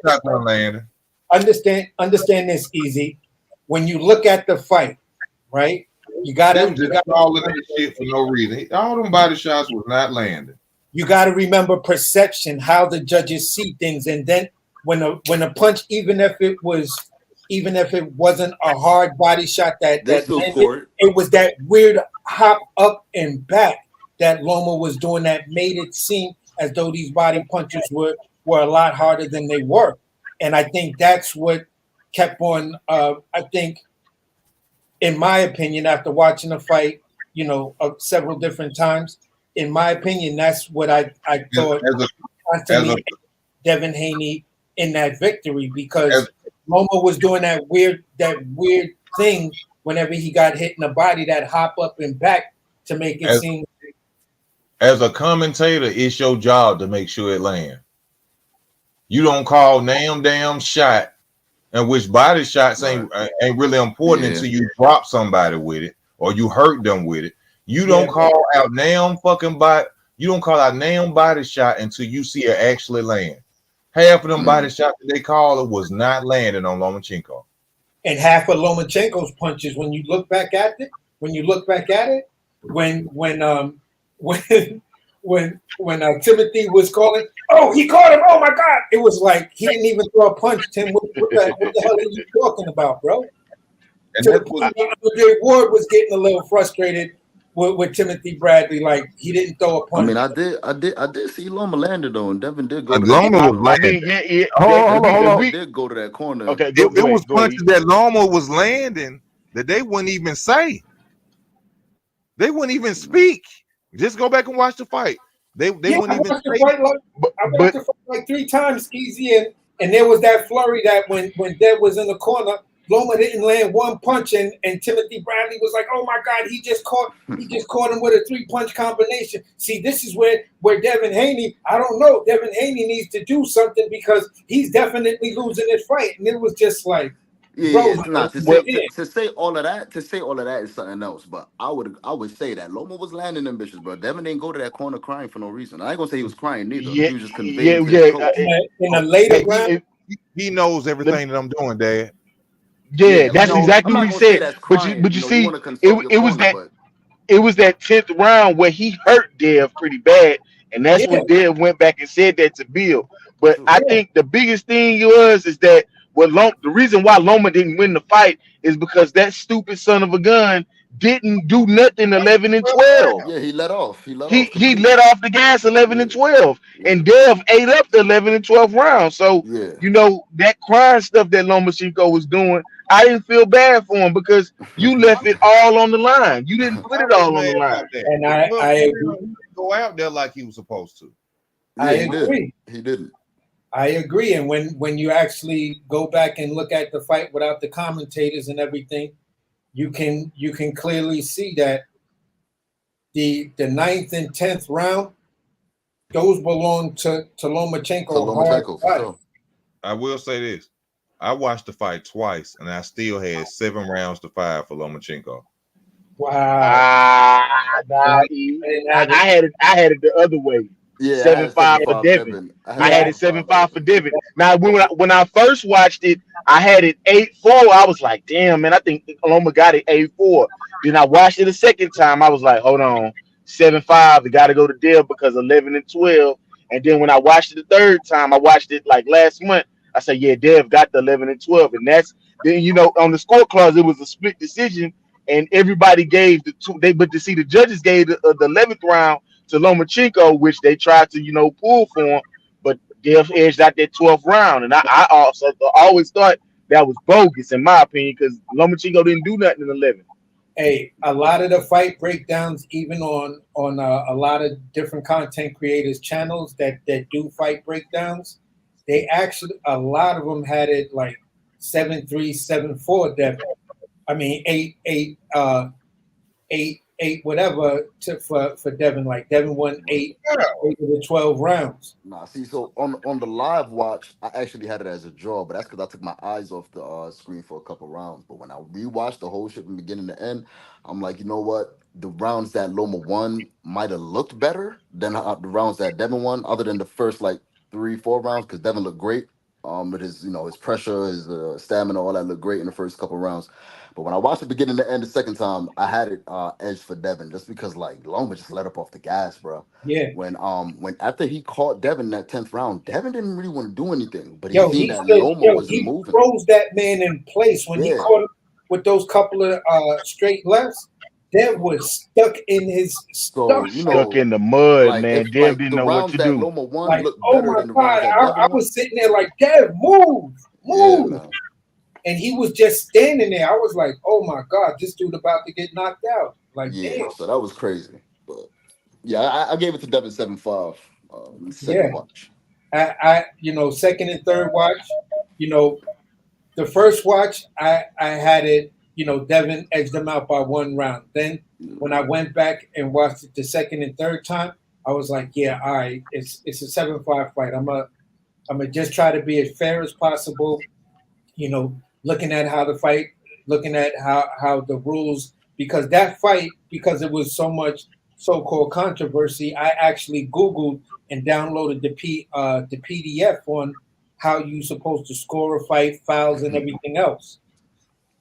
this, Easy. When you look at the fight, right? You got all of this shit for no reason. All them body shots was not landing. You got to remember perception, how the judges see things, and then when a punch, even if it was even if it wasn't a hard body shot that They that still landed, scored. it was that weird hop up and back that Loma was doing that made it seem as though these body punches were a lot harder than they were. And I think that's what kept on. I think, in my opinion, after watching the fight, several different times, in my opinion, that's what I thought As a, as a, constantly Devin Haney in that victory because as, Loma was doing that weird thing whenever he got hit in the body, that hop up and back to make it as, seem. as a commentator, it's your job to make sure it lands. You don't call damn shot, and which body shots ain't really important Yeah. until you drop somebody with it or you hurt them with it. You Yeah, don't call out damn fucking body. You don't call out damn body shot until you see it actually land. Half of them body shots that they call it was not landing on Lomachenko. and half of Lomachenko's punches, when you look back at it, when when when Timothy was calling, oh, he caught him, oh my God, it was like he didn't even throw a punch. Tim, what the hell are you talking about, bro? And To the that was point where Andre Ward was getting a little frustrated with Timothy Bradley, like he didn't throw a I punch. mean, I did see Loma landed though, and Devin did go and to that Loma corner. was I landing. mean, yeah. Hold on, hold Devin on. did go to that corner. Okay, It go was ahead, go punches ahead. that Loma was landing that they wouldn't even say. They wouldn't even speak. Just go back and watch the fight. They Yeah, wouldn't I even watched the say. fight But I watched but the fight like 3 times, easy, and there was that flurry that when Dev was in the corner, Loma didn't land one punch, and Timothy Bradley was like, "Oh my God, he just caught him with a 3-punch combination." See, this is where Devin Haney, I don't know, Devin Haney needs to do something because he's definitely losing this fight, and it was just like, bro, Nah. To well, say all of that, is something else. But I would say that Loma was landing them bitches, bro. Devin didn't go to that corner crying for no reason. I ain't gonna say he was crying neither. yeah, He was just yeah, conveying to his yeah, coach. in a later Hey, round, he knows let, everything that I'm doing, Dad. yeah, Yeah, I He that's knows. mean, I'm exactly what not he gonna say said. that's But you crying. but you You see, want to consult your it was corner, that but it was that 10th round where he hurt Dev pretty bad, and that's yeah, when Dev went back and said that to Bill. But true. I yeah, think the biggest thing is that the reason why Loma didn't win the fight is because that stupid son of a gun didn't do nothing 11 and 12. Yeah, he let off. He let off He let completely. off the gas 11 Yeah, and 12, yeah, and Dev ate up the 11 and 12 rounds. So yeah. that crying stuff that Lomachenko was doing, I didn't feel bad for him because you left it all on the line. You didn't put I it was all on the mad line. about that. and The I motherfucker I agree. didn't go out there like he was supposed to. I Yeah, he did. agree. He didn't. I agree. And when you actually go back and look at the fight without the commentators and everything, you can clearly see that the ninth and 10th round, those belong to To Lomachenko hard Lomachenko for body. sure. I will say this. I watched the fight twice, and I still had 7 rounds to 5 for Lomachenko. Wow. Ah, And nah, I didn't I, have it. I had it the other way. Yeah, I Seven had seven five for five Devin. Devin. I had I had Yeah. it seven seven five five for Devin. Devin. Now when I first watched it, I had it 8-4. I was like, damn man, I think Loma got it 8-4. Then I watched it a second time. I was like, hold on, 7-5. It got to go to Dev because 11 and 12. And then when I watched it the third time, I watched it like last month. I said, yeah, Dev got the 11 and 12, and that's then on the score clause it was a split decision, and everybody gave the two. But to see the judges gave the 11th round to Lomachenko, which they tried to pull for him, but Dev edged out that 12th round, and I also always thought that was bogus in my opinion because Lomachenko didn't do nothing in 11. Hey, a lot of the fight breakdowns, even on a lot of different content creators' channels that do fight breakdowns, they actually a lot of them had it like 7-3, 7-4 Devin. I mean 8, whatever for Devin. Like Devin won Right. 8 of the 12 rounds. Nah, see, so on the live watch, I actually had it as a draw, but that's because I took my eyes off the screen for a couple rounds. But when I rewatched the whole shit from beginning to end, I'm like, you know what? The rounds that Loma won might have looked better than the rounds that Devin won, other than the first like 3, 4 rounds, because Devin looked great. With his, his pressure, his stamina, all that looked great in the first couple rounds. But when I watched it beginning to end the second time, I had it edge for Devin just because like Loma just let up off the gas, bro. Yeah. When after he caught Devin in that 10th round, Devin didn't really want to do anything, but he Yo, seen that Loma wasn't he moving. froze that man in place when he Yeah. caught him with those couple of straight lefts. That was stuck in his So, stomach. Stuck in the mud, like man. if Dev like didn't the know what rounds to that do. Loma won Like, looked oh better my than the rounds God. that I Devin won. was sitting there like, Dev, move, Yeah, move. man. And he was just standing there. I was like, oh my God, this dude about to get knocked out. Like, Yeah, damn. so that was crazy. But yeah, I gave it to Devin 7-5. Yeah. Second watch. Second and third watch, you know, the first watch, I had it, Devin edged them out by 1 round. Then when I went back and watched it the second and third time, I was like, yeah, all right, it's a 7-5 fight. I'm gonna just try to be as fair as possible, looking at how the fight, looking at how the rules, because that fight, because it was so much so-called controversy, I actually Googled and downloaded the PDF on how you supposed to score a fight, fouls, and everything else.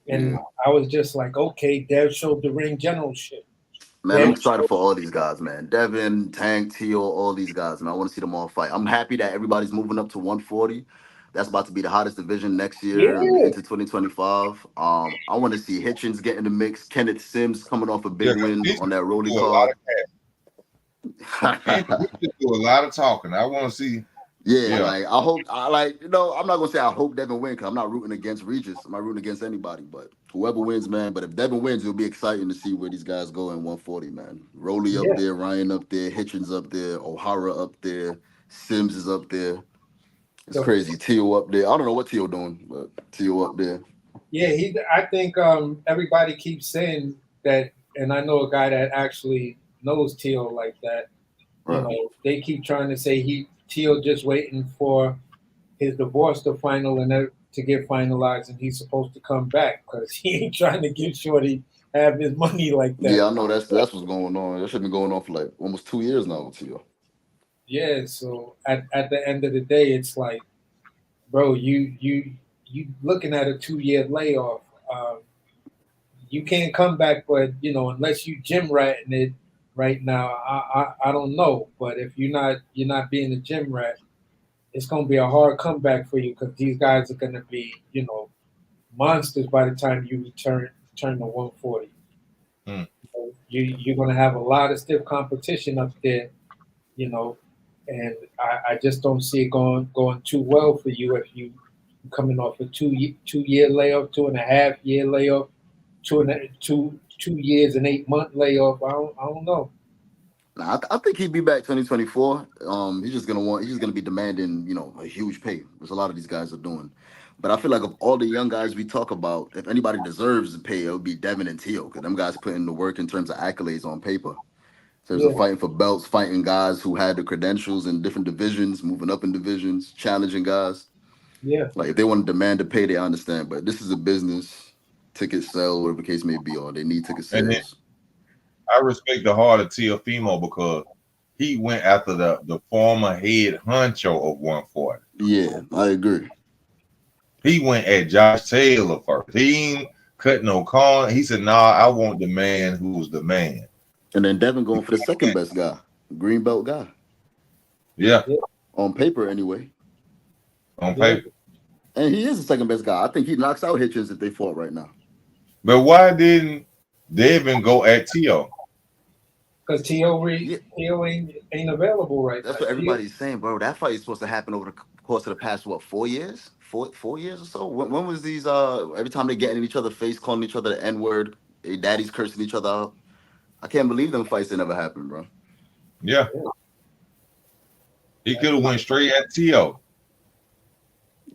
And Yeah. I was just like, okay, Dev showed the ring generalship. Man, I'm Dev excited showed, for all these guys, man. Devin, Tank, Teal, all these guys, man. I want to see them all fight. I'm happy that everybody's moving up to 140. That's about to be the hottest division next year and yeah, into 2025. I want to see Hitchens get in the mix. Kenneth Sims coming off a Yeah, big because win on that Rolly do a lot card. of and we do a lot of talking. I want to see. Yeah, Yeah, like I hope I like I'm not gonna say I hope Devin win because I'm not rooting against Regis. I'm not rooting against anybody, but whoever wins, man. But if Devin wins, it'll be exciting to see where these guys go in 140, man. Rowley up yeah. there, Ryan up there, Hitchens up there, O'Hara up there, Sims is up there. It's The crazy. Tio up there. I don't know what Tio doing, but Tio up there. Yeah, I think everybody keeps saying that, and I know a guy that actually knows Teal like that. Right. They keep trying to say Teal just waiting for his divorce to to get finalized, and he's supposed to come back because he ain't trying to get Shorty have his money like that. Yeah, I know that's what's going on. That should been going on for like almost 2 years now with Tio. Yeah, so at the end of the day, it's like, bro, you looking at a 2 year layoff. You can't come back, but unless you gym ratting it right now, I don't know. But if you're not being a gym rat, it's gonna be a hard comeback for you because these guys are gonna be monsters by the time you return to 140. Hmm. You're gonna have a lot of stiff competition up there, you know, and I just don't see it going too well for you if you coming off a 2 year layoff, 2.5 year layoff, 2 years and 8 month layoff. I don't know. Nah, I think he'd be back 2024. He's just gonna be demanding, a huge pay, which a lot of these guys are doing. But I feel like of all the young guys we talk about, if anybody deserves the pay, it would be Devin and Tio, because them guys put in the work in terms of accolades on paper. In terms of Yeah, fighting for belts, fighting guys who had the credentials in different divisions, moving up in divisions, challenging guys. yeah, Like if they want to demand to pay, they understand. But this is a business, tickets sell, whatever the case may be, or they need ticket and then sales. I respect the heart of Teofimo because he went after the former head honcho of 140. Yeah, I agree. He went at Josh Taylor first. He ain't cut no corner. He said, "Nah, I want the man who's the man." And then Devin going for the second best guy, green belt guy. Yeah, yeah, On paper, anyway. on yeah. paper. And he is the second best guy. I think he knocks out Hitchens if they fought right now. But why didn't Devin go at Tio? Because Yeah, Tio ain't available right now. that's what Tio, everybody's saying, bro. That fight is supposed to happen over the course of the past, what, 4 years? Four years or so? When was these, every time they get in each other's face, calling each other the N-word, their daddies cursing each other out? I can't believe them fights that never happened, bro. Yeah, he could have went straight at Tio.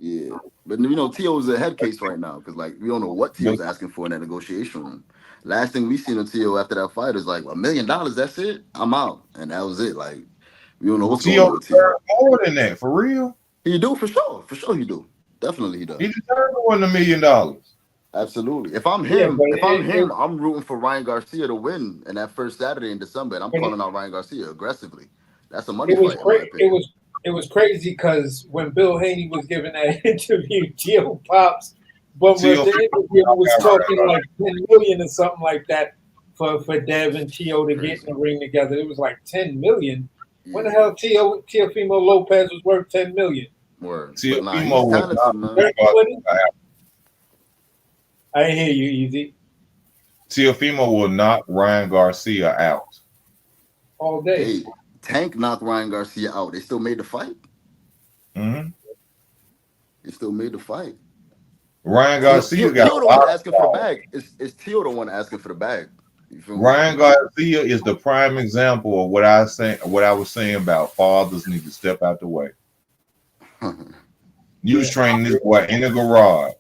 Yeah. But, Tio is a head case right now because, like, we don't know what But Tio's asking for in that negotiation room. Last thing we seen of Tio after that fight is like $1 million. That's it. I'm out, and that was it. Like we don't know what's going Tio on with Tio. deserved more than that, for real. He do for sure. He do. Definitely he He does. deserved more than $1 million. Absolutely. yeah, but If I'm him, I'm rooting for Ryan Garcia to win in that first Saturday in December, and I'm it, calling out Ryan Garcia aggressively. That's a money it was fight in my crazy. opinion. it was crazy because when Bill Haney was giving that interview, Tio Pops bum rushed the interview and was talking like 10 million or something like that for Dev and Tio to get in the ring together. It was like 10 million. When the hell Teofimo Lopez was worth 10 million? Word. But nah, he's Teofimo was talented, man. I didn't hear you, Easy. Teofimo will knock Ryan Garcia out all day. Hey, Tank knocked Ryan Garcia out. They still made the fight. Mm-hmm. They still made the fight. Ryan Garcia got Tio the one asking for the bag. It's Tio the one asking for the bag. You feel Ryan Garcia is the prime example of what I was saying about fathers need to step out the way. You was training this boy in the garage.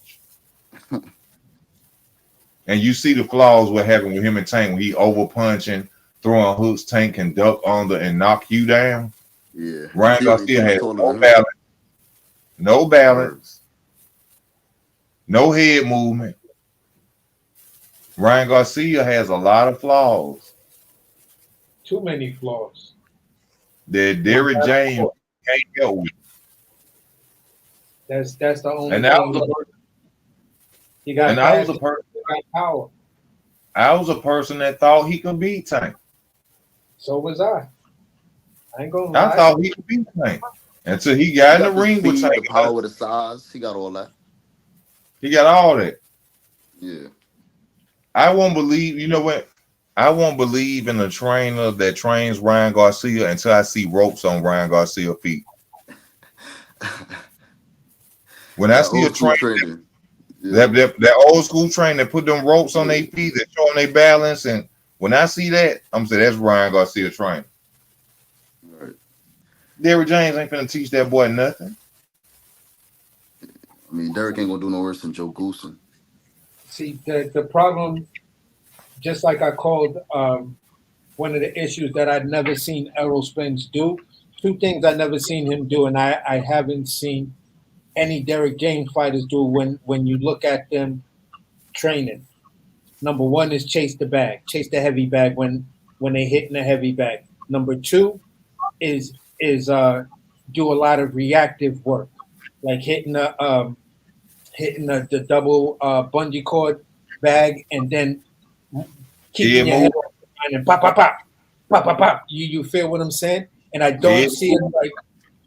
And you see the flaws what happened with him and Tank when he over punching, throwing hooks, Tank can duck under and knock you down. Yeah. Ryan Garcia has no balance, no head movement. Ryan Garcia has a lot of flaws. Too many flaws. That Derrick James can't help with. That's the only and that thing. Was a person, you got and I was a person. Power. I was a person that thought he could beat Tank. So was I. I ain't gonna lie. I thought he could beat Tank until he got in the ring with Tank. The power, the size, he got all that. He got all that. Yeah. I won't believe. You know what? I won't believe in a trainer that trains Ryan Garcia until I see ropes on Ryan Garcia's feet. When I see a trainer. Yeah. That old school train that put them ropes on their feet, that show them their balance, and when I see that, I'm saying that's Ryan Garcia train. Right. Derrick James ain't finna teach that boy nothing. I mean, Derrick ain't gonna do no worse than Joe Goosen. See, the problem, just like I called one of the issues that I'd never seen Errol Spence do, two things I never seen him do, and I haven't seen any Derrick James fighters do when you look at them training. Number one is chase the bag, chase the heavy bag when they hit in the heavy bag. Number two is do a lot of reactive work, like hitting the double bungee cord bag and then keeping your head off the line and pop, pop, pop, pop, pop, pop. You feel what I'm saying? And I don't see it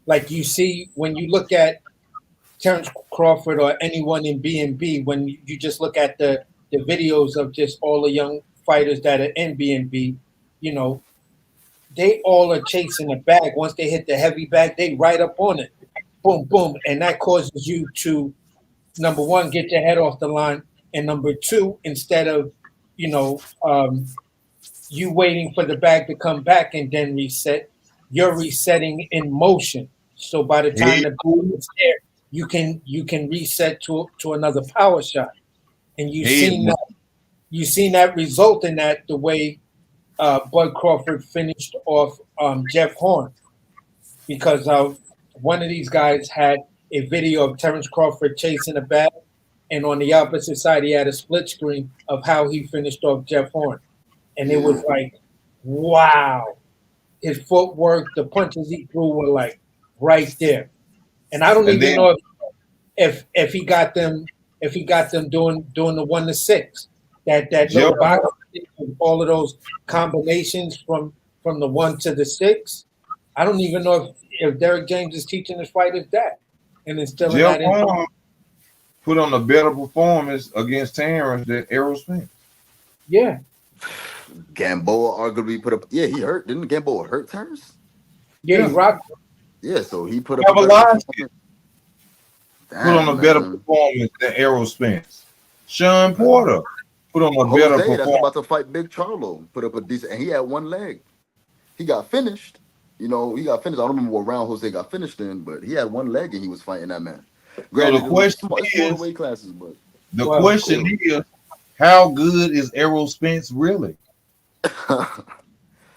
like you see when you look at Terrence Crawford or anyone in B&B, when you just look at the videos of just all the young fighters that are in B&B, you know, they all are chasing the bag. Once they hit the heavy bag, they right up on it. Boom, boom. And that causes you to, number one, get your head off the line. And number two, instead of, you waiting for the bag to come back and then reset, you're resetting in motion. So by the time the bag is there, you can reset to another power shot, and you've seen that result in that the way Bud Crawford finished off Jeff Horn, because one of these guys had a video of Terrence Crawford chasing a bag, and on the opposite side he had a split screen of how he finished off Jeff Horn, and it was like, wow, his footwork, the punches he threw were like right there. And I don't even know if he got them doing the 1-6, that little box, all of those combinations from the 1 to the 6. I don't even know if Derrick James is teaching his fighters that and instilling that in. Put on a better performance against Terrence than Errol Spence. Yeah. Gamboa arguably put up. Yeah, he hurt. Didn't Gamboa hurt Terrence? Yeah, he rocked. Yeah, so he put up a better put on a better performance than Errol Spence. Sean Porter put on a better performance. That's about to fight Big Charlo. Put up a decent, and he had one leg. He got finished. He got finished. I don't remember what round Jose got finished in, but he had one leg and he was fighting that man. Granted, so the question is, weight classes, but the question is, how good is Errol Spence really?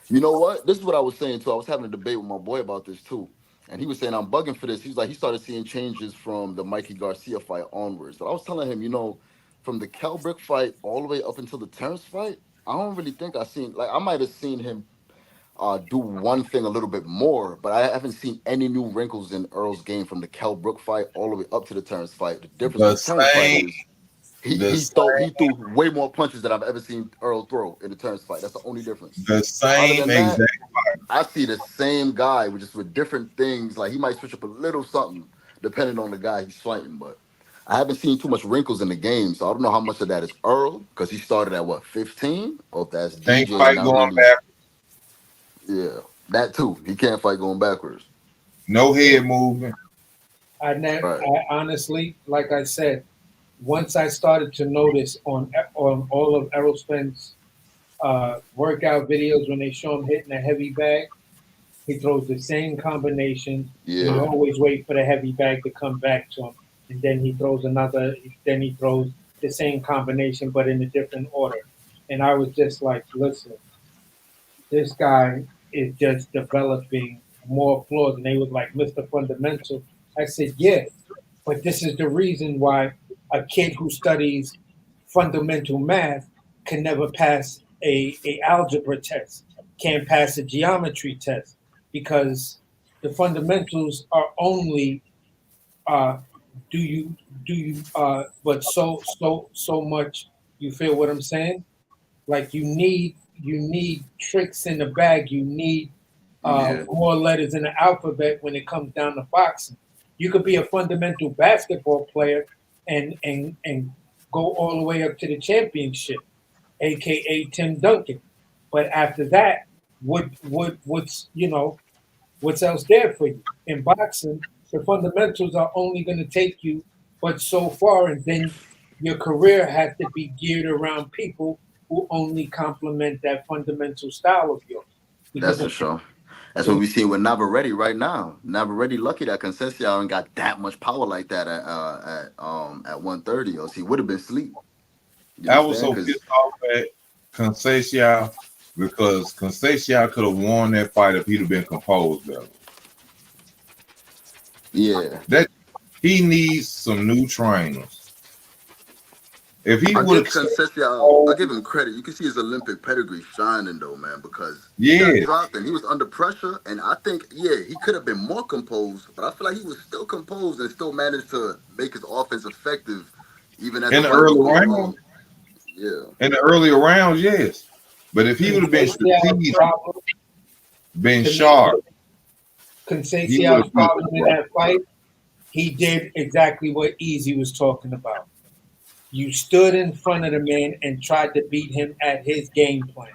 You know what? This is what I was saying too. I was having a debate with my boy about this too. And he was saying, I'm bugging for this. He's like, he started seeing changes from the Mikey Garcia fight onwards. But I was telling him, from the Kell Brick fight all the way up until the Terrence fight, I don't really think I might have seen him do one thing a little bit more, but I haven't seen any new wrinkles in Earl's game from the Kell Brook fight all the way up to the Terrence fight. The difference The with the Terrence fight same, is the he same, threw way more punches than I've ever seen Earl throw in the Terrence fight. That's the only difference. the Other same than that, exact. I see the same guy with just with different things. Like he might switch up a little something depending on the guy he's fighting, but I haven't seen too much wrinkles in the game, so I don't know how much of that is Earl because he started at what 15, or if that's Can't DJ and fight now going maybe back. yeah that too. He can't fight going backwards. No head movement. Right. I honestly, like I said, once I started to notice on all of Errol Spence workout videos when they show him hitting a heavy bag, he throws the same combination. He Yeah. always wait for the heavy bag to come back to him, and then he throws another. Then he throws the same combination, but in a different order. And I was just like, listen, this guy is just developing more flaws. And they was like, Mr. Fundamental. I said, yeah, but this is the reason why a kid who studies fundamental math can never pass a algebra test, can't pass a geometry test, because the fundamentals are only uh, but so much. You feel what I'm saying? Like you need tricks in the bag. You need Yeah. more letters in the alphabet when it comes down to boxing. You could be a fundamental basketball player and go all the way up to the championship, aka Tim Duncan. But after that, what's else there for you? In boxing, the fundamentals are only going to take you but so far, and then your career has to be geared around people who only complement that fundamental style of yours. That's Because for if, sure. That's what if we see with Navarrete right now. Navarrete lucky that Conceição ain't got that much power like that at 130, else he would have been asleep. You I was understand? so Because pissed off at Conceição because Conceição could have won that fight if he'd have been composed better. yeah, That he needs some new trainers. If he I would give have stayed Conceição, I give him credit. You can see his Olympic pedigree shining though, man, because he got yeah, dropped and he was under pressure. And I think, yeah, he could have been more composed, but I feel like he was still composed and still managed to make his offense effective, even as the in the fight was early going rounds, on. Yeah, in the earlier rounds, yes. But if he would have been Conceição's strategic, problem, been to me, sharp, he would Conceição's have beat problem in him. that fight, he did exactly what Easy was talking about. You stood in front of the man and tried to beat him at his game plan.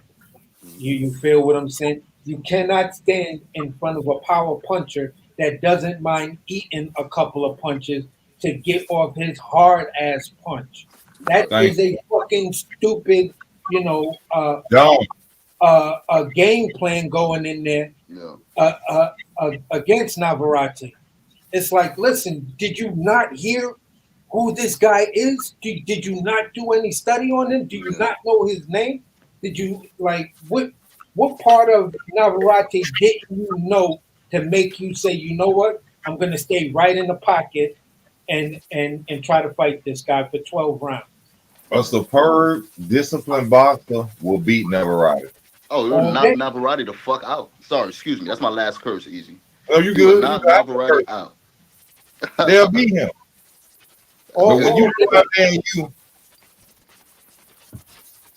You feel what I'm saying? You cannot stand in front of a power puncher that doesn't mind eating a couple of punches to get off his hard ass punch. That Thank is a fucking stupid, you know, Don't. a game plan going in there yeah. against Navarrete. It's like, listen, did you not hear who this guy is? Did you not do any study on him? Do you Yeah. not know his name? Did you like what part of Navarrete didn't you know to make you say, you know what, I'm gonna stay right in the pocket and try to fight this guy for 12 rounds. A superb, disciplined boxer will beat Navarrete. Oh, you'll All knock day. Navarrete the fuck out. Sorry, excuse me. That's my last curse, Easy. Oh, you He will good? You knock got Navarrete out. They'll beat him. But All, when all you day. go out there and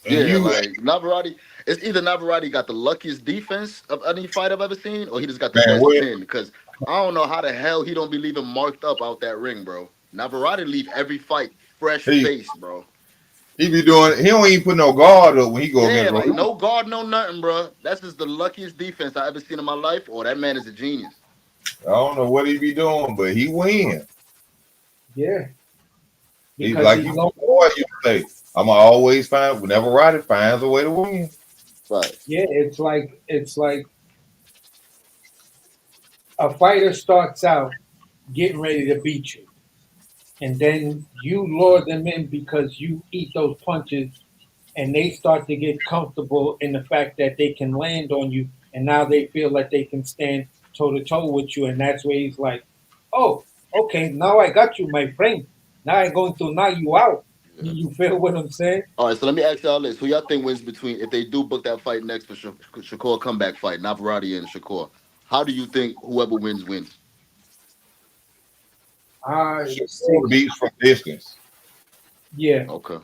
Yeah, you like Navarrete, it's either Navarrete got the luckiest defense of any fight I've ever seen, or he just got the man, best what? chin. Because I don't know how the hell he don't be leaving marked up out that ring, bro. Navarrete leave every fight fresh He face, bro. he be doing. He don't even put no guard up when he go Yeah, against like him. no guard, no nothing, bro. That's just the luckiest defense I ever seen in my life. Or that man is a genius. I don't know what he be doing, but he win. Yeah, He's because like he's you low. boy. You say I'ma always find. Whenever Roddy finds a way to win. Right. Yeah, it's like a fighter starts out getting ready to beat you, and then you lure them in because you eat those punches, and they start to get comfortable in the fact that they can land on you, and now they feel like they can stand toe to toe with you, and that's where he's like, "Oh, okay, now I got you, my friend. Now I'm going to knock you out." Yeah. You feel what I'm saying? All right, so let me ask y'all this: who y'all think wins between if they do book that fight next for Shakur comeback fight, Navarrete and Shakur? How do you think whoever wins wins? I say, Shakur beats from distance, yeah. Okay.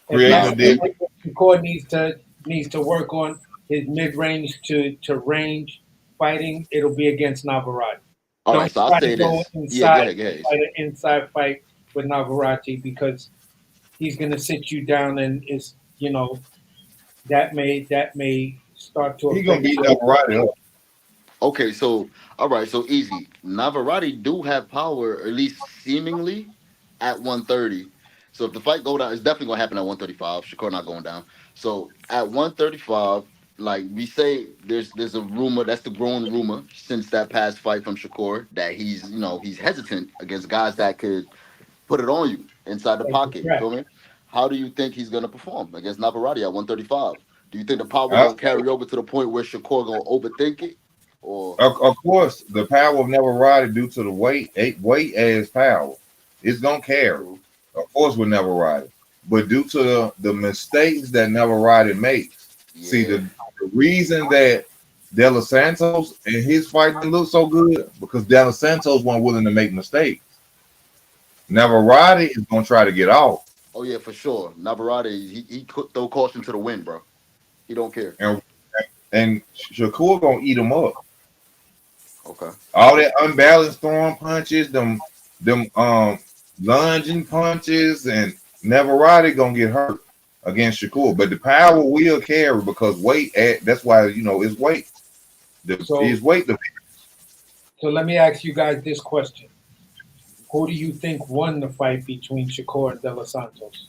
If creating a Now, distance. Shakur needs to work on his mid range to range fighting, it'll be against Navarrete. all right, Don't so I'll try to say go this. Yeah, inside go ahead, go and ahead. fight an inside fight with Navarrete because he's gonna sit you down and is that may start to He gonna affect beat you. Alvarado up. Okay, so all right, so easy. Navarrete do have power, at least seemingly, at 130. So if the fight go down, it's definitely gonna happen at 135. Shakur not going down. So at 135, like we say, there's a rumor that's the growing rumor since that past fight from Shakur that he's hesitant against guys that could put it on you inside the Like the pocket. You threat. feel me? How do you think he's gonna perform against Navarrete at 135? Do you think the power I, gonna carry over to the point where Shakur gonna overthink it, or of course, the power of Navarrete due to the weight as power, it's gonna carry. true? Of course, with Navarrete, but due to the mistakes that Navarrete makes, see Yeah. the reason that De Los Santos and his fight didn't look so good because De Los Santos wasn't willing to make mistakes. Navarrete is gonna try to get off, Oh yeah, for sure. Navarrete, he could throw caution to the wind, bro. He don't care. and Shakur gonna eat him up. Okay. All that unbalanced throwing punches, them lunging punches, and Navarrete gonna get hurt against Shakur. But the power will carry because weight. That's why it's weight. So His weight. so let me ask you guys this question: who do you think won the fight between Shakur and De Los Santos?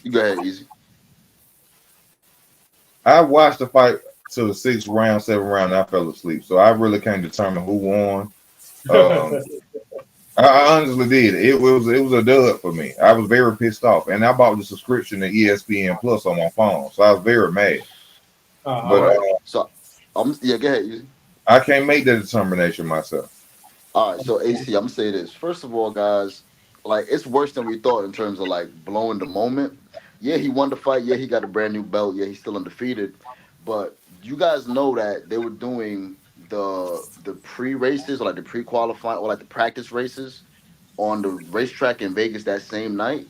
You go ahead, easy. I watched the fight to the sixth round, seventh round. And I fell asleep, so I really can't determine who won. Um, I honestly did. It was a dud for me. I was very pissed off, and I bought the subscription to ESPN Plus on my phone, so I was very mad. All But uh-huh. right. So yeah, go ahead, easy. I can't make that determination myself. All right, so AC, I'm gonna say this. First of all, guys, like it's worse than we thought in terms of like blowing the moment. Yeah, he won the fight. Yeah, he got a brand new belt. Yeah, he's still undefeated. But you guys know that they were doing the pre races or like the pre qualifying or like the practice races on the racetrack in Vegas that same night,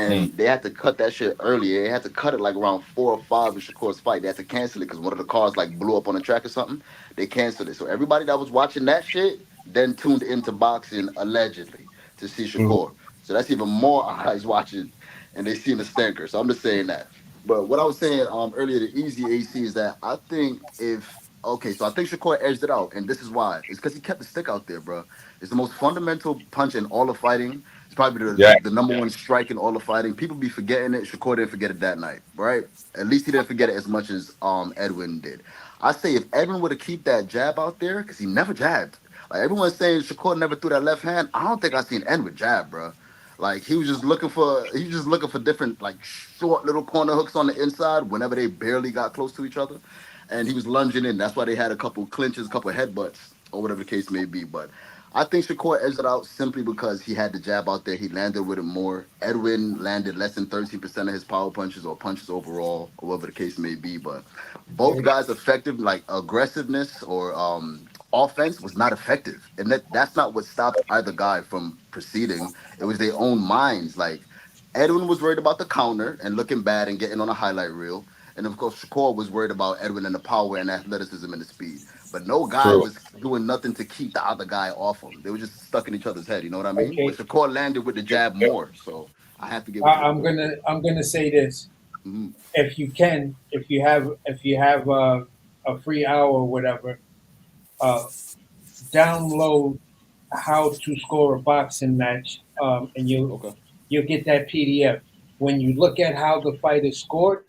Mm. and they had to cut that shit earlier. They had to cut it like around 4 or 5 in Shakur's fight. They had to cancel it because one of the cars like blew up on the track or something. They canceled it. So everybody that was watching that shit then tuned into boxing allegedly to see Mhm. Shakur. So that's even more eyes watching, and they seen the stinker. So I'm just saying that. But what I was saying earlier to Easy AC is that I think if okay, so I think Shakur edged it out, and this is why. It's because he kept the stick out there, bro. It's the most fundamental punch in all of fighting. It's probably Yeah, the number one strike in all of fighting. People be forgetting it. Shakur didn't forget it that night, right? At least he didn't forget it as much as Edwin did. I say if Edwin would have keep that jab out there, because he never jabbed. Like everyone's saying Shakur never threw that left hand. I don't think I seen Edwin jab, bro. Like he was just looking for different like short little corner hooks on the inside whenever they barely got close to each other. And he was lunging in. That's why they had a couple clinches, a couple headbutts, or whatever the case may be. But I think Shakur edged it out simply because he had the jab out there. He landed with it more. Edwin landed less than 13% of his power punches or punches overall, or whatever the case may be. But both Okay. guys' effective, like aggressiveness or offense, was not effective. And that's not what stopped either guy from proceeding. It was their own minds. Like Edwin was worried about the counter and looking bad and getting on a highlight reel. And of course, Shakur was worried about Edwin and the power and athleticism and the speed. But no guy true. was doing nothing to keep the other guy off him. They were just stuck in each other's head. You know what I mean? But Okay. Shakur landed with the jab Yeah, more. So I have to give I, it to I'm Shakur. gonna I'm gonna say this. Hmm. If you can, if you have a free hour or whatever, uh, download how to score a boxing match, and Okay. you'll get that PDF. When you look at how the fight is scored,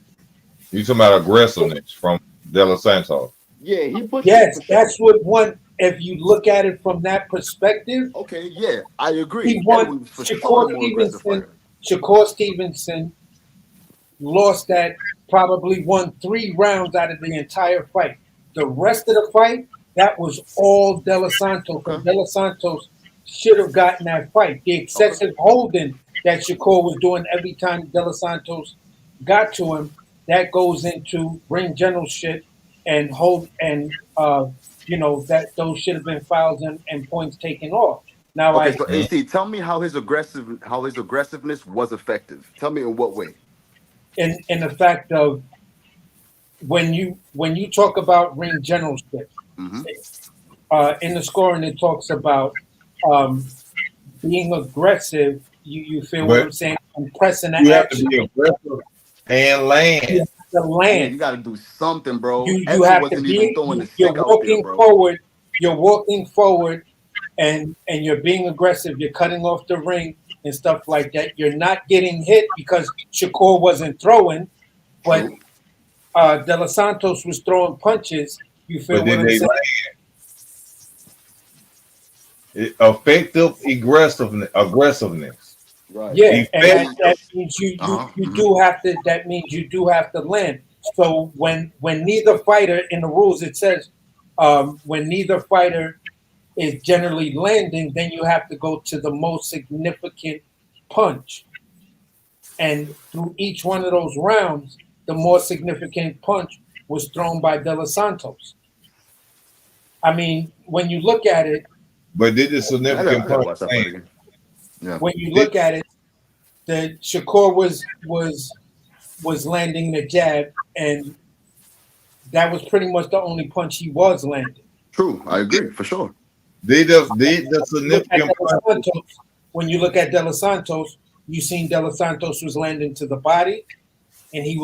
You talking about aggressiveness from De Los Santos? Yeah, he pushed it yes, for sure. that's what one. If you look at it from that perspective, Okay, yeah, I he agree. won. Edwin was for sure the more aggressive fighter. Shakur Stevenson lost that, probably won 3 rounds out of the entire fight. The rest of the fight, that was all De Los Santos, Okay. and De Los Santos should have gotten that fight. The Okay. excessive holding that Shakur was doing every time De Los Santos got to him, that goes into ring general shit and hold and that those should have been fouls and points taken off. Now Okay, I so AC, tell me how his aggressiveness was effective. Tell me in what way. in the fact of when you talk about ring generalship, Mm-hmm. in the scoring it talks about um, being aggressive. You feel what But I'm saying? And pressing the you have to action. be aggressive and You land. have to Yeah, land. you got to do something, bro. You Edwin have to wasn't even be. throwing the You're stick out there, walking bro. forward. You're walking forward, and you're being aggressive. You're cutting off the ring and stuff like that. You're not getting hit because Shakur wasn't throwing, but True. De Los Santos was throwing punches. You feel But what then I'm they saying? effective aggressiveness. Right. Yeah, and that, Effective. And that means uh-huh. you Mm-hmm. do have to. That means you do have to land. So when neither fighter in the rules it says when neither fighter is generally landing, then you have to go to the most significant punch. And through each one of those rounds, the more significant punch was thrown by De Los Santos. I mean, when you look at it, But did the significant I gotta punch watch that land? fight again. Yeah. when you Did, look at it, the Shakur was landing the jab, and that was pretty much the only punch he was landing. True. I agree for sure. did the Look at De significant Los punch? Santos. When you look at De Los Santos, you seen De Los Santos was landing to the body, and he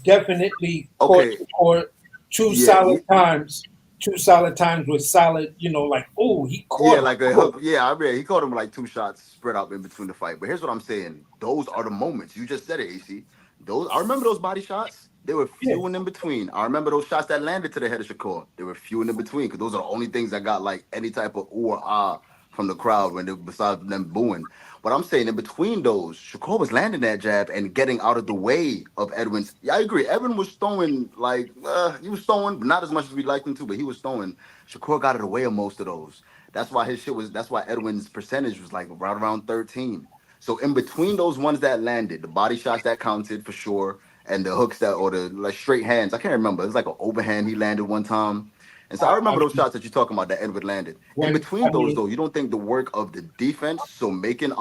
definitely caught Okay. Shakur two Yeah. solid times. Two solid times with solid, like, oh, he Yeah, caught him like a good. hook. Yeah, I read he caught him like two shots spread out in between the fight. But here's what I'm saying: those are the moments. You just said it, AC. Those I remember those body shots. They were Yeah, few and in between. I remember those shots that landed to the head of Shakur. They were few and in between because those are the only things that got like any type of ooh or ah from the crowd when they besides them booing. But I'm saying in between those, Shakur was landing that jab and getting out of the way of Edwin's. Yeah, I agree. Edwin was throwing like he was throwing, but not as much as we'd like him to, but he was throwing. Shakur got out of the way of most of those. That's why his shit was. That's why Edwin's percentage was like right around 13. So in between those ones that landed, the body shots that counted for sure, and the hooks that or the like straight hands. I can't remember. It was like an overhand he landed one time. And so I I remember those mean, shots that you're talking about that Edwin landed. In when between I those mean, though, you don't think the work of the defense, so making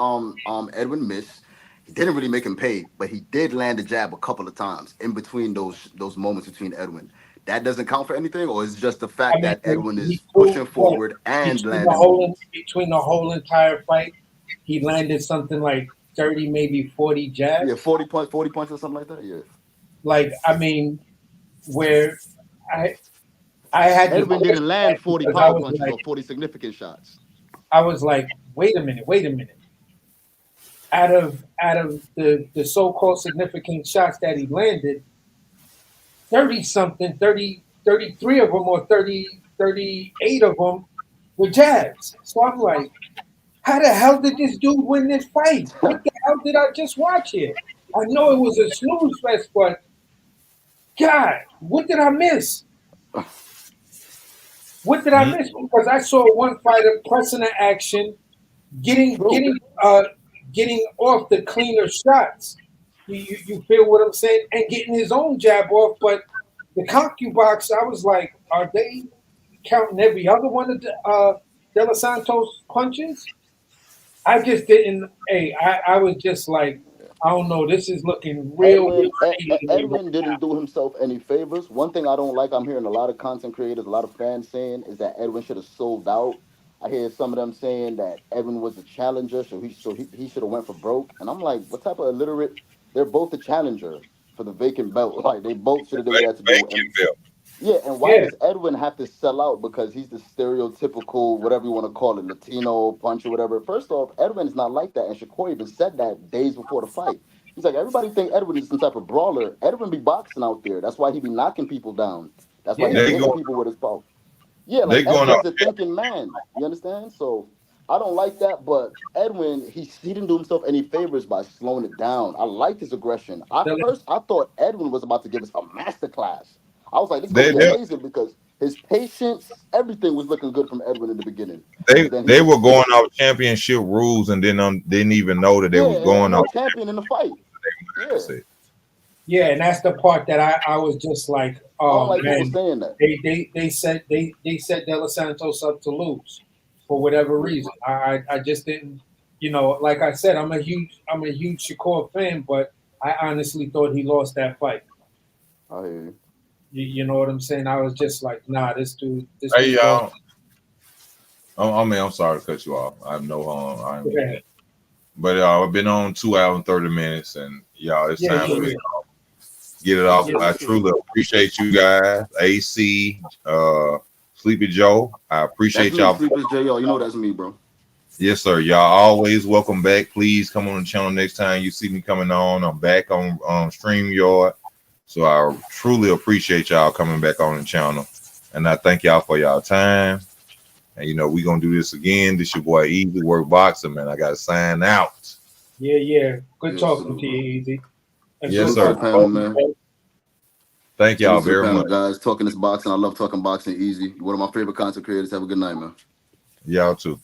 Edwin miss, he didn't really make him pay, but he did land a jab a couple of times in between those moments between Edwin. That doesn't count for anything, or is just the I fact mean, that Edwin he is threw pushing what forward and between the landing whole moves. between the whole entire fight, he landed something like 30, maybe 40 Yeah, jabs. 40 points or something like that. Yeah. Like, I mean, where I I had to Edwin didn't question that land 40 because I power was punches like, or 40 significant shots. wait a minute, wait a minute. Out of the so-called significant shots that he landed, 30 something, 33 of them or 38 of them were jabs. So I'm like, how the hell did this dude win this fight? What the hell did I just watch here? I know it was a snooze fest, but God, what did I miss? What did I Hmm? miss? Because I saw one fighter pressing the action, getting True. getting uh getting off the cleaner shots. You feel what I'm saying? And getting his own jab off, but the concubines, I was like, are they counting every other one of the De Los Santos punches? I just didn't. Hey, I was just like, I don't know. This is looking real, real shady to me right Edwin didn't do himself any favors. One thing I don't like, I'm hearing a lot of content creators, a lot of fans saying, is that Edwin should have sold out. I hear some of them saying that Edwin was a challenger, so he should have went for broke. And I'm like, what type of illiterate? They're both a challenger for the vacant belt. Like they both should have did what they had to do. Thank you, And Phil. yeah, and why now. does Edwin have to sell out because he's the stereotypical, whatever you want to call it, Latino punch or whatever? First off, Edwin's not like that, and Shakur even said that days before the fight. He's like, everybody think Edwin is some type of brawler. Edwin be boxing out there. That's why he be knocking people down. That's why Yeah, he be They hitting go people with his power. Yeah, like they going Edwin up. is a thinking man. You understand? So I don't like that, but Edwin, he didn't do himself any favors by slowing it down. I liked his aggression. yeah. I thought Edwin was about to give us a master class. I was like, this is gonna They be they amazing because His patience, everything was looking good from Edwin in the beginning. They But then he they were just, going off championship rules and then didn't even know that they yeah, was and ain't going no off champion in the fight. Yeah, mindset. Yeah, and that's the part that I was just like, I don't oh like people man, saying that. they set De Los Santos up to lose for whatever reason. I just didn't, like I said, I'm a huge Shakur fan, but I honestly thought he lost that fight. I hear you. You know what I'm saying? I was just like, nah, this Hey dude lost. y'all, I'm sorry to cut you off. I have no harm. I didn't mean Yeah, that. But I've been on 2 hours and 30 minutes, and y'all, it's yeah, time for yeah, me yeah. to get it off. Yeah, I truly appreciate you guys, AC, Sleepy Joe. I That's appreciate me, y'all. Sleepless JR. You know that's me, bro. Yes, sir. Y'all always welcome back. Please come on the channel next time you see me coming on. I'm back on StreamYard. So I truly appreciate y'all coming back on the channel. And I thank y'all for y'all time. And we're gonna do this again. This your boy Easy Work Boxer, man. I gotta sign out. yeah. Good Yes, sir, talking to bro. you, Easy. And Yes, good Salute to the sir. talking panel, to man. you. Thank y'all Salute to the very panel, much. guys. Talking this boxing. I love talking boxing easy. One of my favorite content creators. Have a good night, man. Y'all too.